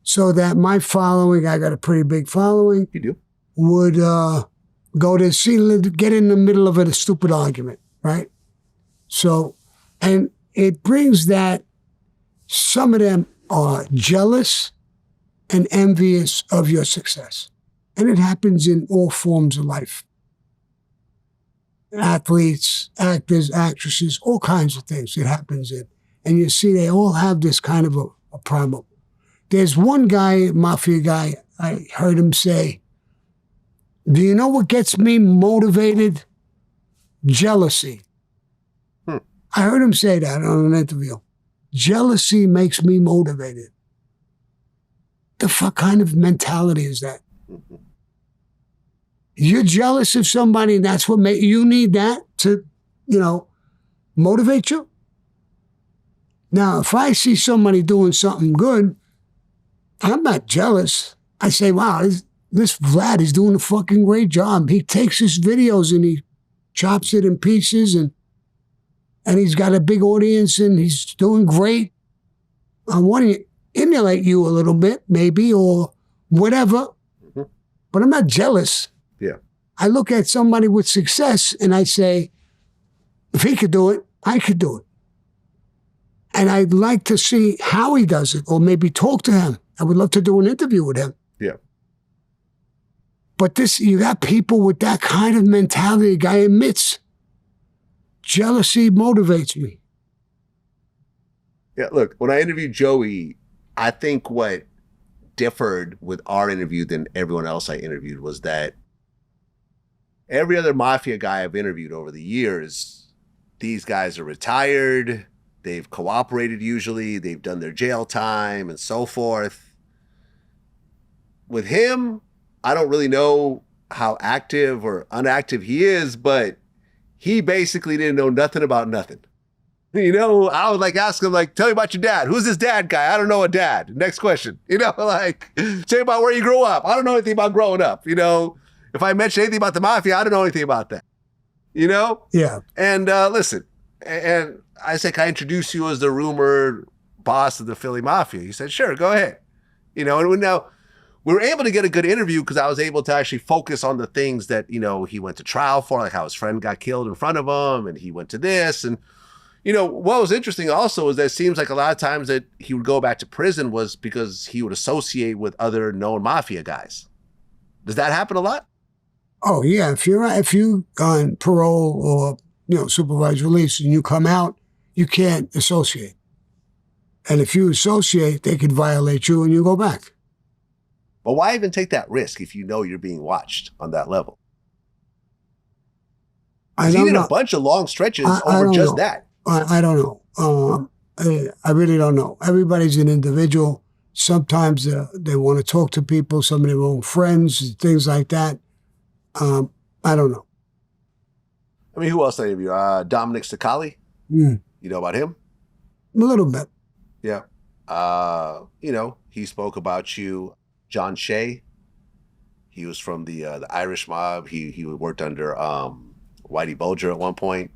so that my following, I got a pretty big following, You do. would go to get in the middle of a stupid argument, right? So, and it brings that some of them are jealous and envious of your success. And it happens in all forms of life. Athletes, actors, actresses, all kinds of things it happens in. And you see they all have this kind of a problem. There's one guy, mafia guy, I heard him say, do you know what gets me motivated? Jealousy. I heard him say that on an interview. Jealousy makes me motivated. The fuck kind of mentality is that? You're jealous of somebody and that's what you need that to, motivate you? Now, if I see somebody doing something good, I'm not jealous. I say, wow, this Vlad is doing a fucking great job. He takes his videos and he chops it in pieces and he's got a big audience and he's doing great. I want to emulate you a little bit, maybe, or whatever, but I'm not jealous. Yeah. I look at somebody with success and I say, if he could do it, I could do it. And I'd like to see how he does it, or maybe talk to him. I would love to do an interview with him. Yeah. But you got people with that kind of mentality. The guy admits, jealousy motivates me. Yeah, look, when I interviewed Joey, I think what differed with our interview than everyone else I interviewed was that every other mafia guy I've interviewed over the years, these guys are retired, they've cooperated usually, they've done their jail time and so forth. With him, I don't really know how active or inactive he is, but he basically didn't know nothing about nothing. I would ask him, tell me about your dad. Who's this dad guy? I don't know a dad. Next question. Tell me about where you grew up. I don't know anything about growing up. If I mention anything about the mafia, I don't know anything about that. Yeah. And listen, and I said, can I introduce you as the rumored boss of the Philly Mafia? He said, sure, go ahead. And now we were able to get a good interview because I was able to actually focus on the things that, he went to trial for, like how his friend got killed in front of him and he went to this. And, what was interesting also is that it seems like a lot of times that he would go back to prison was because he would associate with other known mafia guys. Does that happen a lot? Oh, yeah. If you on parole or, supervised release and you come out, you can't associate. And if you associate, they could violate you and you go back. But why even take that risk if you know you're being watched on that level? I He don't did know. a bunch of long stretches I over don't just know. that. I don't know. I really don't know. Everybody's an individual. Sometimes they want to talk to people, some of their own friends, things like that. I don't know. I mean, who else did I interview? Dominic Sicali. Mm. You know about him? A little bit. Yeah. You know, he spoke about you. John Shea. He was from the Irish mob. He worked under Whitey Bulger at one point.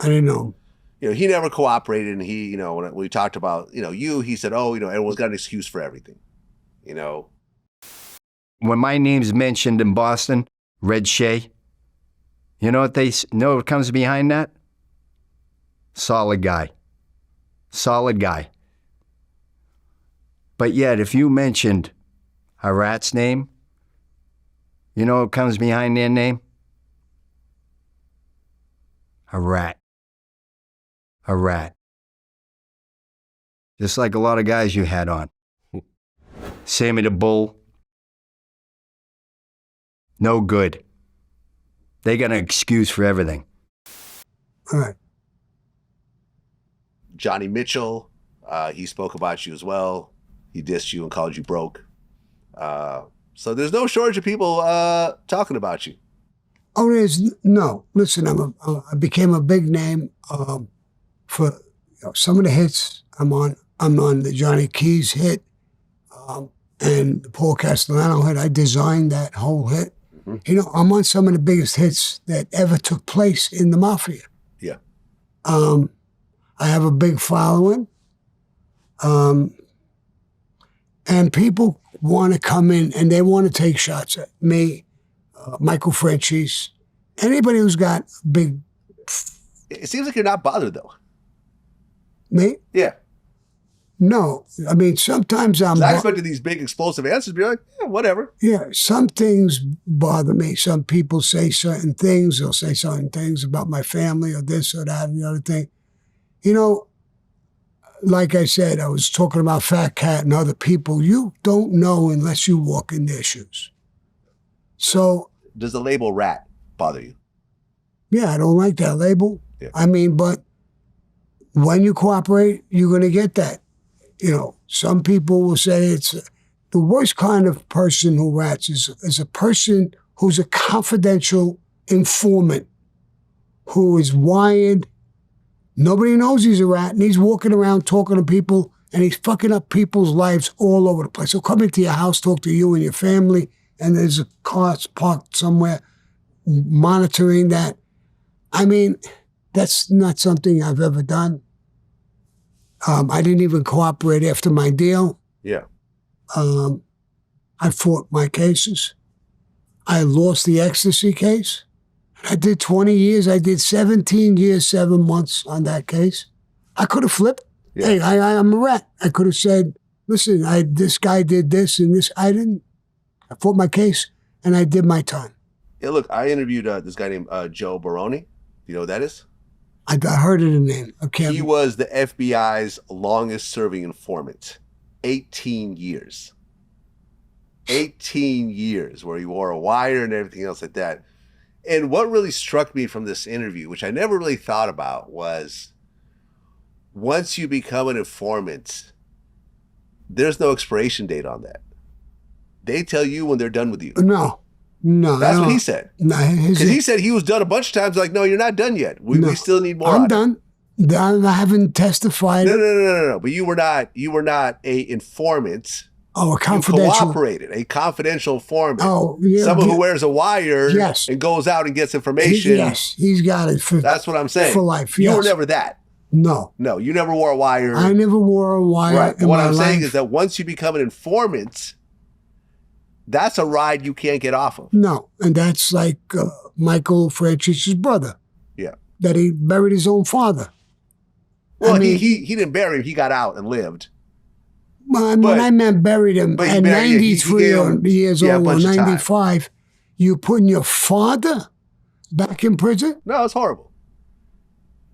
I didn't know. You know, he never cooperated, and he, you know, when we talked about, you know, he said, oh, you know, everyone's got an excuse for everything. You know. When my name's mentioned in Boston, Red Shea, you know what they know what comes behind that? Solid guy. Solid guy. But yet, if you mentioned a rat's name, you know what comes behind their name? A rat. A rat. Just like a lot of guys you had on. Sammy the Bull. No good. They got an excuse for everything. All right. Johnny Mitchell, he spoke about you as well. He dissed you and called you broke. So there's no shortage of people talking about you. Oh, there's no. Listen, I became a big name for some of the hits. I'm on the Johnny Keys hit and the Paul Castellano hit. I designed that whole hit. Mm-hmm. You know, I'm on some of the biggest hits that ever took place in the Mafia. Yeah. I have a big following. And people want to come in and they want to take shots at me, Michael Franchise, anybody who's got big... It seems like you're not bothered, though. Me? Yeah. No. I mean, sometimes I'm... I expected these big explosive answers to be like, yeah, whatever. Yeah, some things bother me. Some people say certain things. They'll say certain things about my family or this or that or the other thing. You know, like I said, I was talking about Fat Cat and other people. You don't know unless you walk in their shoes. So... Does the label rat bother you? Yeah, I don't like that label. Yeah. I mean, but when you cooperate, you're going to get that. You know, some people will say it's the worst kind of person who rats is a person who's a confidential informant who is wired. Nobody knows he's a rat, and he's walking around talking to people, and he's fucking up people's lives all over the place. He'll come into your house, talk to you and your family, and there's a car parked somewhere monitoring that. I mean, that's not something I've ever done. I didn't even cooperate after my deal. Yeah. I fought my cases. I lost the ecstasy case. I did 20 years. I did 17 years, 7 months on that case. I could have flipped. Yeah. Hey, I'm a rat. I could have said, listen, this guy did this and this. I didn't. I fought my case, and I did my time. Yeah, look, I interviewed this guy named Joe Baroni. You know who that is? I heard of the name. Okay. He was the FBI's longest-serving informant. 18 years. 18 years, where he wore a wire and everything else like that. And what really struck me from this interview, which I never really thought about, was once you become an informant, there's no expiration date on that. They tell you when they're done with you. No. That's what he said. No, because he said he was done a bunch of times. Like, no, you're not done yet. We still need more. I'm done. I haven't testified. No. But you were not a informant. Oh, a confidential. You cooperated. A confidential informant. Oh, yeah. Someone who wears a wire. Yes. And goes out and gets information. Yes, he's got it. That's what I'm saying. For life. You yes. were never that. No, you never wore a wire. I never wore a wire. Right. In What my I'm life. saying is that once you become an informant, that's a ride you can't get off of. No, and that's like Michael Franchise's brother. Yeah. That he buried his own father. Well, I mean, he didn't bury him. He got out and lived. When I meant buried him at 93 years old or 95, you putting your father back in prison? No, it's horrible.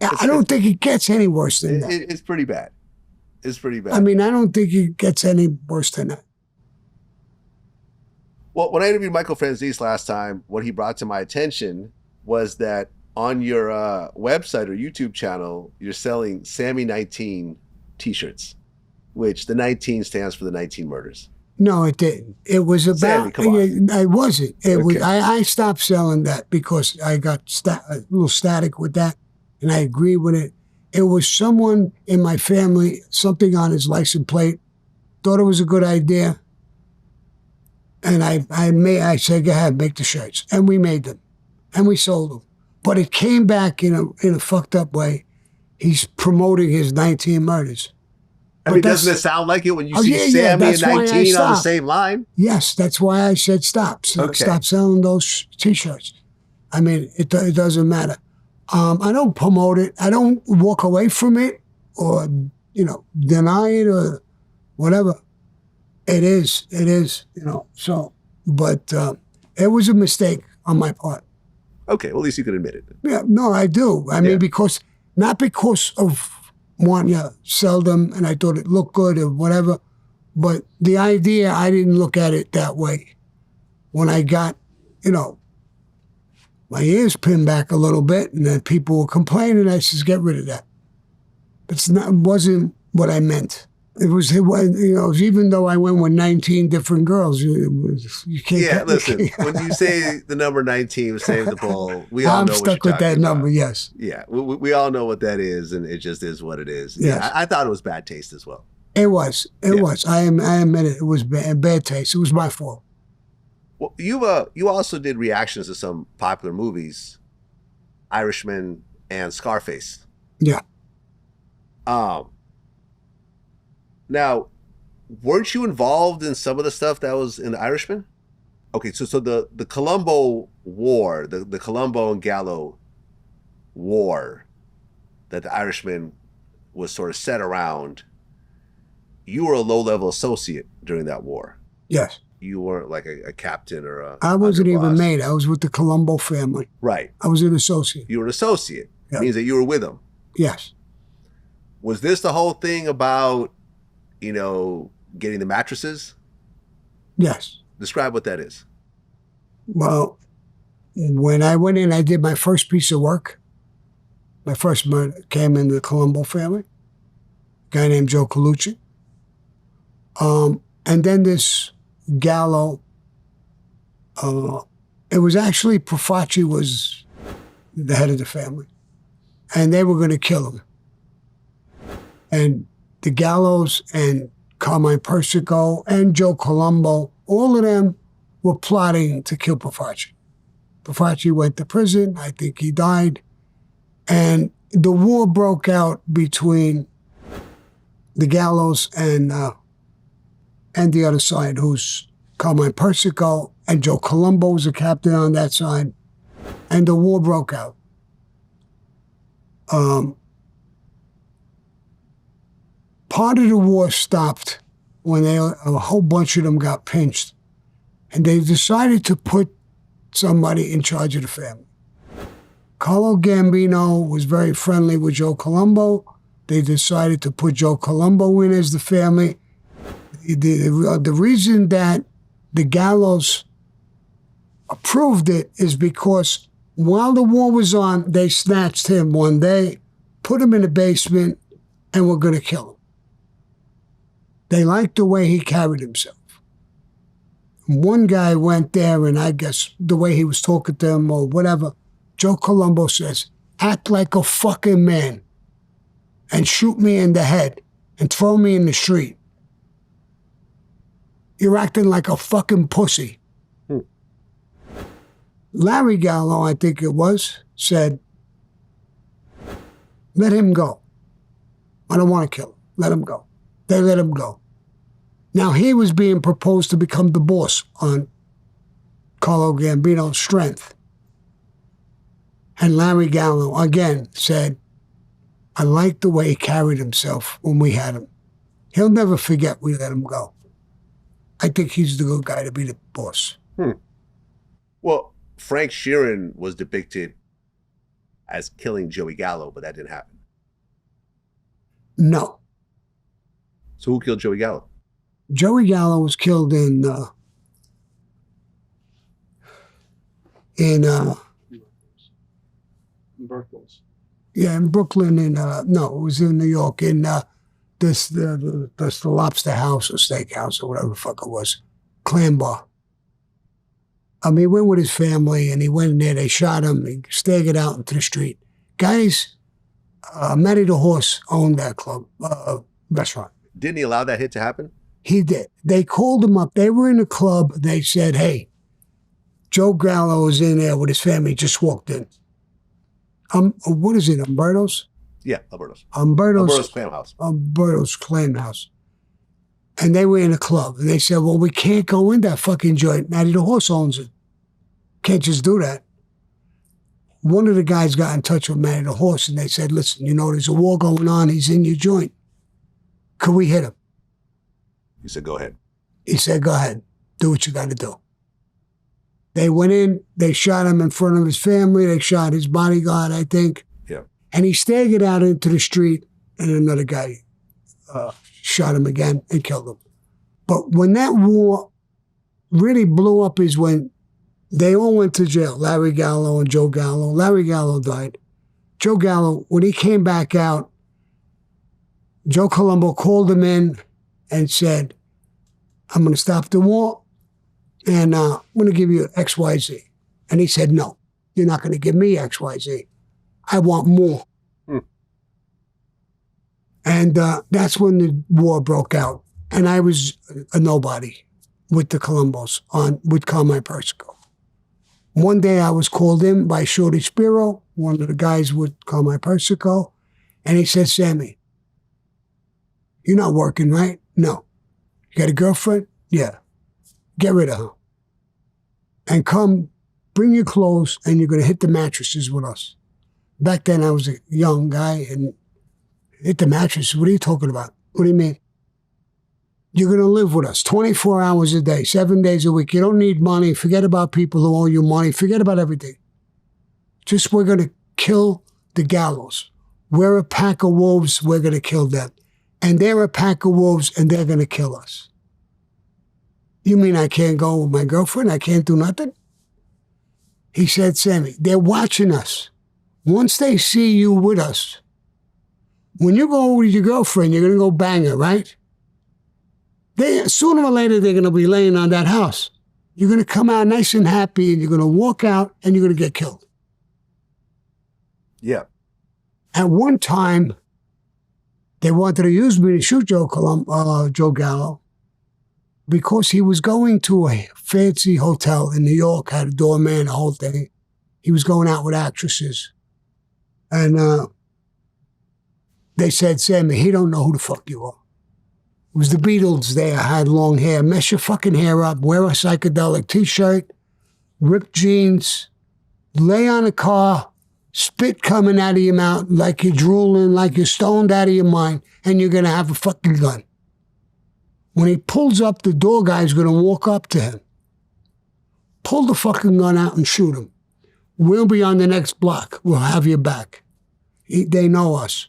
I don't think it gets any worse than that. It's pretty bad. It's pretty bad. I mean, I don't think it gets any worse than that. Well, when I interviewed Michael Franzese last time, what he brought to my attention was that on your website or YouTube channel, you're selling Sammy 19 t-shirts, which the 19 stands for the 19 murders. No, it didn't. It was about. Sammy, come on. I wasn't. It was. Okay. I stopped selling that because I got a little static with that, and I agree with it. It was someone in my family, something on his license plate, thought it was a good idea, and I said, go ahead, make the shirts, and we made them, and we sold them. But it came back in a fucked up way. He's promoting his 19 murders. I mean, doesn't it sound like it when you see Sammy and 19 on the same line? Yes, that's why I said stop. Stop selling those T-shirts. I mean, it doesn't matter. I don't promote it. I don't walk away from it or, deny it or whatever. It is, so. But it was a mistake on my part. Okay, well, at least you can admit it. Yeah, no, I do. I mean, not because of wanting to sell them and I thought it looked good or whatever, but the idea, I didn't look at it that way. When I got, my ears pinned back a little bit and then people were complaining, I said, get rid of that. It wasn't what I meant. It was, even though I went with 19 different girls, you can't. Yeah, listen, when you say the number 19 Save the Ball, we all know what you're stuck with that number, yes. Yeah, we all know what that is, and it just is what it is. Yes. Yeah, I thought it was bad taste as well. It was. It was. I admit it. It was bad taste. It was my fault. Well, you also did reactions to some popular movies, Irishman and Scarface. Yeah. Now, weren't you involved in some of the stuff that was in The Irishman? Okay, so the Colombo War, the Colombo and Gallo War that The Irishman was sort of set around, you were a low-level associate during that war. Yes. You weren't like a captain or a I wasn't underboss. even made. I was with the Colombo family. Right. I was an associate. You were an associate. Yeah. It means that you were with them. Yes. Was this the whole thing about, getting the mattresses? Yes. Describe what that is. Well, when I went in, I did my first piece of work. My first murder came in the Colombo family. A guy named Joe Colucci. And then this Gallo, it was actually Profaci was the head of the family. And they were going to kill him. And the Gallows and Carmine Persico and Joe Colombo, all of them were plotting to kill Profaci. Profaci went to prison. I think he died. And the war broke out between the Gallows and the other side, who's Carmine Persico, and Joe Colombo was a captain on that side. And the war broke out. Part of the war stopped when a whole bunch of them got pinched. And they decided to put somebody in charge of the family. Carlo Gambino was very friendly with Joe Colombo. They decided to put Joe Colombo in as the family. The reason that the Gallows approved it is because while the war was on, they snatched him one day, put him in the basement, and were going to kill him. They liked the way he carried himself. One guy went there, and I guess the way he was talking to him or whatever, Joe Colombo says, act like a fucking man and shoot me in the head and throw me in the street. You're acting like a fucking pussy. Larry Gallo, I think it was, said, let him go. I don't want to kill him. Let him go. They let him go. Now he was being proposed to become the boss on Carlo Gambino's strength. And Larry Gallo, again, said, I like the way he carried himself when we had him. He'll never forget we let him go. I think he's the good guy to be the boss. Well, Frank Sheeran was depicted as killing Joey Gallo, but that didn't happen. No. So who killed Joey Gallo? Joey Gallo was killed in Berkeley's. Yeah, in Brooklyn, no, it was in New York, in the Lobster House or Steakhouse or whatever the fuck it was, Clam Bar. He went with his family and he went in there, they shot him, he staggered out into the street. Guys, Matty the Horse owned that club, restaurant. Didn't he allow that hit to happen? He did. They called him up, they were in the club, they said, hey, Joe Gallow was in there with his family, just walked in. What is it, Umberto's? Yeah, Alberto's. Umberto's Clam House. Umberto's Clam House. And they were in a club. And they said, well, we can't go in that fucking joint. Matty the Horse owns it. Can't just do that. One of the guys got in touch with Matty the Horse and they said, listen, there's a war going on. He's in your joint. Could we hit him? He said, go ahead. He said, go ahead. Do what you got to do. They went in. They shot him in front of his family. They shot his bodyguard, I think. Yeah. And he staggered out into the street and another guy shot him again and killed him. But when that war really blew up is when they all went to jail, Larry Gallow and Joe Gallo. Larry Gallo died. Joe Gallo, when he came back out, Joe Colombo called him in and said, I'm going to stop the war and I'm going to give you XYZ. And he said, no, you're not going to give me XYZ. I want more. And that's when the war broke out. And I was a nobody with the Colombos with Carmine Persico. One day I was called in by Shorty Spiro, one of the guys with Carmine Persico, and he said, Sammy, you're not working, right? No. You got a girlfriend? Yeah. Get rid of her. And come, bring your clothes, and you're going to hit the mattresses with us. Back then I was a young guy, and hit the mattress. What are you talking about? What do you mean? You're going to live with us 24 hours a day, 7 days a week. You don't need money. Forget about people who owe you money. Forget about everything. Just we're going to kill the Gallows. We're a pack of wolves. We're going to kill them. And they're a pack of wolves, and they're going to kill us. You mean I can't go with my girlfriend? I can't do nothing? He said, Sammy, they're watching us. Once they see you with us, when you go with your girlfriend, you're going to go bang her, right? Sooner or later, they're going to be laying on that house. You're going to come out nice and happy, and you're going to walk out, and you're going to get killed. Yeah. At one time, they wanted to use me to shoot Joe Gallo because he was going to a fancy hotel in New York, had a doorman, the whole thing. He was going out with actresses. And they said, Sammy, he don't know who the fuck you are. It was the Beatles there, had long hair. Mess your fucking hair up, wear a psychedelic T-shirt, ripped jeans, lay on a car, spit coming out of your mouth like you're drooling, like you're stoned out of your mind, and you're going to have a fucking gun. When he pulls up, the door guy's going to walk up to him, pull the fucking gun out and shoot him. We'll be on the next block. We'll have your back. They know us.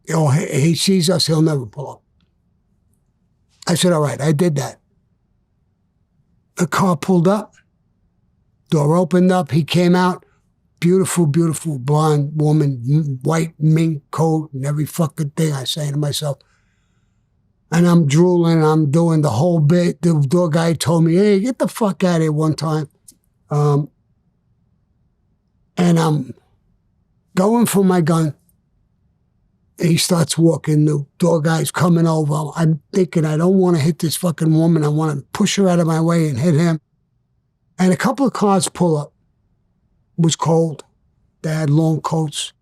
He sees us, he'll never pull up. I said, all right, I did that. The car pulled up, door opened up, he came out, beautiful, beautiful blonde woman, white mink coat and every fucking thing. I say to myself, and I'm drooling, I'm doing the whole bit. The door guy told me, hey, get the fuck out of here one time. And I'm going for my gun. He starts walking. The door guy's coming over. I'm thinking, I don't want to hit this fucking woman. I want to push her out of my way and hit him. And a couple of cars pull up. It was cold. They had long coats.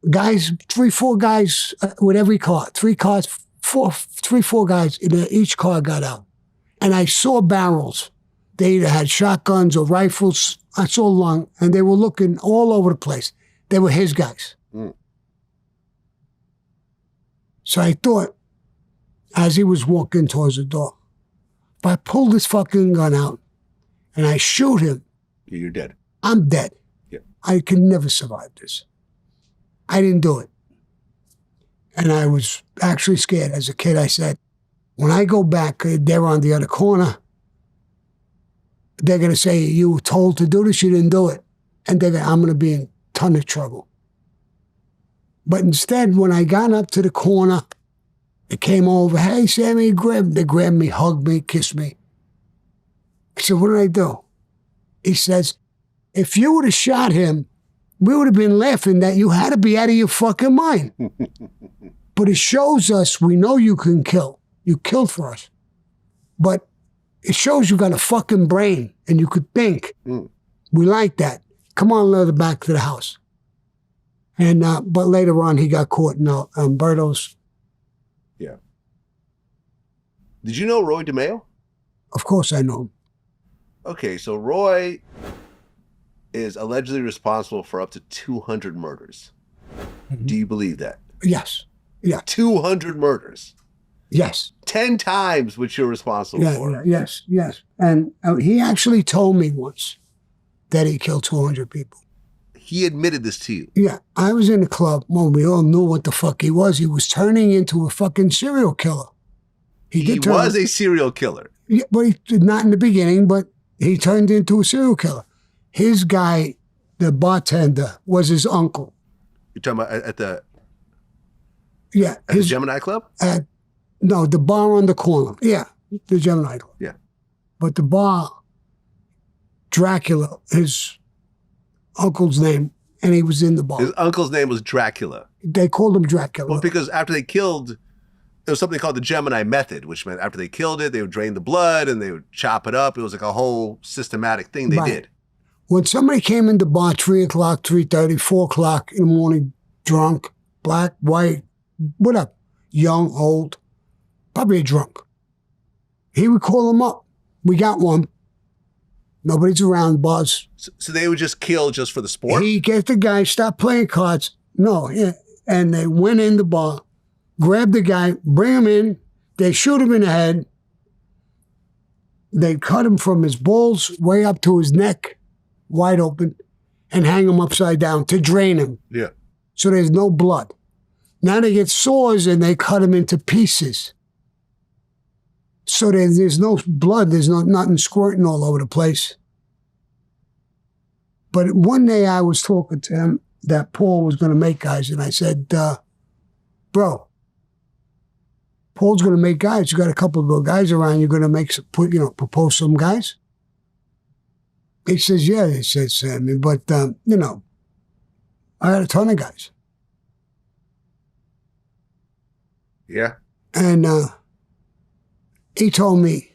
Guys, 3-4 guys with every car. 3 cars, 3-4 guys in each car got out. And I saw barrels. They either had shotguns or rifles. I saw long, and they were looking all over the place. They were his guys. So I thought, as he was walking towards the door, if I pull this fucking gun out and I shoot him, you're dead. I'm dead. Yeah. I can never survive this. I didn't do it. And I was actually scared. As a kid, I said, when I go back, they're on the other corner. They're going to say, you were told to do this, you didn't do it. And I'm going to be in ton of trouble. But instead, when I got up to the corner, it came over, hey, Sammy, they grabbed me, hugged me, kissed me. I said, what did I do? He says, if you would have shot him, we would have been laughing that you had to be out of your fucking mind. But it shows us we know you can kill. You killed for us. But it shows you got a fucking brain and you could think. We like that. Come on, let it back to the house. And but later on, he got caught in Umberto's. Yeah. Did you know Roy DeMeo? Of course I know him. Okay, so Roy is allegedly responsible for up to 200 murders. Do you believe that? Yes. Yeah. 200 murders. Yes. 10 times what you're responsible for. Yes. And he actually told me once that he killed 200 people. He admitted this to you. Yeah. I was in the club. Well, we all knew what the fuck he was. He was turning into a fucking serial killer. He was a serial killer. Yeah, but he did not in the beginning, but he turned into a serial killer. His guy, the bartender, was his uncle. You're talking about at the... Yeah. At the Gemini Club? No, the bar on the corner. Yeah, the Gemini Club. Yeah. But the bar, Dracula, his uncle's name, and he was in the bar. His uncle's name was Dracula. They called him Dracula. Well, because after they killed... There was something called the Gemini method, which meant after they killed it, they would drain the blood and they would chop it up. It was like a whole systematic thing they did. When somebody came in the bar 3 o'clock, 3:30, 4 o'clock in the morning, drunk, black, white, whatever, young, old, probably a drunk, he would call them up. We got one. Nobody's around, bars. So they would just kill just for the sport? He gets the guy, stop playing cards. No, yeah. And they went in the bar, grabbed the guy, bring him in, they shoot him in the head, they cut him from his balls way up to his neck, wide open, and hang him upside down to drain him. Yeah. So there's no blood. Now they get saws and they cut him into pieces. So there's no blood, there's nothing squirting all over the place. But one day I was talking to him that Paul was going to make guys, and I said, bro, Paul's going to make guys. You got a couple of guys around. You're going to propose some guys. He says, yeah. He says, Sammy, but I got a ton of guys. Yeah. And he told me,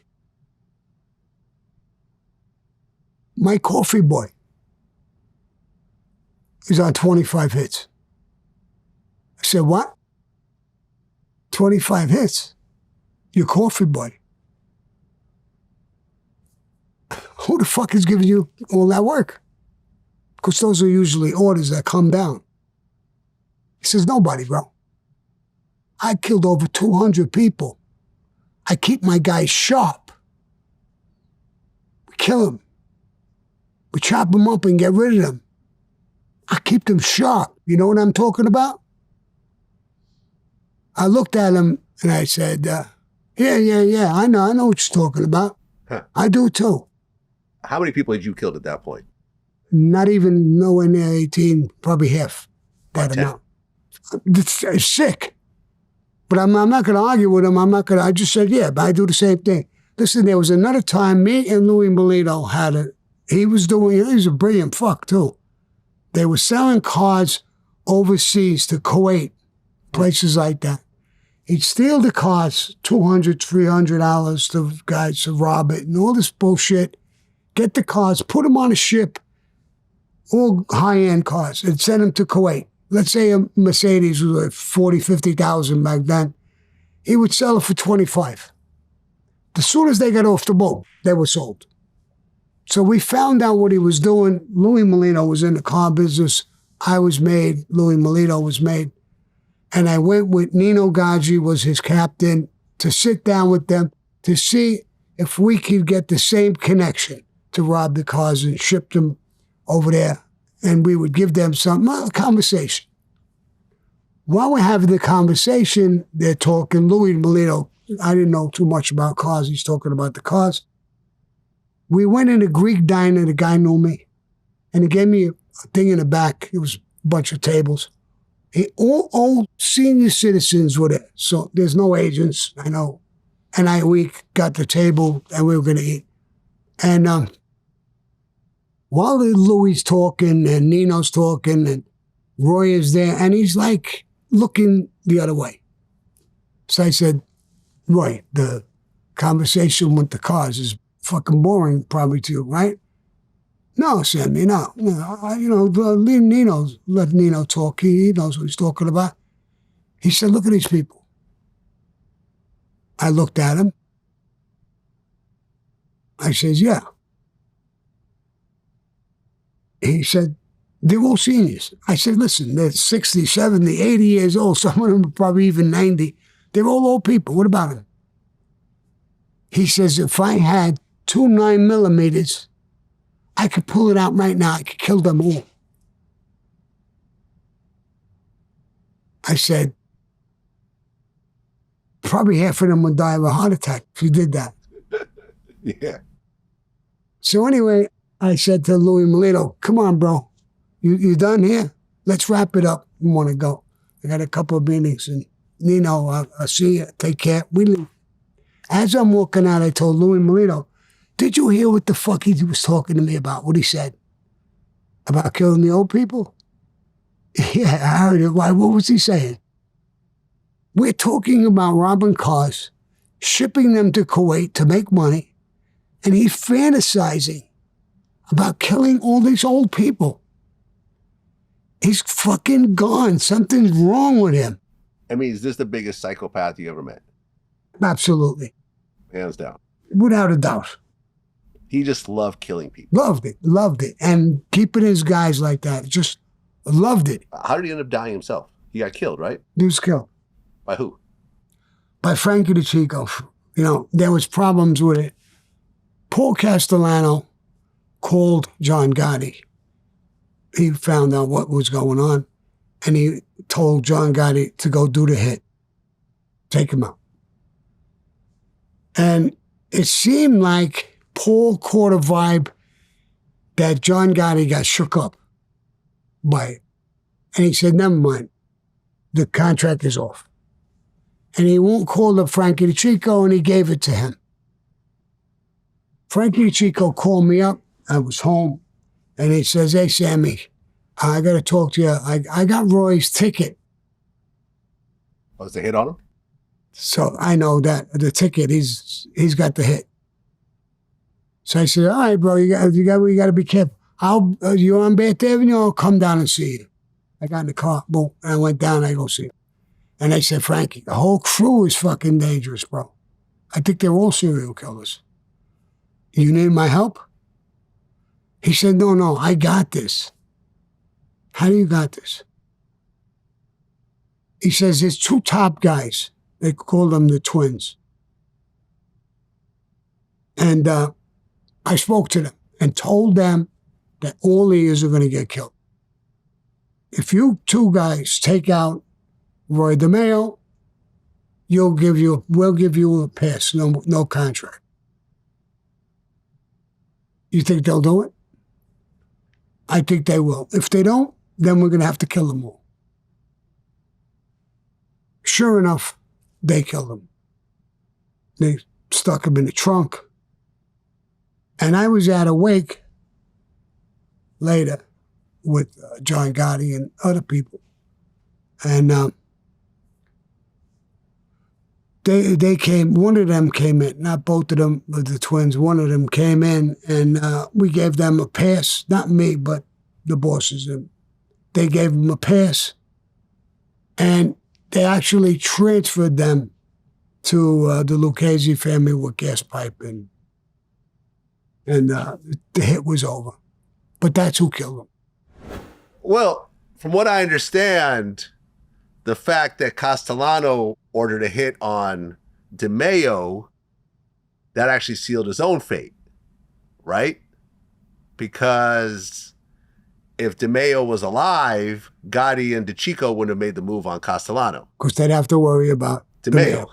my coffee boy is on 25 hits. I said, what? 25 hits? Your coffee boy? Who the fuck is giving you all that work? Because those are usually orders that come down. He says, nobody, bro. I killed over 200 people. I keep my guys sharp. We kill them. We chop them up and get rid of them. I keep them sharp. You know what I'm talking about? I looked at him and I said, yeah, I know what you're talking about. Huh. I do too. How many people had you killed at that point? Not even nowhere near 18, probably half that amount. It's sick. But I'm not going to argue with him. I just said, yeah, but I do the same thing. Listen, there was another time me and Louis Merlino he was a brilliant fuck too. They were selling cars overseas to Kuwait, places like that. He'd steal the cars, $200, $300 to guys to rob it and all this bullshit. Get the cars, put them on a ship, all high-end cars, and send them to Kuwait. Let's say a Mercedes was like 40, 50,000 back then. He would sell it for 25. As soon as they got off the boat, they were sold. So we found out what he was doing. Louis Merlino was in the car business. I was made. Louis Merlino was made. And I went with Nino Gaggi was his captain to sit down with them to see if we could get the same connection to rob the cars and ship them over there. And we would give them a conversation. While we're having the conversation, they're talking. Louis Merlino, I didn't know too much about cars. He's talking about the cars. We went in a Greek diner. The guy knew me. And he gave me thing in the back. It was a bunch of tables. All senior citizens were there, so there's no agents, I know. And we got the table, and we were going to eat. And while Louis talking, and Nino's talking, and Roy is there, and he's like looking the other way. So I said, Roy, the conversation with the cars is fucking boring probably to you, right? No, Sammy, no. Let Nino talk. He knows what he's talking about. He said, look at these people. I looked at him. I said, yeah. He said, they're all seniors. I said, listen, they're 60, 70, 80 years old. Some of them are probably even 90. They're all old people. What about them? He says, if I had 2 9mm, I could pull it out right now. I could kill them all. I said, probably half of them would die of a heart attack if you did that. Yeah. So anyway, I said to Louis Merlino, come on, bro. You done here? Let's wrap it up. I want to go. I got a couple of meetings. And Nino, I'll see you. Take care. We leave. As I'm walking out, I told Louis Merlino, did you hear what the fuck he was talking to me about? What he said? About killing the old people? Yeah, I heard it. Why? What was he saying? We're talking about robbing cars, shipping them to Kuwait to make money, and he's fantasizing about killing all these old people. He's fucking gone. Something's wrong with him. I mean, is this the biggest psychopath you ever met? Absolutely. Hands down. Without a doubt. He just loved killing people. Loved it. And keeping his guys like that, just loved it. How did he end up dying himself? He got killed, right? He was killed. By who? By Frankie DeChico. There was problems with it. Paul Castellano called John Gotti. He found out what was going on, and he told John Gotti to go do the hit. Take him out. And it seemed like Paul caught a vibe that John Gotti got shook up by it. And he said, never mind, the contract is off. And he won't call up Frankie DeChico, and he gave it to him. Frankie DeChico called me up. I was home, and he says, hey, Sammy, I got to talk to you. I got Roy's ticket. Was the hit on him? So I know that the ticket, he's got the hit. So I said, all right, bro, you got to be careful. You're on Bath Avenue, I'll come down and see you. I got in the car, boom, and I went down, I go see him. And they said, Frankie, the whole crew is fucking dangerous, bro. I think they're all serial killers. You need my help? He said, no, I got this. How do you got this? He says, there's 2 top guys. They call them the twins. And I spoke to them and told them that all these are going to get killed. If you 2 guys take out Roy DeMeo, we'll give you a pass, no contract. You think they'll do it? I think they will. If they don't, then we're going to have to kill them all. Sure enough, they killed him. They stuck him in the trunk. And I was at a wake later with John Gotti and other people. And they came, one of them came in, not both of them, but the twins, one of them came in, and we gave them a pass, not me, but the bosses. And they gave them a pass, and they actually transferred them to the Lucchese family with gas pipe, and the hit was over. But that's who killed them. Well, from what I understand, the fact that Castellano ordered a hit on DeMeo, that actually sealed his own fate, right? Because if DeMeo was alive, Gotti and DeChico wouldn't have made the move on Castellano. Because they'd have to worry about DeMeo.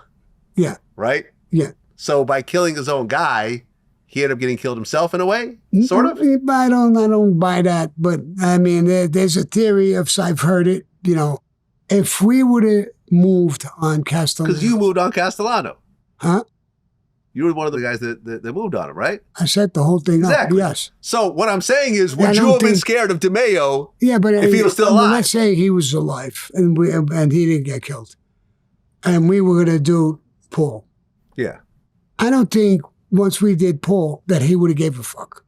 Yeah. Right? Yeah. So by killing his own guy, he ended up getting killed himself in a way, sort of? I don't buy that. But I mean, there's a theory of, I've heard it, you know, if we would have moved on Castellano. Because you moved on Castellano. Huh? You were one of the guys that moved on him, right? I set the whole thing up, yes. So what I'm saying is, would you have been scared of DeMeo if he was still alive? Let's say he was alive and he didn't get killed. And we were going to do Paul. Yeah. I don't think once we did Paul that he would have gave a fuck.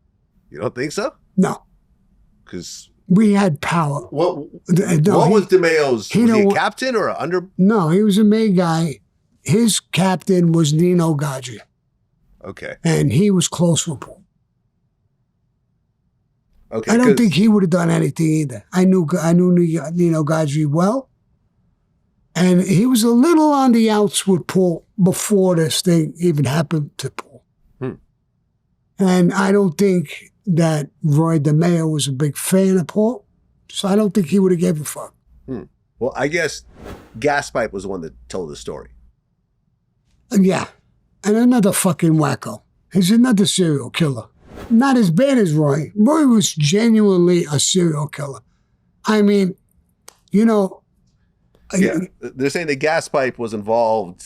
You don't think so? No. Because we had power. What was DeMeo's? Was he a captain or an under? No, he was a main guy. His captain was Nino Gadji. Okay. And he was close with Paul. Okay. I don't think he would have done anything either. I knew Nino Gadji well. And he was a little on the outs with Paul before this thing even happened to Paul. And I don't think that Roy DeMeo was a big fan of Paul. So I don't think he would have gave a fuck. Well, I guess Gaspipe was the one that told the story. Yeah. And another fucking wacko. He's another serial killer. Not as bad as Roy. Roy was genuinely a serial killer. I mean, you know. Yeah, they're saying that Gaspipe was involved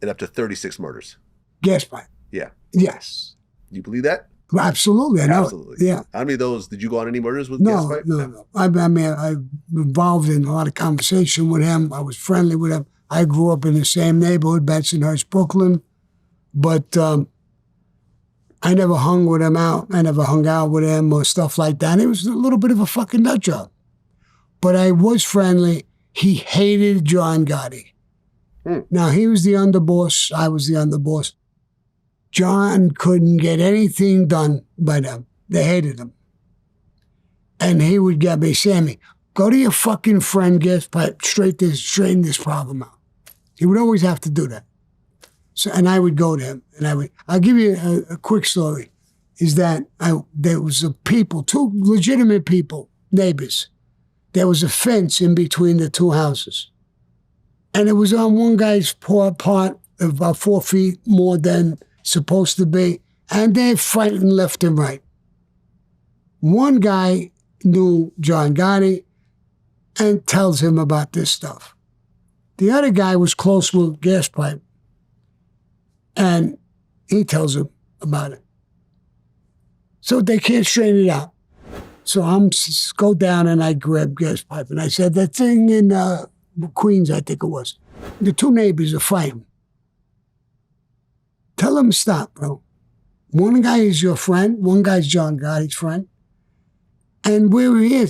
in up to 36 murders. Gaspipe? Yeah. Yes. You believe that? Absolutely. I know. Absolutely. Yeah. How many of those, did you go on any murders with No. Gaspipe? No. I mean, I'm involved in a lot of conversation with him. I was friendly with him. I grew up in the same neighborhood, Bensonhurst, Brooklyn. But I never hung with him out. I never hung out with him or stuff like that. It was a little bit of a fucking nut job. But I was friendly. He hated John Gotti. Now, he was the underboss. I was the underboss. John couldn't get anything done by them. They hated him. And he would get me, Sammy, go to your fucking friend, Gaspipe, straighten this problem out. He would always have to do that. So, and I would go to him, and I'll give you a quick story, is that there was two legitimate people, neighbors. There was a fence in between the two houses. And it was on one guy's part about 4 feet more than supposed to be, and they're fighting left and right. One guy knew John Gotti and tells him about this stuff. The other guy was close with Gaspipe, and he tells him about it. So they can't straighten it out. So I'm go down and I grab Gaspipe, and I said, that thing in Queens, I think it was, the two neighbors are fighting. Tell them to stop, bro. One guy is your friend, one guy's John Gotti's friend. And we're here,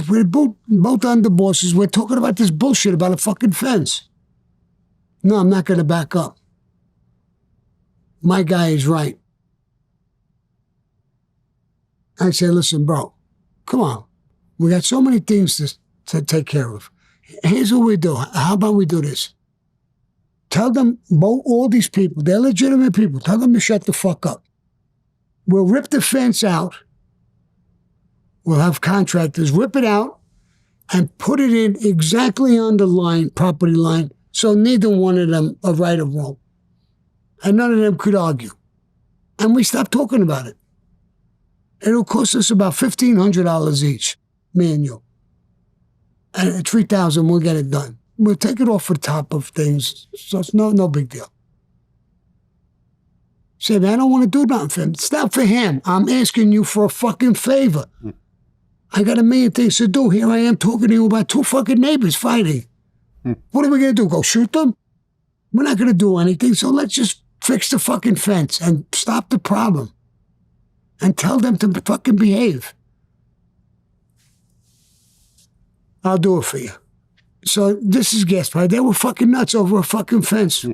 we're both underbosses. We're talking about this bullshit about a fucking fence. No, I'm not going to back up. My guy is right. I say, listen, bro, come on. We got so many things to take care of. Here's what we do. How about we do this? Tell them, all these people, they're legitimate people. Tell them to shut the fuck up. We'll rip the fence out. We'll have contractors rip it out and put it in exactly on the line, property line, so neither one of them are right or wrong. And none of them could argue. And we stopped talking about it. It'll cost us about $1,500 each, me and you. And at $3,000, we'll get it done. We'll take it off the top of things, so it's no big deal. Say, man, I don't want to do nothing for him. It's not for him. I'm asking you for a fucking favor. I got a million things to do. Here I am talking to you about two fucking neighbors fighting. What are we going to do, go shoot them? We're not going to do anything, so let's just fix the fucking fence and stop the problem. And tell them to fucking behave. I'll do it for you. So this is Gaspipe. They were fucking nuts over a fucking fence.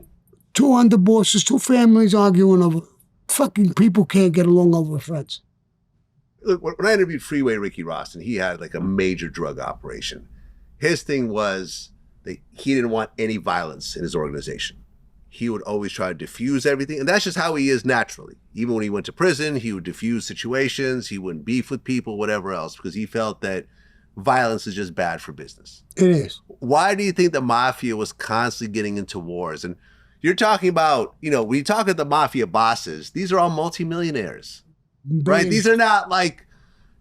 Two underbosses, two families arguing over. Fucking people can't get along over a fence. Look, when I interviewed Freeway Ricky Ross, and he had like a major drug operation, his thing was that he didn't want any violence in his organization. He would always try to diffuse everything, and that's just how he is naturally. Even when he went to prison, he would diffuse situations, he wouldn't beef with people, whatever else, because he felt that violence is just bad for business. It is. Why do you think the Mafia was constantly getting into wars? And, You're talking about, when you talk at the mafia bosses, these are all multimillionaires, right? These are not like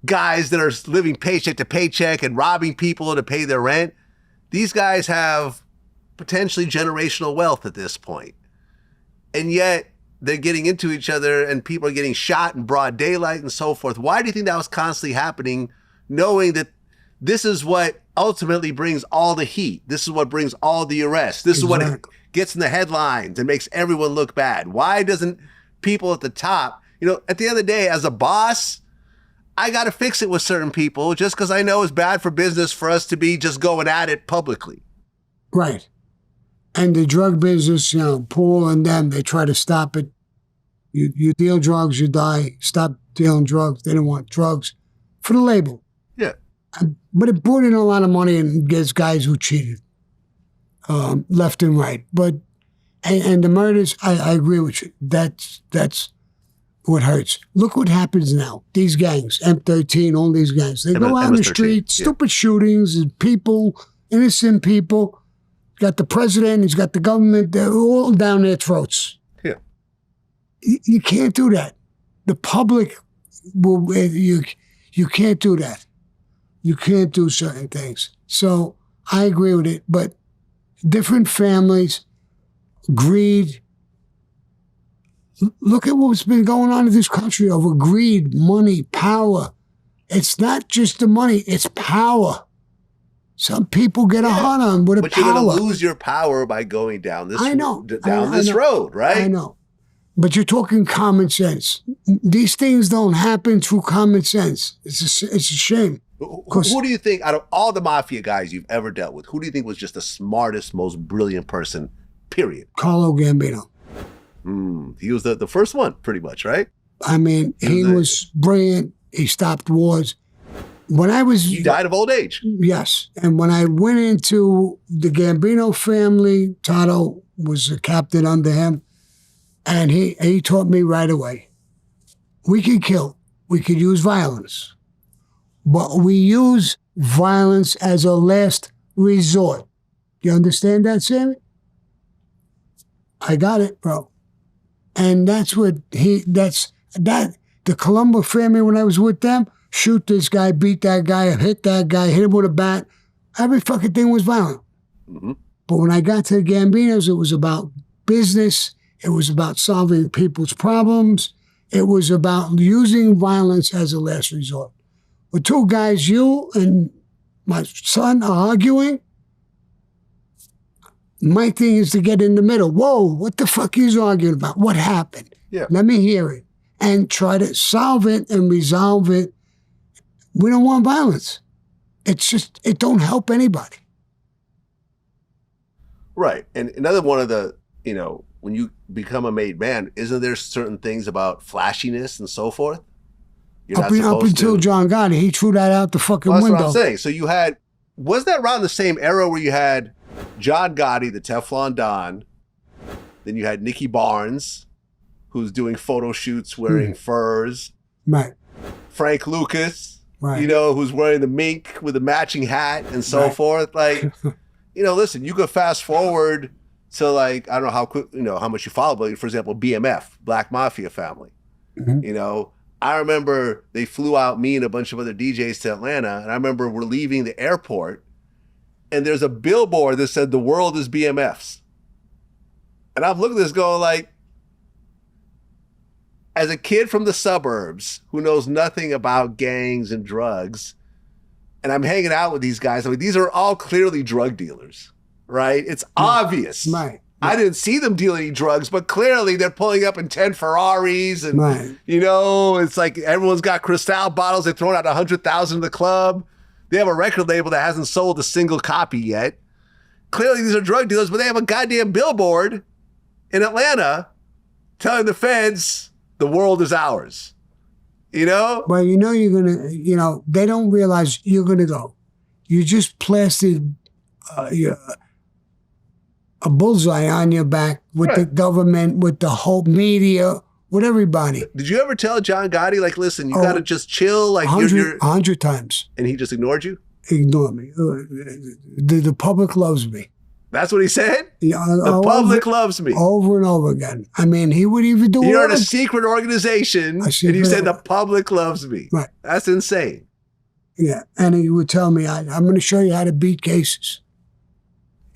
guys that are living paycheck to paycheck and robbing people to pay their rent. These guys have potentially generational wealth at this point. And yet they're getting into each other and people are getting shot in broad daylight and so forth. Why do you think that was constantly happening, knowing that this is what ultimately brings all the heat? This is what brings all the arrests. This is what gets in the headlines and makes everyone look bad. Why doesn't people at the top, at the end of the day, as a boss, I got to fix it with certain people just because I know it's bad for business for us to be just going at it publicly. Right. And the drug business, Paul and them, they try to stop it. You deal drugs, you die. Stop dealing drugs. They don't want drugs for the label. Yeah. But it brought in a lot of money and gets guys who cheated left and right. But and the murders, I agree with you. That's what hurts. Look what happens now. These gangs, M13, all these gangs, they go out in the street, stupid shootings, and people, innocent people. He's got the president, he's got the government, they're all down their throats. Yeah. You can't do that. The public will, you can't do that. You can't do certain things. So I agree with it, but different families, greed. Look at what's been going on in this country over greed, money, power. It's not just the money, it's power. Some people get a hot on with but power. You're going to lose your power by going down this road, right? I know. But you're talking common sense. These things don't happen through common sense. It's a shame. Who do you think, out of all the mafia guys you've ever dealt with, who do you think was just the smartest, most brilliant person, period? Carlo Gambino. He was the first one, pretty much, right? I mean, he was brilliant. He stopped wars. He died of old age. Yes. And when I went into the Gambino family, Toto was a captain under him, and he taught me right away, we can kill, we could use violence, but we use violence as a last resort. You understand that, Sammy? I got it, bro. And that's the Colombo family, when I was with them, shoot this guy, beat that guy, hit that guy, hit him with a bat. Every fucking thing was violent. Mm-hmm. But when I got to the Gambinos, it was about business. It was about solving people's problems. It was about using violence as a last resort. When two guys, you and my son, are arguing, my thing is to get in the middle. Whoa, what the fuck are you arguing about? What happened? Yeah. Let me hear it. And try to solve it and resolve it. We don't want violence. It's just, it don't help anybody. Right. And another one of the, when you become a made man, isn't there certain things about flashiness and so forth? Up until John Gotti, he threw that out the fucking window. That's what I'm saying. So was that around the same era where you had John Gotti, the Teflon Don, then you had Nicky Barnes, who's doing photo shoots wearing furs. Right. Frank Lucas. Right. Who's wearing the mink with a matching hat and so forth. Like, listen, you could fast forward to I don't know how quick, how much you follow, but for example, BMF, Black Mafia family. Mm-hmm. I remember they flew out me and a bunch of other DJs to Atlanta, and I remember we're leaving the airport, and there's a billboard that said, "The world is BMF's." And I'm looking at this going as a kid from the suburbs who knows nothing about gangs and drugs, and I'm hanging out with these guys, these are all clearly drug dealers, right? It's obvious. Right. I didn't see them deal any drugs, but clearly they're pulling up in 10 Ferraris and, it's like everyone's got Cristal bottles. They're throwing out 100,000 in the club. They have a record label that hasn't sold a single copy yet. Clearly these are drug dealers, but they have a goddamn billboard in Atlanta telling the feds, the world is ours, Well, you're going to, they don't realize you're going to go. You just plastered a bullseye on your back with the government, with the whole media, with everybody. Did you ever tell John Gotti, listen, you got to just chill? 100 times. And he just ignored you? Ignored me. The public loves me. That's what he said? Yeah, the public loves me. Over and over again. I mean, he would even do You're in a secret organization, and you said the public loves me. Right. That's insane. Yeah, and he would tell me, I'm going to show you how to beat cases.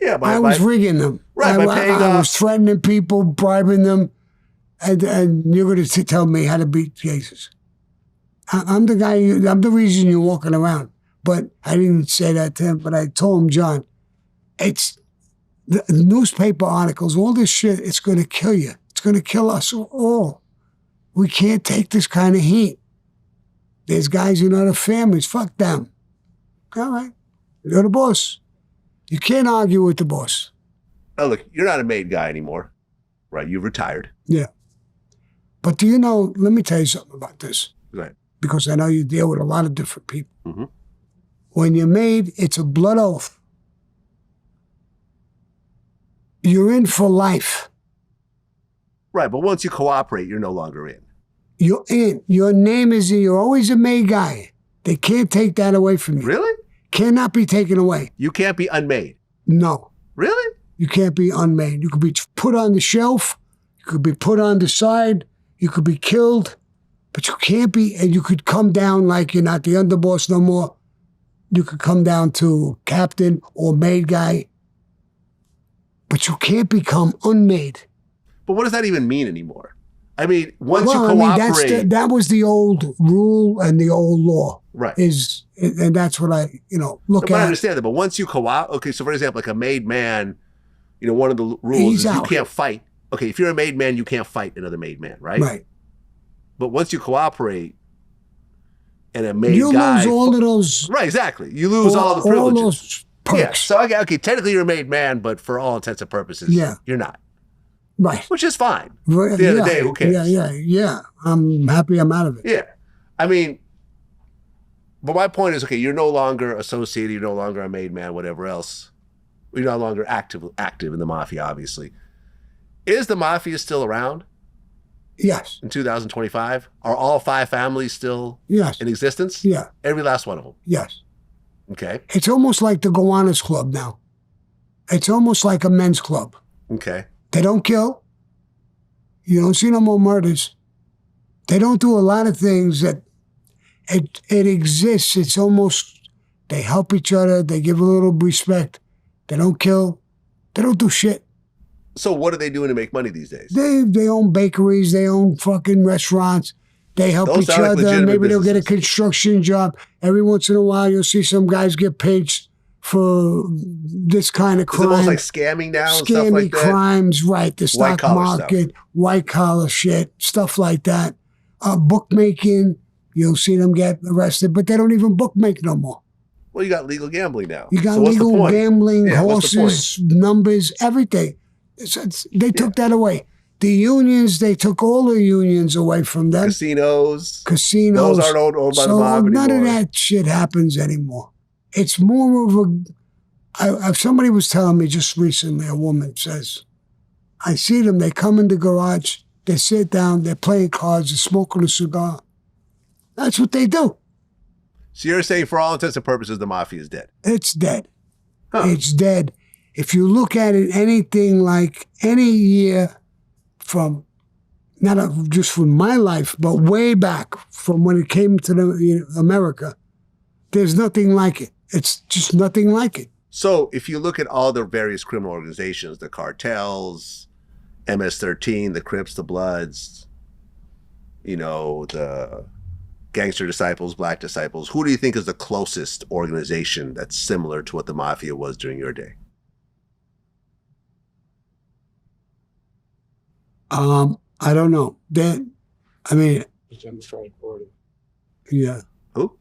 Yeah, I was rigging them. Right, I was threatening people, bribing them, and you're going to tell me how to beat cases. I'm the guy, I'm the reason you're walking around. But I didn't say that to him, but I told him, John, it's the newspaper articles, all this shit, it's going to kill you. It's going to kill us all. We can't take this kind of heat. There's guys in other families, fuck them. All right, you're the boss. You can't argue with the boss. Oh, look, you're not a made guy anymore, right? You've retired. Yeah. But do you know, let me tell you something about this. Right. Because I know you deal with a lot of different people. Mm-hmm. When you're made, it's a blood oath. You're in for life. Right, but once you cooperate, you're no longer in. You're in. Your name is in. You're always a made guy. They can't take that away from you. Really? Cannot be taken away. You can't be unmade. No. Really? You can't be unmade. You could be put on the shelf. You could be put on the side. You could be killed. But you can't be, and you could come down like you're not the underboss no more. You could come down to captain or made guy. But you can't become unmade. But what does that even mean anymore? I mean, once you cooperate... that was the old rule and the old law. Right. And that's what I, look at. I understand that, but once you cooperate... Okay, so for example, like a made man, one of the rules is you can't fight. Okay, if you're a made man, you can't fight another made man, right? Right. But once you cooperate and a made you guy... lose all of those... Right, exactly. You lose all the privileges. All those perks. Yeah, so okay, technically you're a made man, but for all intents and purposes, you're not. Right. Which is fine. At the end of the day, who cares? Yeah. I'm happy I'm out of it. Yeah. I mean, but my point is, okay, you're no longer associated, you're no longer a made man, whatever else. You're no longer active in the Mafia, obviously. Is the Mafia still around? Yes. In 2025? Are all 5 families still in existence? Yeah. Every last one of them? Yes. Okay. It's almost like the Gowanus Club now. It's almost like a men's club. Okay. They don't kill. You don't see no more murders. They don't do a lot of things that it exists. It's almost, they help each other. They give a little respect. They don't kill. They don't do shit. So what are they doing to make money these days? They own bakeries. They own fucking restaurants. They help each other. Maybe they'll get a construction job. Every once in a while, you'll see some guys get paid for this kind of crime. It's almost like scamming now and stuff like that? Crimes, right. The stock market, white collar shit, stuff like that. Bookmaking, you'll see them get arrested, but they don't even bookmake no more. Well, you got legal gambling now. You got legal gambling, horses, numbers, everything. They took that away. The unions, they took all the unions away from them. Casinos. Those aren't owned by the mob anymore. None of that shit happens anymore. It's more of somebody was telling me just recently, a woman says, I see them, they come in the garage, they sit down, they're playing cards, they're smoking a cigar. That's what they do. So you're saying for all intents and purposes, the Mafia is dead? It's dead. Huh. It's dead. If you look at it, anything like any year from, not just from my life, but way back from when it came to America, there's nothing like it. It's just nothing like it. So if you look at all the various criminal organizations, the cartels, MS-13, the Crips, the Bloods, the Gangster Disciples, Black Disciples, who do you think is the closest organization that's similar to what the Mafia was during your day? I don't know. The Democratic Party. Yeah. Who?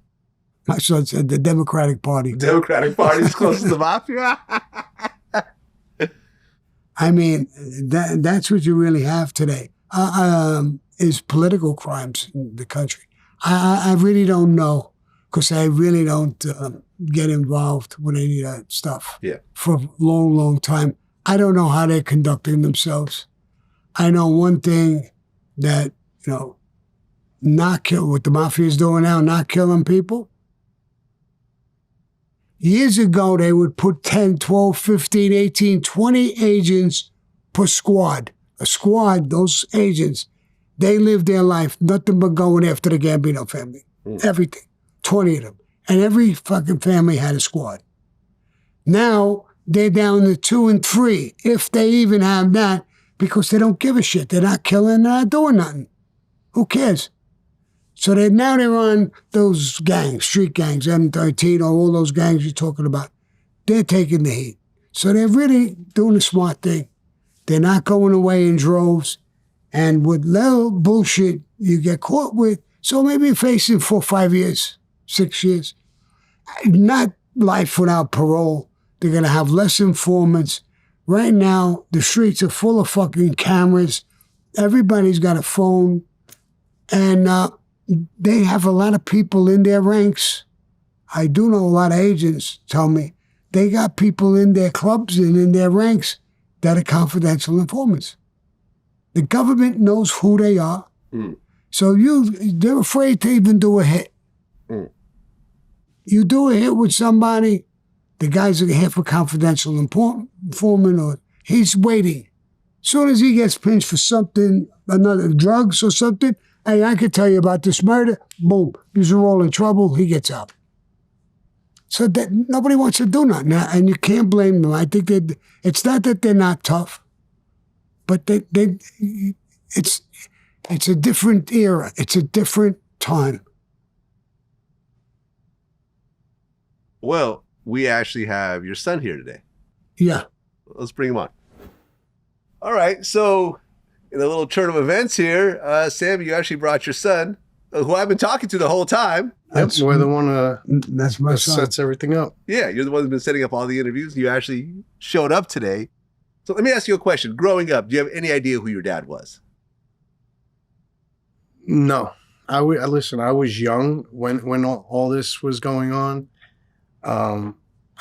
My son said the Democratic Party. The Democratic Party is close to the Mafia? I mean, that's what you really have today, is political crimes in the country. I really don't know, because I really don't get involved with any of that stuff for a long, long time. I don't know how they're conducting themselves. I know one thing that, not kill, what the Mafia is doing now, not killing people. Years ago, they would put 10, 12, 15, 18, 20 agents per squad. A squad, those agents, they lived their life, nothing but going after the Gambino family. Everything. 20 of them. And every fucking family had a squad. Now, they're down to 2 and 3, if they even have that, because they don't give a shit. They're not killing, they're not doing nothing. Who cares? So now they're on those gangs, street gangs, M13, all those gangs you're talking about. They're taking the heat. So they're really doing the smart thing. They're not going away in droves. And with little bullshit you get caught with, so maybe facing 4 or 5 years, 6 years. Not life without parole. They're going to have less informants. Right now, the streets are full of fucking cameras. Everybody's got a phone. And they have a lot of people in their ranks. I do know a lot of agents tell me they got people in their clubs and in their ranks that are confidential informants. The government knows who they are. So they're afraid to even do a hit. You do a hit with somebody, the guy's here for confidential informant, or he's waiting. As soon as he gets pinched for something, another drugs or something, hey, I can tell you about this murder. Boom. He's all in trouble. He gets out. So that nobody wants to do nothing. And you can't blame them. I think it's not that they're not tough, but it's a different era. It's a different time. Well, we actually have your son here today. Yeah. Let's bring him on. All right. So in a little turn of events here, Sammy, you actually brought your son, who I've been talking to the whole time. We're the one that's my that son. sets everything up. Yeah, you're the one who's been setting up all the interviews. You actually showed up today. So let me ask you a question. Growing up, do you have any idea who your dad was? No. Listen, I was young when all this was going on.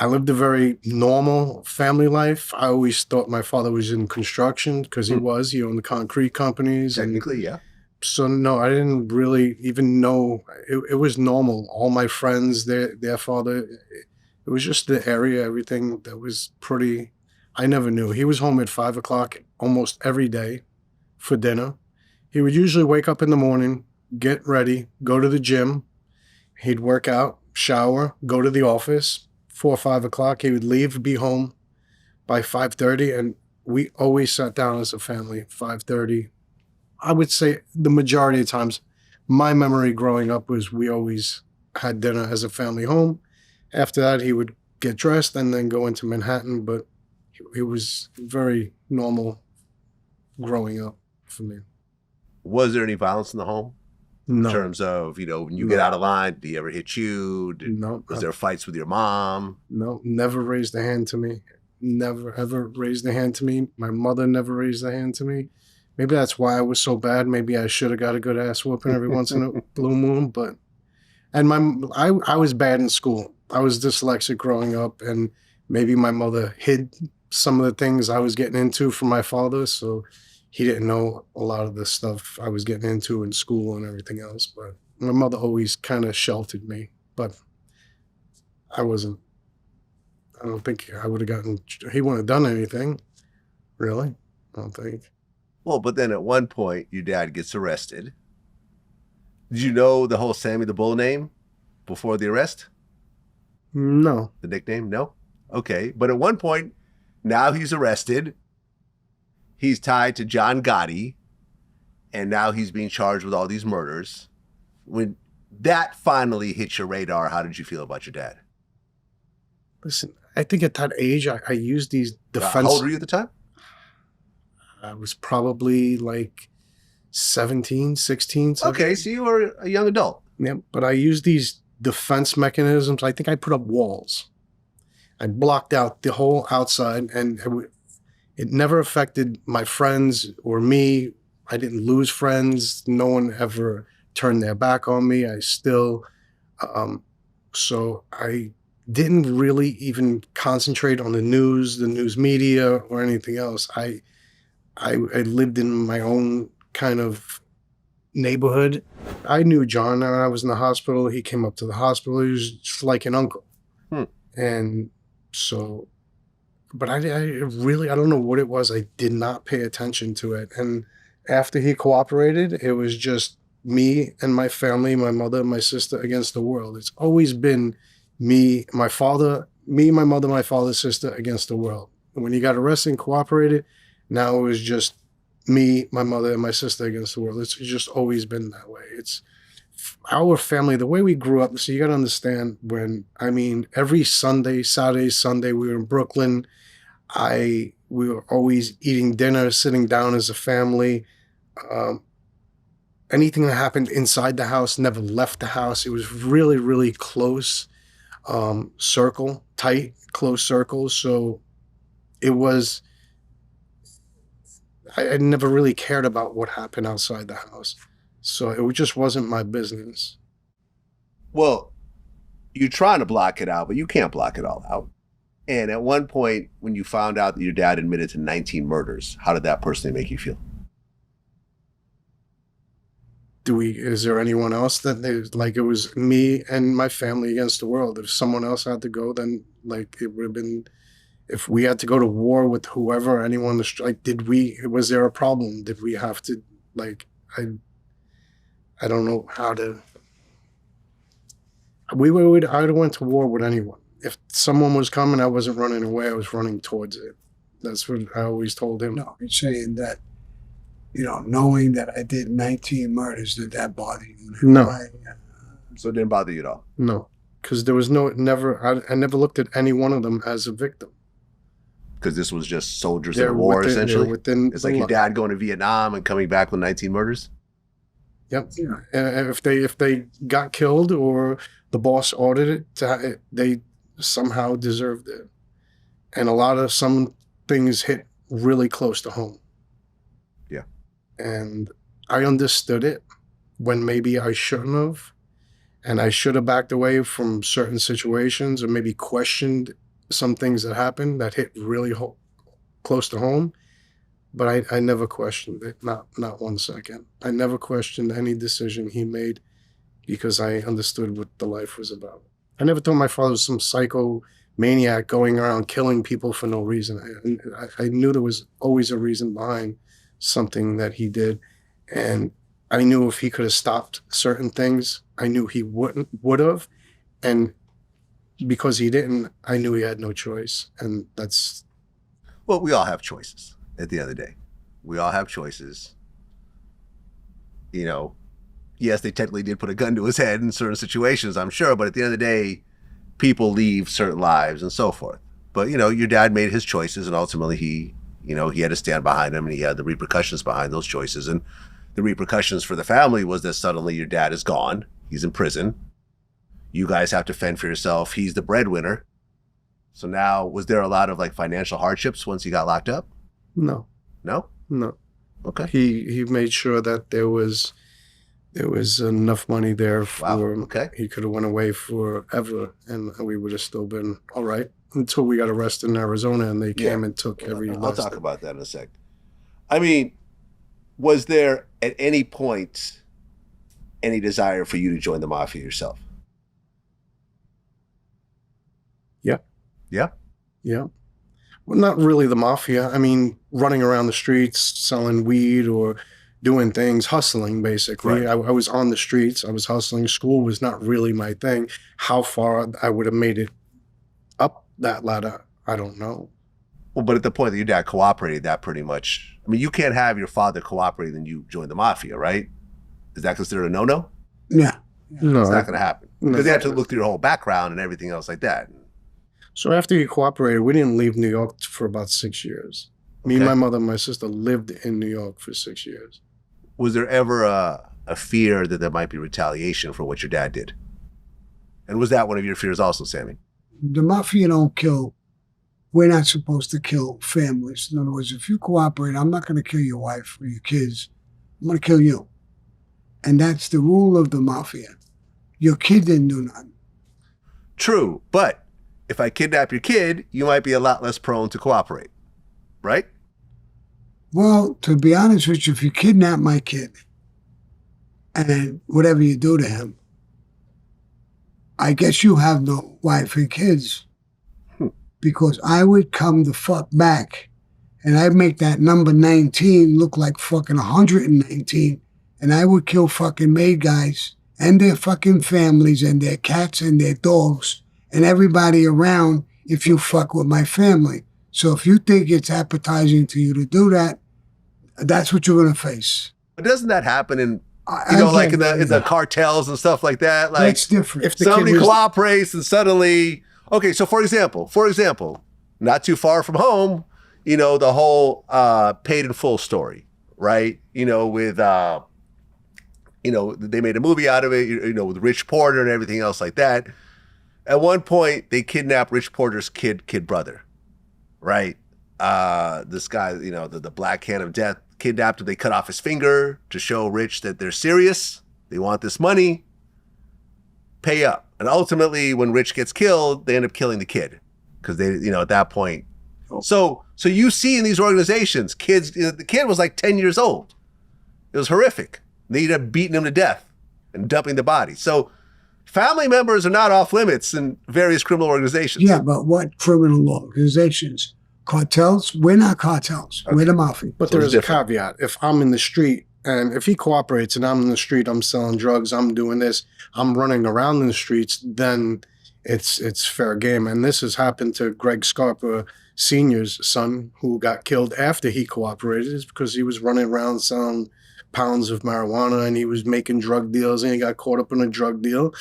I lived a very normal family life. I always thought my father was in construction because he owned the concrete companies. Technically, yeah. So no, I didn't really even know. It was normal. All my friends, their father, it was just the area, everything that was pretty, I never knew. He was home at 5 o'clock almost every day for dinner. He would usually wake up in the morning, get ready, go to the gym. He'd work out, shower, go to the office. 4 or 5 o'clock, he would leave, be home by 5:30, and we always sat down as a family at 5:30. I would say the majority of times, my memory growing up was we always had dinner as a family home. After that, he would get dressed and then go into Manhattan, but it was very normal growing up for me. Was there any violence in the home? No. In terms of, when you get out of line, did he ever hit you? No. Was there fights with your mom? No, never raised a hand to me. Never, ever raised a hand to me. My mother never raised a hand to me. Maybe that's why I was so bad. Maybe I should have got a good ass whooping every once in a blue moon. I was bad in school. I was dyslexic growing up, and maybe my mother hid some of the things I was getting into from my father, so he didn't know a lot of the stuff I was getting into in school and everything else. But my mother always kind of sheltered me, but I don't think I would have he wouldn't have done anything, really. I don't think. Well, but then at one point, your dad gets arrested. Did you know the whole Sammy the Bull name before the arrest? No. The nickname? No? Okay. But at one point, now he's arrested. He's tied to John Gotti. And now he's being charged with all these murders. When that finally hit your radar, how did you feel about your dad? Listen, I think at that age, I used these defense... How old were you at the time? I was probably like 17, 16. 17. Okay, so you were a young adult. Yeah, but I used these defense mechanisms. I think I put up walls. I blocked out the whole outside, and it never affected my friends or me. I didn't lose friends. No one ever turned their back on me. I still... so I didn't really even concentrate on the news media, or anything else. I lived in my own kind of neighborhood. I knew John when I was in the hospital. He came up to the hospital. He was just like an uncle. And so, but I don't know what it was. I did not pay attention to it. And after he cooperated, it was just me and my family, my mother and my sister against the world. It's always been me, my mother, my father, sister against the world. And when he got arrested and cooperated, now it was just me, my mother, and my sister against the world. It's just always been that way. It's our family, the way we grew up. So you got to understand every Sunday, Saturday, Sunday, we were in Brooklyn. We were always eating dinner, sitting down as a family. Anything that happened inside the house never left the house. It was really, really close circle, tight, close circle. So it was, I never really cared about what happened outside the house. So it just wasn't my business. Well, you're trying to block it out, but you can't block it all out. And at one point, when you found out that your dad admitted to 19 murders, how did that personally make you feel? Is there anyone else that it was me and my family against the world? If someone else had to go, then it would have been, if we had to go to war with whoever, anyone, was there a problem? Did we have to, I don't know how to, I would have went to war with anyone. If someone was coming, I wasn't running away, I was running towards it. That's what I always told him. No, he's saying that, knowing that I did 19 murders, did that bother you? No. So it didn't bother you at all? No, because there was I never looked at any one of them as a victim. Because this was just soldiers in war, essentially? It's like your dad going to Vietnam and coming back with 19 murders? Yep. Yeah. And if they got killed or the boss ordered it, they somehow deserved it. And some things hit really close to home. Yeah. And I understood it when maybe I shouldn't have. And I should have backed away from certain situations or maybe questioned some things that happened that hit really close to home. But I never questioned it, not 1 second. I never questioned any decision he made because I understood what the life was about. I never thought my father was some psycho maniac going around killing people for no reason. I knew there was always a reason behind something that he did. And I knew if he could have stopped certain things, I knew he would have. And because he didn't, I knew he had no choice. And that's... Well, we all have choices at the end of the day. We all have choices. Yes, they technically did put a gun to his head in certain situations, I'm sure, but at the end of the day, people leave certain lives and so forth. But, your dad made his choices, and ultimately he had to stand behind them, and he had the repercussions behind those choices. And the repercussions for the family was that suddenly your dad is gone. He's in prison. You guys have to fend for yourself. He's the breadwinner. So now, was there a lot of financial hardships once he got locked up? No. No? No. Okay. He made sure that there was enough money there for... Wow. Okay. He could have went away forever, and we would have still been all right until we got arrested in Arizona, and they came and took every I'll talk about that in a sec. Was there at any point any desire for you to join the Mafia yourself? Yeah. Yeah? Yeah. Well, not really the Mafia. Running around the streets, selling weed or doing things, hustling, basically. Right. I was on the streets. I was hustling. School was not really my thing. How far I would have made it up that ladder, I don't know. Well, but at the point that your dad cooperated, that pretty much... you can't have your father cooperate and you join the Mafia, right? Is that considered a no-no? Yeah. No. It's not going to happen. No. Because they have to look through your whole background and everything else like that. So after he cooperated, we didn't leave New York for about 6 years. Me, my mother, and my sister lived in New York for 6 years. Was there ever a fear that there might be retaliation for what your dad did? And was that one of your fears also, Sammy? The Mafia don't kill. We're not supposed to kill families. In other words, if you cooperate, I'm not going to kill your wife or your kids. I'm going to kill you. And that's the rule of the Mafia. Your kid didn't do nothing. True, but if I kidnap your kid, you might be a lot less prone to cooperate, right? Well, to be honest with you, if you kidnap my kid and whatever you do to him, I guess you have no wife and kids. because I would come the fuck back and I'd make that number 19 look like fucking 119, and I would kill fucking maid guys and their fucking families and their cats and their dogs and everybody around if you fuck with my family. So if you think it's appetizing to you to do that, that's what you're going to face. But doesn't that happen in, like in the cartels and stuff like that? Like, that's different. If the somebody kid was, cooperates and suddenly, okay, so for example, not too far from home, the whole paid in full story, right? With, they made a movie out of it, with Rich Porter and everything else like that. At one point, they kidnapped Rich Porter's kid brother, right? This guy, the Black Hand of Death, kidnapped him. They cut off his finger to show Rich that they're serious. They want this money. Pay up. And ultimately, when Rich gets killed, they end up killing the kid because they, at that point. So you see in these organizations, kids. The kid was like 10 years old. It was horrific. They ended up beating him to death and dumping the body. So family members are not off limits in various criminal organizations. Yeah, but what criminal organizations? Cartels? We're not cartels. Okay. We're the mafia. But there is a caveat. If I'm in the street and if he cooperates and I'm in the street, I'm selling drugs, I'm doing this, I'm running around in the streets, then it's fair game. And this has happened to Greg Scarpa Sr.'s son, who got killed after he cooperated. It's because he was running around selling pounds of marijuana and he was making drug deals and he got caught up in a drug deal.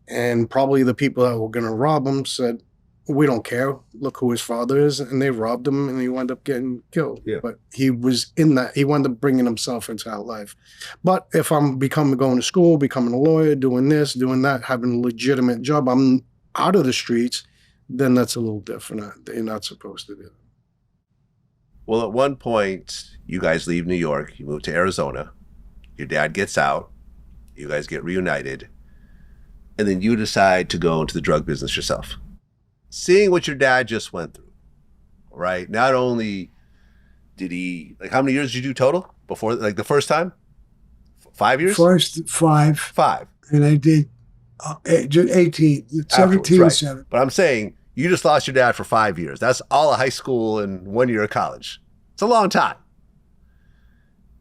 And probably the people that were going to rob him said, we don't care. Look who his father is. And they robbed him and he wound up getting killed. Yeah. But he was in that. He wound up bringing himself into that life. But if I'm going to school, becoming a lawyer, doing this, doing that, having a legitimate job, I'm out of the streets, then that's a little different. You're not supposed to do that. Well, at one point, you guys leave New York. You move to Arizona. Your dad gets out. You guys get reunited. And then you decide to go into the drug business yourself. Seeing what your dad just went through, right? Not only did he, how many years did you do total before, the first time? 5 years? First 5. 5. And I did 18, 17, right. 7. But I'm saying you just lost your dad for 5 years. That's all of high school and 1 year of college. It's a long time.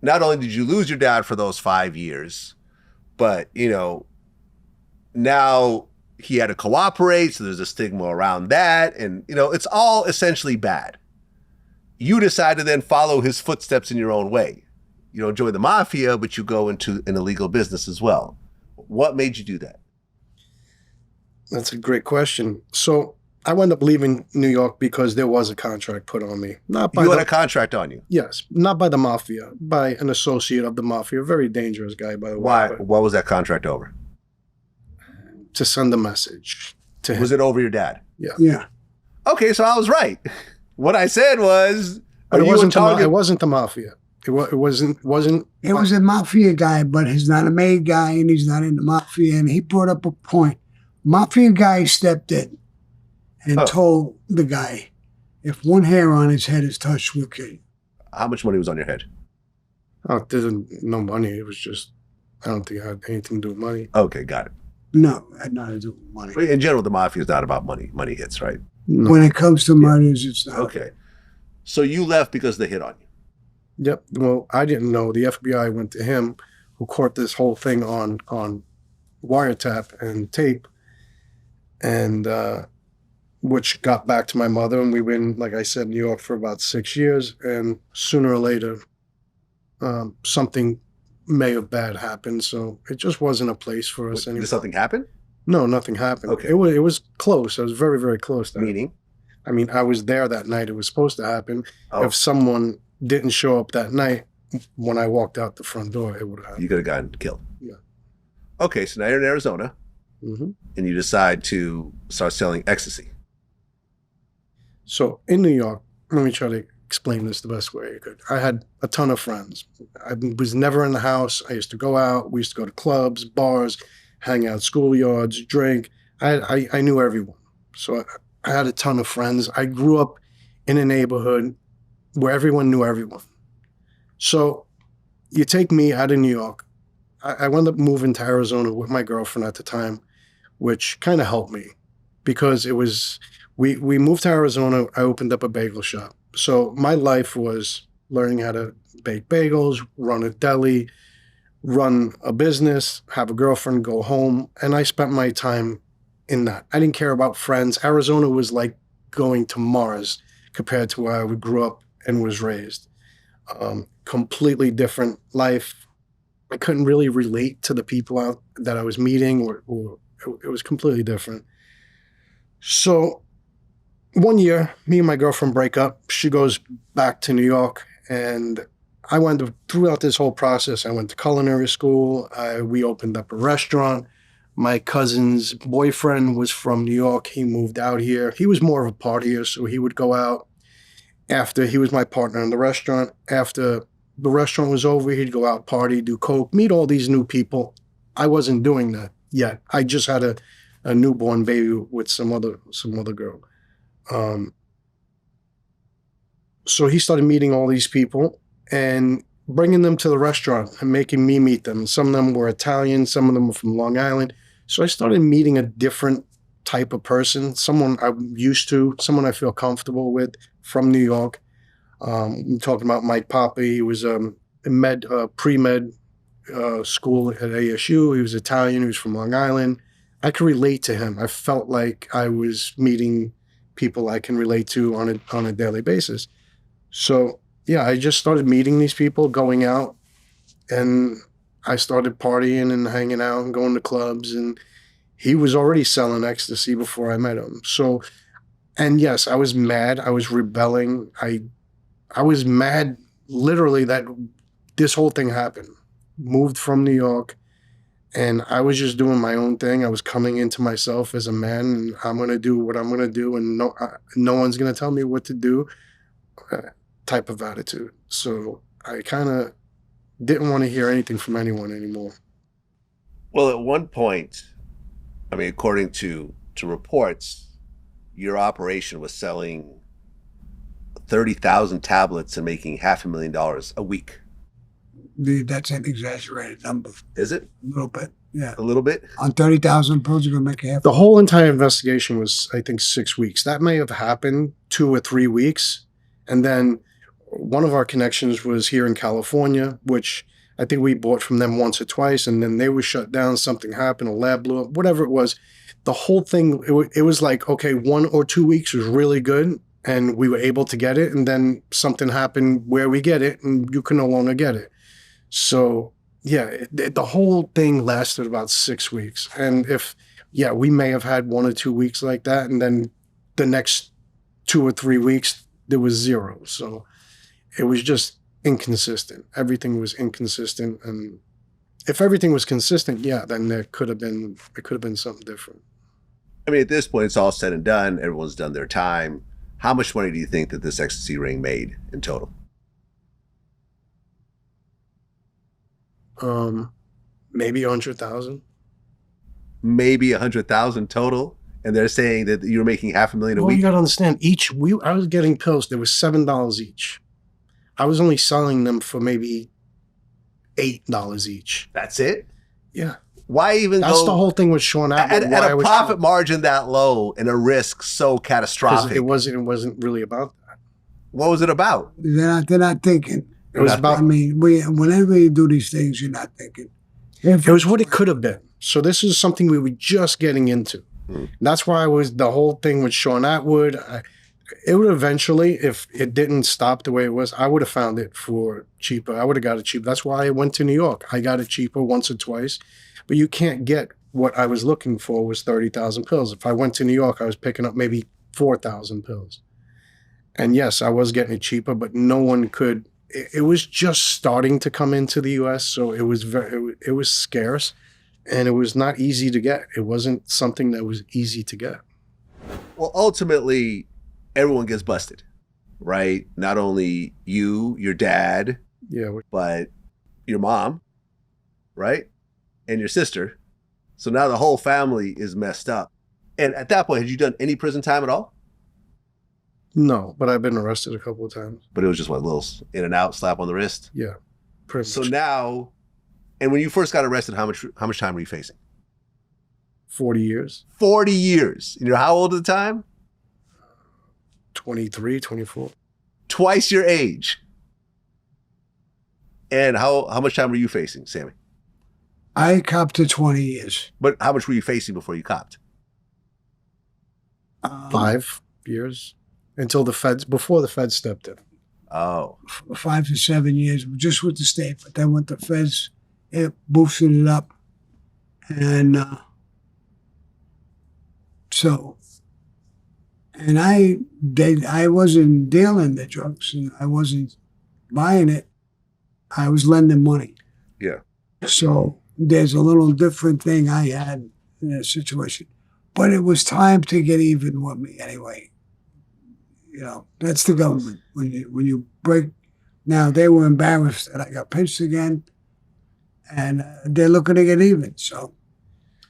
Not only did you lose your dad for those 5 years, but, now he had to cooperate, so there's a stigma around that. And, it's all essentially bad. You decide to then follow his footsteps in your own way. You don't join the mafia, but you go into an illegal business as well. What made you do that? That's a great question. So I wound up leaving New York because there was a contract put on me. You had a contract on you? Yes. Not by the mafia, by an associate of the mafia. A very dangerous guy, by the way. Why? What was that contract over? To send a message to him. Was it over your dad? Yeah. Yeah. Okay, so I was right. What I said was, but it wasn't the mafia. It wasn't. It was a mafia guy, but he's not a made guy and he's not in the mafia. And he brought up a point. Mafia guy stepped in and told the guy, if one hair on his head is touched, we'll kill you. How much money was on your head? Oh, there's no money. It was just, I don't think it had anything to do with money. Okay, got it. No, it had nothing to do with money. In general, the mafia is not about money. Money hits, right? No. When it comes to murders, it's not. Okay. So you left because they hit on you? Yep. Well, I didn't know. The FBI went to him, who caught this whole thing on wiretap and tape, and which got back to my mother. And we were in, like I said, New York for about 6 years. And sooner or later, something may have bad happened. So it just wasn't a place for us anymore. Did something happen? No, nothing happened. Okay. It was close. I was very, very close. Meaning? I mean, I was there that night. It was supposed to happen. If someone didn't show up that night, when I walked out the front door, it would have happened. You could have gotten killed. Yeah. Okay, so now you're in Arizona, and you decide to start selling ecstasy. So in New York, let me try to explain this the best way I could. I had a ton of friends. I was never in the house. I used to go out. We used to go to clubs, bars, hang out, schoolyards, drink. I knew everyone. So I had a ton of friends. I grew up in a neighborhood where everyone knew everyone. So you take me out of New York. I wound up moving to Arizona with my girlfriend at the time, which kind of helped me because it was, we moved to Arizona. I opened up a bagel shop. So my life was learning how to bake bagels, run a deli, run a business, have a girlfriend, go home. And I spent my time in that. I didn't care about friends. Arizona was like going to Mars compared to where I grew up and was raised. Completely different life. I couldn't really relate to the people out that I was meeting, or it was completely different. So one year, me and my girlfriend break up. She goes back to New York, and I went throughout this whole process. I went to culinary school. We opened up a restaurant. My cousin's boyfriend was from New York. He moved out here. He was more of a partier, so he would go out after he was my partner in the restaurant. After the restaurant was over, he'd go out, party, do coke, meet all these new people. I wasn't doing that yet. I just had a newborn baby with some other girl. So he started meeting all these people and bringing them to the restaurant and making me meet them. Some of them were Italian, some of them were from Long Island. So I started meeting a different type of person, someone I'm used to, someone I feel comfortable with from New York. I'm talking about Mike Papa. He was pre-med school at ASU. He was Italian. He was from Long Island. I could relate to him. I felt like I was meeting people I can relate to on a daily basis. So yeah, I just started meeting these people, going out, and I started partying and hanging out and going to clubs. And he was already selling ecstasy before I met him. So, and yes, I was mad. I was rebelling. I was mad literally that this whole thing happened. Moved from New York, and I was just doing my own thing. I was coming into myself as a man, and I'm going to do what I'm going to do, and no one's going to tell me what to do, type of attitude. So I kind of didn't want to hear anything from anyone anymore. Well, at one point, I mean, according to reports, your operation was selling 30,000 tablets and making $500,000 a week. That's an exaggerated number. Is it? A little bit, yeah. A little bit? On 30,000 pills, you're going to make half. The whole entire investigation was, I think, 6 weeks. That may have happened 2 or 3 weeks. And then one of our connections was here in California, which I think we bought from them once or twice, and then they were shut down. Something happened, a lab blew up, whatever it was. The whole thing, it was like, okay, 1 or 2 weeks was really good, and we were able to get it, and then something happened where we get it, and you can no longer get it. So yeah, the whole thing lasted about 6 weeks. And we may have had 1 or 2 weeks like that, and then the next 2 or 3 weeks, there was zero. So it was just inconsistent. Everything was inconsistent. And if everything was consistent, yeah, then it could have been something different. I mean, at this point, it's all said and done. Everyone's done their time. How much money do you think that this ecstasy ring made in total? Maybe 100,000. Maybe 100,000 total, and they're saying that you're making $500,000 a week. You got to understand, I was getting pills. They were $7 each. I was only selling them for maybe $8 each. That's it? Yeah. Why even That's the whole thing with Sean Atwood. At a profit margin that low and a risk so catastrophic? It wasn't really about that. What was it about? They're not thinking. It was about. I mean, whenever you do these things, you're not thinking. It was what it could have been. So this is something we were just getting into. That's why the whole thing with Sean Atwood. It would eventually, if it didn't stop the way it was, I would have found it for cheaper. I would have got it cheaper. That's why I went to New York. I got it cheaper once or twice. But you can't get what I was looking for was 30,000 pills. If I went to New York, I was picking up maybe 4,000 pills. And yes, I was getting it cheaper, but no one could. It was just starting to come into the U.S., so it was scarce, and it was not easy to get. It wasn't something that was easy to get. Well, ultimately, everyone gets busted, right? Not only you, your dad, but your mom, right? And your sister. So now the whole family is messed up. And at that point, had you done any prison time at all? No, but I've been arrested a couple of times. But it was just what, little in and out, slap on the wrist? Yeah, pretty so much. Now, and when you first got arrested, how much time were you facing? 40 years. 40 years. And you're how old at the time? 23, 24. Twice your age. And how much time were you facing, Sammy? I copped to 20 years. But how much were you facing before you copped? 5 years until before the feds stepped in. Oh. 5 to 7 years just with the state. But then with the feds, it boosted it up. And I wasn't dealing the drugs and I wasn't buying it. I was lending money. Yeah. So there's a little different thing I had in that situation. But it was time to get even with me anyway. You know, that's the government. When you break, now they were embarrassed that I got pinched again, and they're looking to get even. So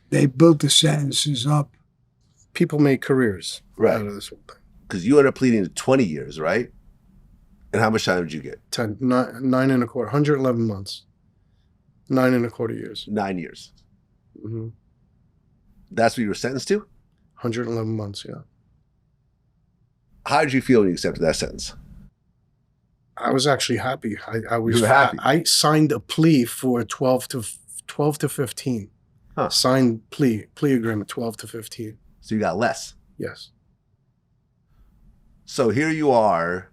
they built the sentences up. People make careers Right. out of this whole thing. Because you ended up pleading to 20 years, right? And how much time did you get? 9 and a quarter, 111 months. 9 and a quarter years. 9 years. Mm-hmm. That's what you were sentenced to? 111 months, yeah. How did you feel when you accepted that sentence? I was actually happy. I was You were happy? I signed a plea for 12 to 15. Huh. Signed plea agreement 12 to 15. So you got less. Yes. So here you are,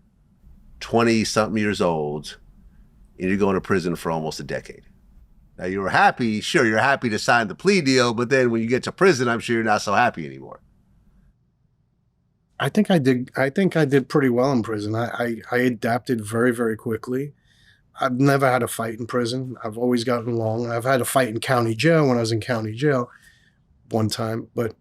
20-something years old, and you're going to prison for almost a decade. Now you were happy, sure, you're happy to sign the plea deal, but then when you get to prison, I'm sure you're not so happy anymore. I think I did pretty well in prison. I adapted very, very quickly. I've never had a fight in prison. I've always gotten along. I've had a fight in county jail when I was in county jail one time, but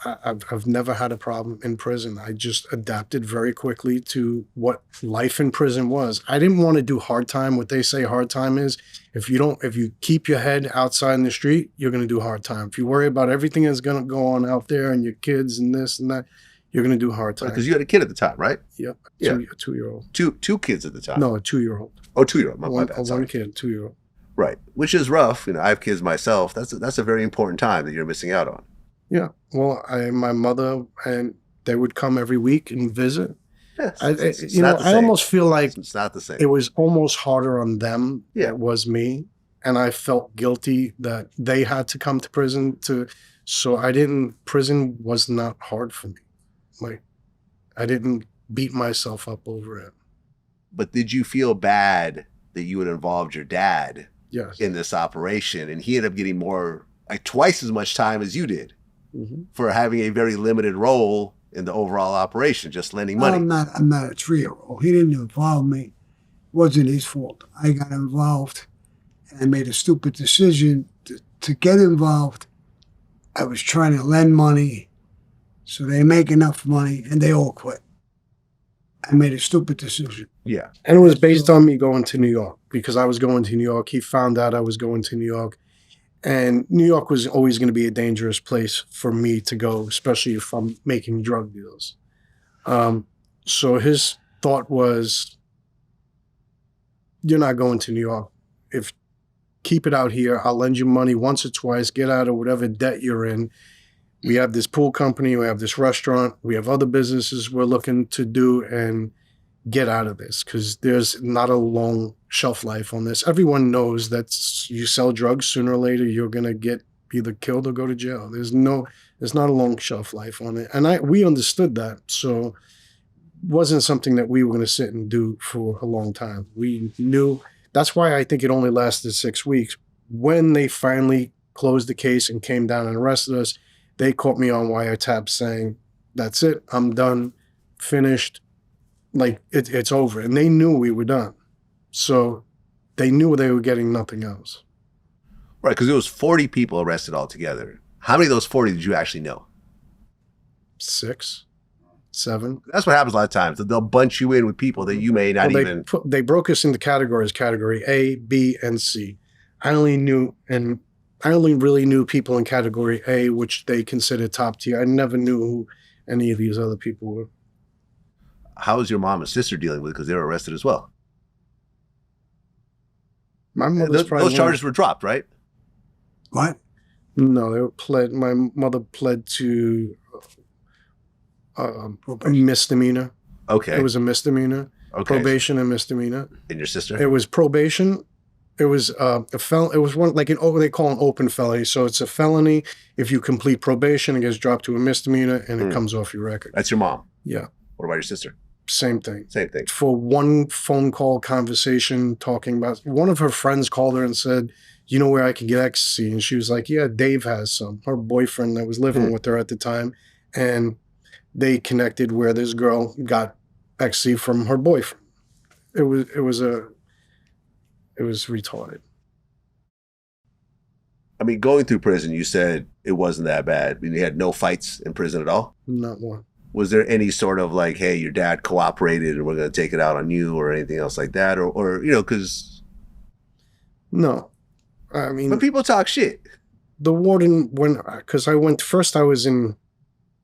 I've never had a problem in prison. I just adapted very quickly to what life in prison was. I didn't want to do hard time. What they say hard time is, if you keep your head outside in the street, you're going to do hard time. If you worry about everything that's going to go on out there and your kids and this and that, you're going to do hard time. Because you had a kid at the time, right? Yep. Yeah. A 2-year-old. Two kids at the time. No, a 2-year-old. Oh, 2-year-old. My bad. One Sorry. kid, 2-year-old. Right. Which is rough. You know, I have kids myself. That's a very important time that you're missing out on. Yeah. Well, my mother, and they would come every week and visit. Yes. I almost feel like It's not the same. it was almost harder on them Yeah. than it was me. And I felt guilty that they had to come to prison prison was not hard for me. Like, I didn't beat myself up over it. But did you feel bad that you had involved your dad Yes. in this operation, and he ended up getting twice as much time as you did Mm-hmm. for having a very limited role in the overall operation, just lending money? I'm not a 3-year-old. He didn't involve me. It wasn't his fault. I got involved, and I made a stupid decision to get involved. I was trying to lend money, so they make enough money, and they all quit. I made a stupid decision. Yeah. And it was based on me going to New York, because I was going to New York. He found out I was going to New York. And New York was always going to be a dangerous place for me to go, especially if I'm making drug deals. So his thought was, you're not going to New York. Keep it out here. I'll lend you money once or twice. Get out of whatever debt you're in. We have this pool company. We have this restaurant. We have other businesses we're looking to do, and get out of this, because there's not a long shelf life on this. Everyone knows that you sell drugs, sooner or later you're going to get either killed or go to jail. There's not a long shelf life on it. And we understood that. So it wasn't something that we were going to sit and do for a long time. We knew. That's why I think it only lasted 6 weeks. When they finally closed the case and came down and arrested us, they caught me on wiretap saying, that's it, I'm done, finished. Like, it's over. And they knew we were done. So they knew they were getting nothing else. Right, because there was 40 people arrested altogether. How many of those 40 did you actually know? 6, 7. That's what happens a lot of times. They'll bunch you in with people that you may not even... They broke us into categories, category A, B, and C. I only really knew people in category A, which they considered top tier. I never knew who any of these other people were. How is your mom and sister dealing with it? Because they were arrested as well. My mother's Those charges were dropped, right? What? No, they were pled. My mother pled to a misdemeanor. Okay. It was a misdemeanor. Okay. Probation and misdemeanor. And your sister? It was probation. It was It was one like they call an open felony. So it's a felony if you complete probation. It gets dropped to a misdemeanor and it comes off your record. That's your mom. Yeah. What about your sister? Same thing. Same thing. For one phone call conversation talking about, one of her friends called her and said, you know where I can get ecstasy? And she was like, yeah, Dave has some. Her boyfriend that was living with her at the time. And they connected where this girl got ecstasy from her boyfriend. It was retarded. I mean, going through prison, you said it wasn't that bad. I mean, you had no fights in prison at all? Not one. Was there any sort of like, hey, your dad cooperated and we're going to take it out on you or anything else like that? Or you know, because... No. I mean... But people talk shit. The warden, because I was in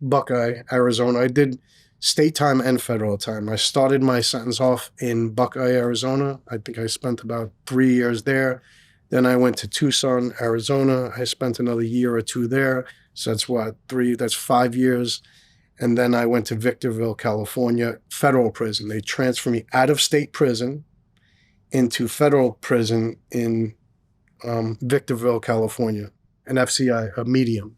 Buckeye, Arizona. I did state time and federal time. I started my sentence off in Buckeye, Arizona. I think I spent about 3 years there. Then I went to Tucson, Arizona. I spent another year or two there. So that's 5 years. And then I went to Victorville, California, federal prison. They transferred me out of state prison into federal prison in Victorville, California, an FCI, a medium.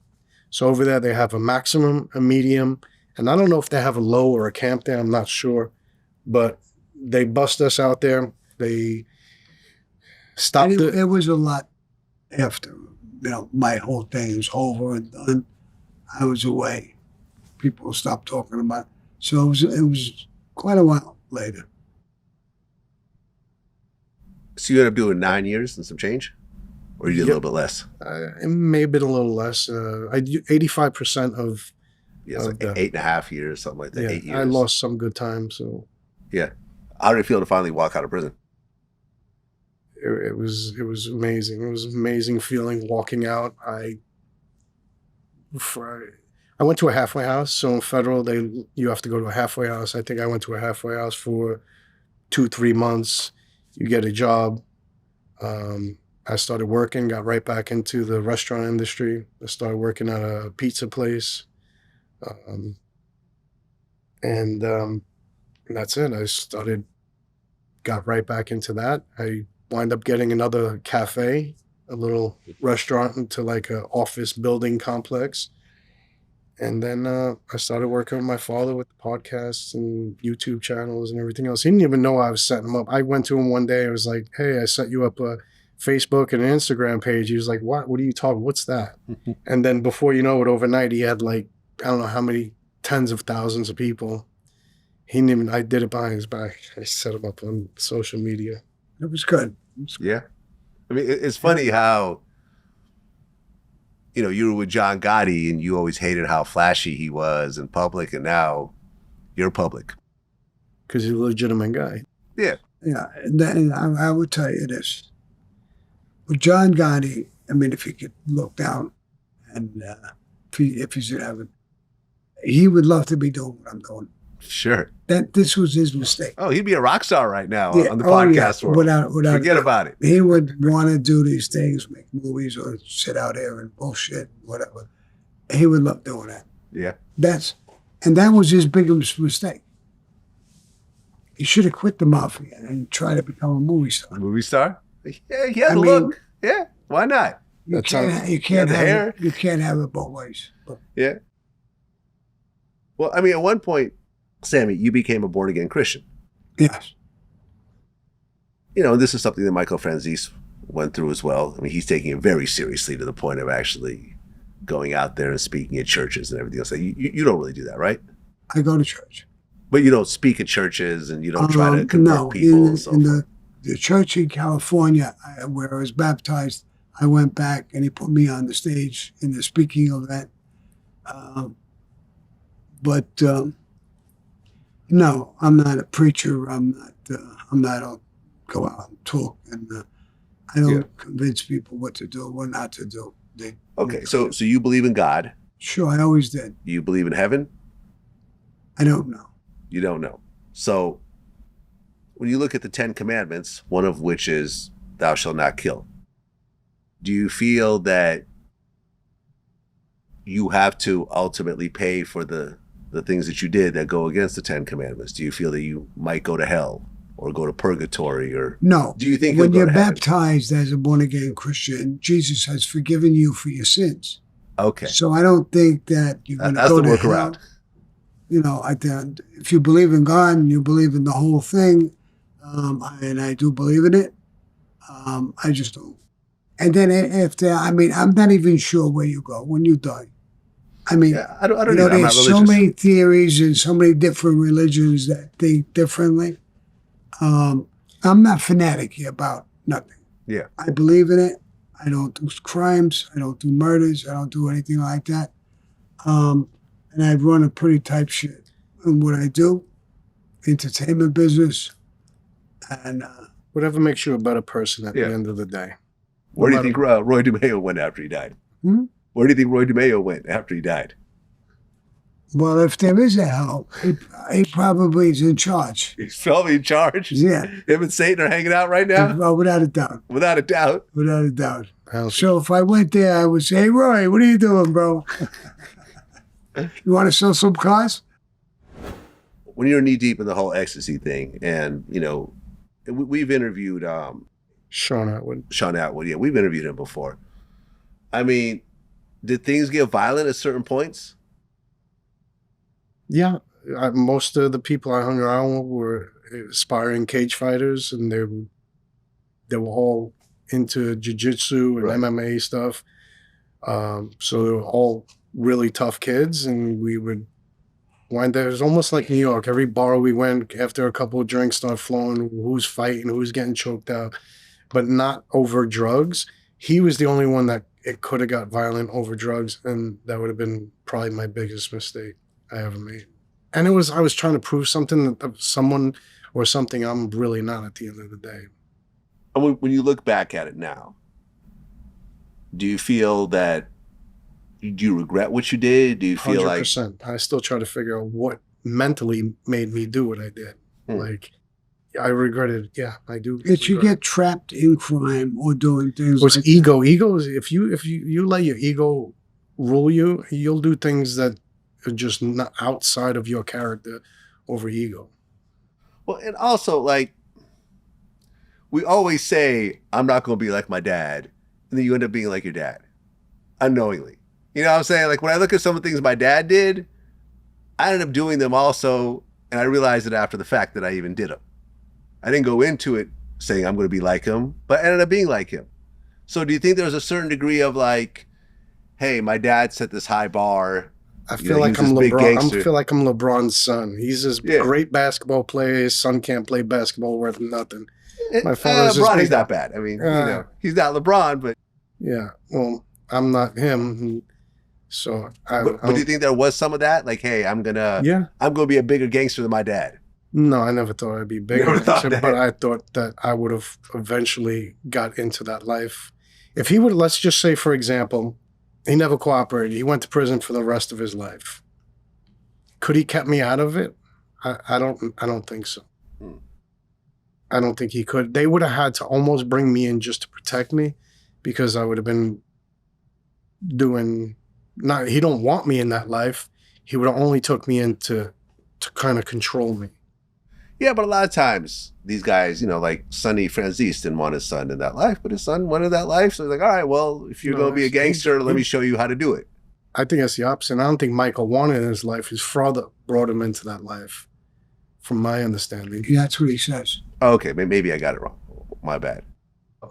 So over there, they have a maximum, a medium, and I don't know if they have a low or a camp there. I'm not sure. But they bust us out there. They stopped it. It was a lot after, my whole thing was over and done. I was away. People stopped talking about it. So it was quite a while later. So you ended up doing 9 years and some change? Or you did a little bit less? It may have been a little less. I do 85% of... Yeah, it's like 8.5 years, something like that. Yeah, 8 years. I lost some good time, so... Yeah. How did it feel to finally walk out of prison? It was amazing. It was an amazing feeling walking out. I went to a halfway house. So in federal, you have to go to a halfway house. I think I went to a halfway house for 2-3 months. You get a job. I started working, got right back into the restaurant industry. I started working at a pizza place. And that's it. Got right back into that. I wind up getting another cafe, a little restaurant into like an office building complex. And then I started working with my father with the podcasts and YouTube channels and everything else. He didn't even know I was setting him up. I went to him one day. I was like, hey, I set you up a Facebook and an Instagram page. He was like, what? What are you talking? What's that? And then before you know it, overnight, he had like, I don't know how many tens of thousands of people. I did it behind his back. I set him up on social media. It was good. Yeah. I mean, it's funny how, you were with John Gotti and you always hated how flashy he was in public, and now you're public. Because he's a legitimate guy. Yeah. Yeah. And I would tell you this. With John Gotti, I mean, if you could look down and if you should have it, he would love to be doing what I'm doing. Sure. This was his mistake. Oh, he'd be a rock star right now on the podcast world. Without Forget about it. He would want to do these things, make movies or sit out there and bullshit, whatever. He would love doing that. Yeah. And that was his biggest mistake. He should have quit the Mafia and tried to become a movie star. A movie star? Yeah, look. Yeah, why not? You can't have it both ways. Yeah. Well, I mean, at one point, Sammy, you became a born-again Christian. Yes. This is something that Michael Franzese went through as well. I mean, he's taking it very seriously to the point of actually going out there and speaking at churches and everything else. You don't really do that, right? I go to church. But you don't speak at churches and you don't try to convert people and so forth. The church in California where I was baptized, I went back and he put me on the stage in the speaking event. But no, I'm not a preacher. I'm not a go out and talk, and I don't convince people what to do, what not to do. Okay, so you believe in God? Sure, I always did. You believe in heaven? I don't know. You don't know. So when you look at the 10 Commandments, one of which is thou shalt not kill, do you feel that you have to ultimately pay for the things that you did that go against the 10 Commandments? Do you feel that you might go to hell or go to purgatory? Or no? Do you think when you'll you're go to heaven? baptized as a born-again Christian, Jesus has forgiven you for your sins. Okay. So I don't think that you're going to That's go the to hell. workaround. You know, if you believe in God and you believe in the whole thing, and I do believe in it, I just don't. And then I'm not even sure where you go when you die. I mean, I don't you know, either. I'm not there's so religious. many theories and so many different religions that think differently. I'm not fanatic here about nothing. Yeah. I believe in it. I don't do crimes. I don't do murders. I don't do anything like that. And I run a pretty tight shit in what I do, entertainment business, and Whatever makes you a better person at the end of the day. Where do you think Roy DeMeo went after he died? Where do you think Roy DeMeo went after he died? Well, if there is a hell, he probably is in charge. He's probably in charge. Yeah. Him and Satan are hanging out right now? Well, without a doubt. Without a doubt. Without a doubt. So if I went there, I would say, "Hey, Roy, what are you doing, bro? You want to sell some cars?" When you're knee deep in the whole ecstasy thing, and, you know, we've interviewed Sean Atwood. Yeah, we've interviewed him before. I mean, did things get violent at certain points? Yeah, most of the people I hung around with were aspiring cage fighters, and they were all into jiu-jitsu and MMA stuff. So they were all really tough kids, and we would wind there. It was almost like New York. Every bar we went, after a couple of drinks start flowing, who's fighting, who's getting choked out, but not over drugs. He was the only one that it could have got violent over drugs, and that would have been probably my biggest mistake I ever made. And I was trying to prove something that someone or something I'm really not at the end of the day. And when you look back at it now, do you feel that, do you regret what you did? Do you feel 100%. I still try to figure out what mentally made me do what I did. Like, I regretted. Yeah, I do. If you get trapped in crime or doing things like ego. Ego is if you let your ego rule you, you'll do things that are just not outside of your character over ego. Well, and also, like, we always say, I'm not going to be like my dad. And then you end up being like your dad, unknowingly. You know what I'm saying? Like, when I look at some of the things my dad did, I ended up doing them also, and I realized it after the fact that I even did them. I didn't go into it saying I'm going to be like him, but I ended up being like him. So do you think there's a certain degree of, like, hey, my dad set this high bar. I feel like I'm LeBron. I feel like I'm LeBron's son. He's this great basketball player. His son can't play basketball worth nothing. My father's LeBron, not bad. I mean, you know, he's not LeBron, but yeah. Well, I'm not him. So, but do you think there was some of that? Like, hey, I'm gonna be a bigger gangster than my dad. No, I never thought I'd be bigger, but I thought that I would have eventually got into that life. If he would, let's just say, for example, he never cooperated. He went to prison for the rest of his life. Could he kept me out of it? I don't think so. I don't think he could. They would have had to almost bring me in just to protect me, because I would have been doing. Not, he don't want me in that life. He would have only took me in to kind of control me. Yeah, but a lot of times these guys, you know, like Sonny Franzese didn't want his son in that life, but his son wanted that life. So he's like, all right, well, if you're going to be a gangster, let me show you how to do it. I think that's the opposite. I don't think Michael wanted in his life. His father brought him into that life, from my understanding. Yeah, that's what he says. Okay, maybe I got it wrong. My bad.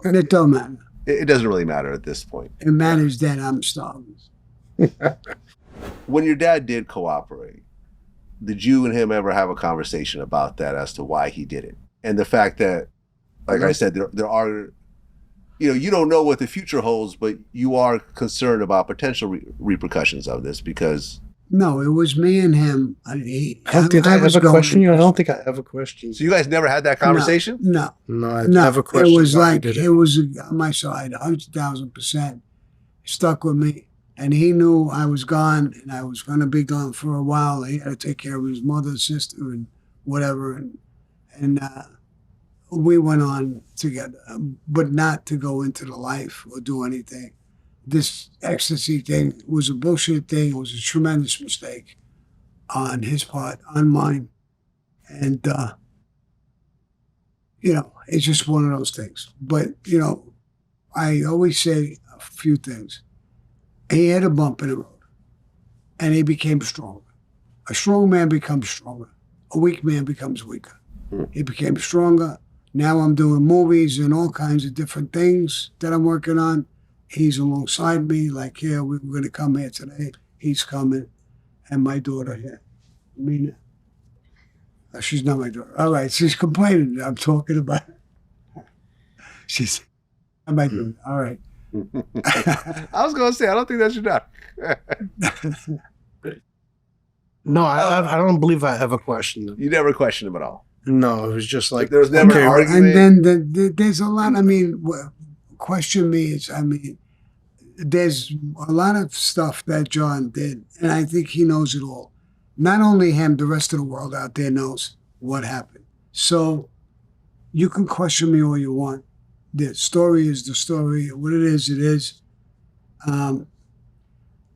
And it don't matter. It doesn't really matter at this point. It matters that I'm starving. When your dad did cooperate, did you and him ever have a conversation about that as to why he did it? And the fact that, like I said, there are, you know, you don't know what the future holds, but you are concerned about potential repercussions of this because... No, it was me and him. I don't think I ever questioned you. I don't think I ever questioned you. So you guys never had that conversation? No, I never questioned. It was like, it was on my side, 100,000%. Stuck with me. And he knew I was gone, and I was going to be gone for a while. He had to take care of his mother, sister, and whatever. And we went on together, but not to go into the life or do anything. this ecstasy thing was a bullshit thing. It was a tremendous mistake on his part, on mine. And, you know, it's just one of those things. But, you know, I always say a few things. He had a bump in the road, and he became stronger. A strong man becomes stronger. A weak man becomes weaker. He became stronger. Now I'm doing movies and all kinds of different things that I'm working on. He's alongside me, like, yeah, we're going to come here today. He's coming. And my daughter here, Mina. She's not my daughter. All right, she's complaining. I'm talking about her. She's my daughter. All right. I was going to say, I don't think that's your daughter. No, I don't believe I ever questioned him. You never questioned him at all? No, it was just like there was never an argument. And then there's a lot, I mean, question me is, I mean, there's a lot of stuff that John did, and I think he knows it all. Not only him, the rest of the world out there knows what happened. So you can question me all you want. The story is the story. What it is, it is.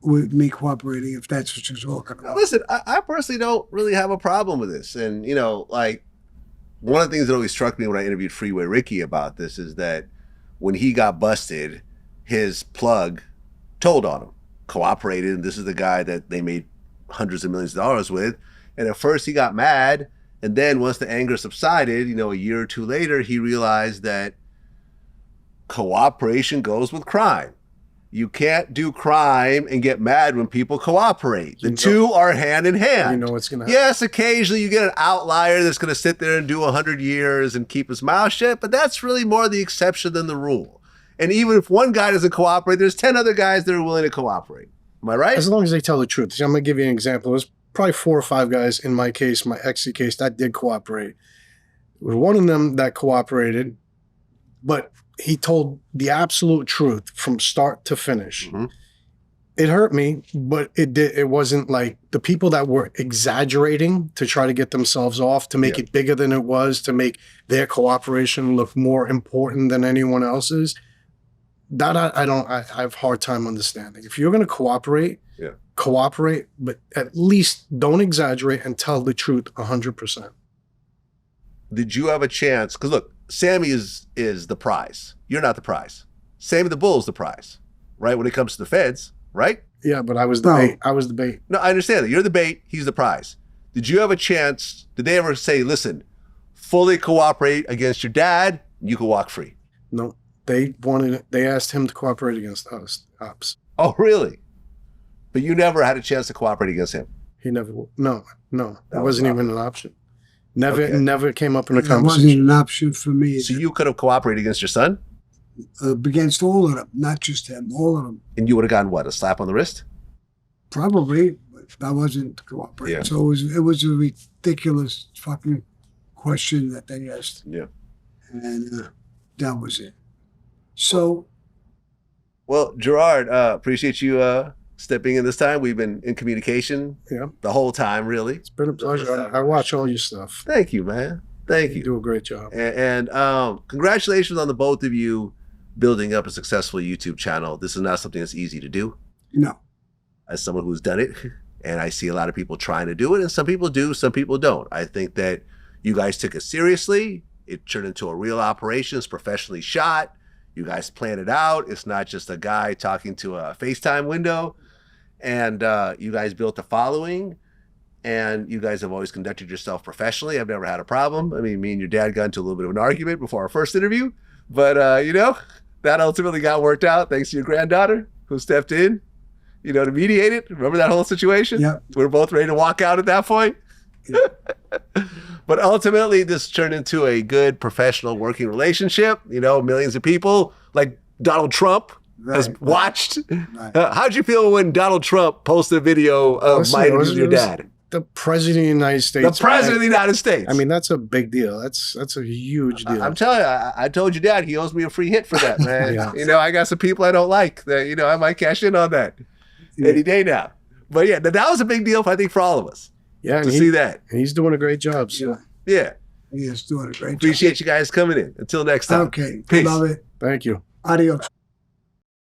With me cooperating, if that's what you're talking about. Now, listen, I personally don't really have a problem with this. And, you know, like, one of the things that always struck me when I interviewed Freeway Ricky about this is that when he got busted, his plug told on him, cooperated, and this is the guy that they made hundreds of millions of dollars with. And at first he got mad, and then once the anger subsided, you know, a year or two later, he realized that cooperation goes with crime. You can't do crime and get mad when people cooperate. The two are hand in hand. You know what's going to happen. Yes, occasionally you get an outlier that's going to sit there and do 100 years and keep his mouth shut, but that's really more the exception than the rule. And even if one guy doesn't cooperate, there's 10 other guys that are willing to cooperate. Am I right? As long as they tell the truth. I'm going to give you an example. There's probably 4 or 5 guys in my case, my ex's case, that did cooperate. There was one of them that cooperated, but he told the absolute truth from start to finish. Mm-hmm. It hurt me, but it wasn't like the people that were exaggerating to try to get themselves off, to make it bigger than it was, to make their cooperation look more important than anyone else's. That I have a hard time understanding. If you're going to cooperate, cooperate, but at least don't exaggerate and tell the truth 100%. Did you have a chance? Because look, Sammy is the prize. You're not the prize. Sammy the Bull is the prize, right? When it comes to the feds, right? Yeah, but I was the bait. I was the bait. No, I understand that. You're the bait. He's the prize. Did you have a chance? Did they ever say, listen, fully cooperate against your dad, you can walk free? No, they asked him to cooperate against us, ops. Oh, really? But you never had a chance to cooperate against him? He never, no. That wasn't even an option. Never came up in a conversation. It wasn't an option for me. So you could have cooperated against your son? Against all of them, not just him, all of them. And you would have gotten what, a slap on the wrist? Probably, but I wasn't cooperating. Yeah. So it was a ridiculous fucking question that they asked. Yeah. And that was it. So. Well, Gerard, appreciate you stepping in this time. We've been in communication the whole time, really. It's been a pleasure. I watch all your stuff. Thank you, man. Thank you. You do a great job. And congratulations on the both of you building up a successful YouTube channel. This is not something that's easy to do. No. As someone who's done it, and I see a lot of people trying to do it, and some people do, some people don't. I think that you guys took it seriously. It turned into a real operation. It's professionally shot. You guys planned it out. It's not just a guy talking to a FaceTime window. And you guys built a following, and you guys have always conducted yourself professionally. I've never had a problem. I mean, me and your dad got into a little bit of an argument before our first interview, but you know, that ultimately got worked out thanks to your granddaughter who stepped in, you know, to mediate it. Remember that whole situation? Yeah. We were both ready to walk out at that point. Yeah. But ultimately, this turned into a good professional working relationship. You know, millions of people, like Donald Trump, has watched. Right. How'd you feel when Donald Trump posted a video of my interview with your dad? The President of the United States. The President of the United States. I mean, that's a big deal. That's a huge deal. I'm telling you, I told your dad he owes me a free hit for that, man. Yeah. You know, I got some people I don't like that, you know, I might cash in on that any day now. But yeah, that was a big deal, I think, for all of us. Yeah, to see that. And he's doing a great job. So. Yeah. He is doing a great job. Appreciate you guys coming in. Until next time. Okay. Peace. Love it. Thank you. Adios.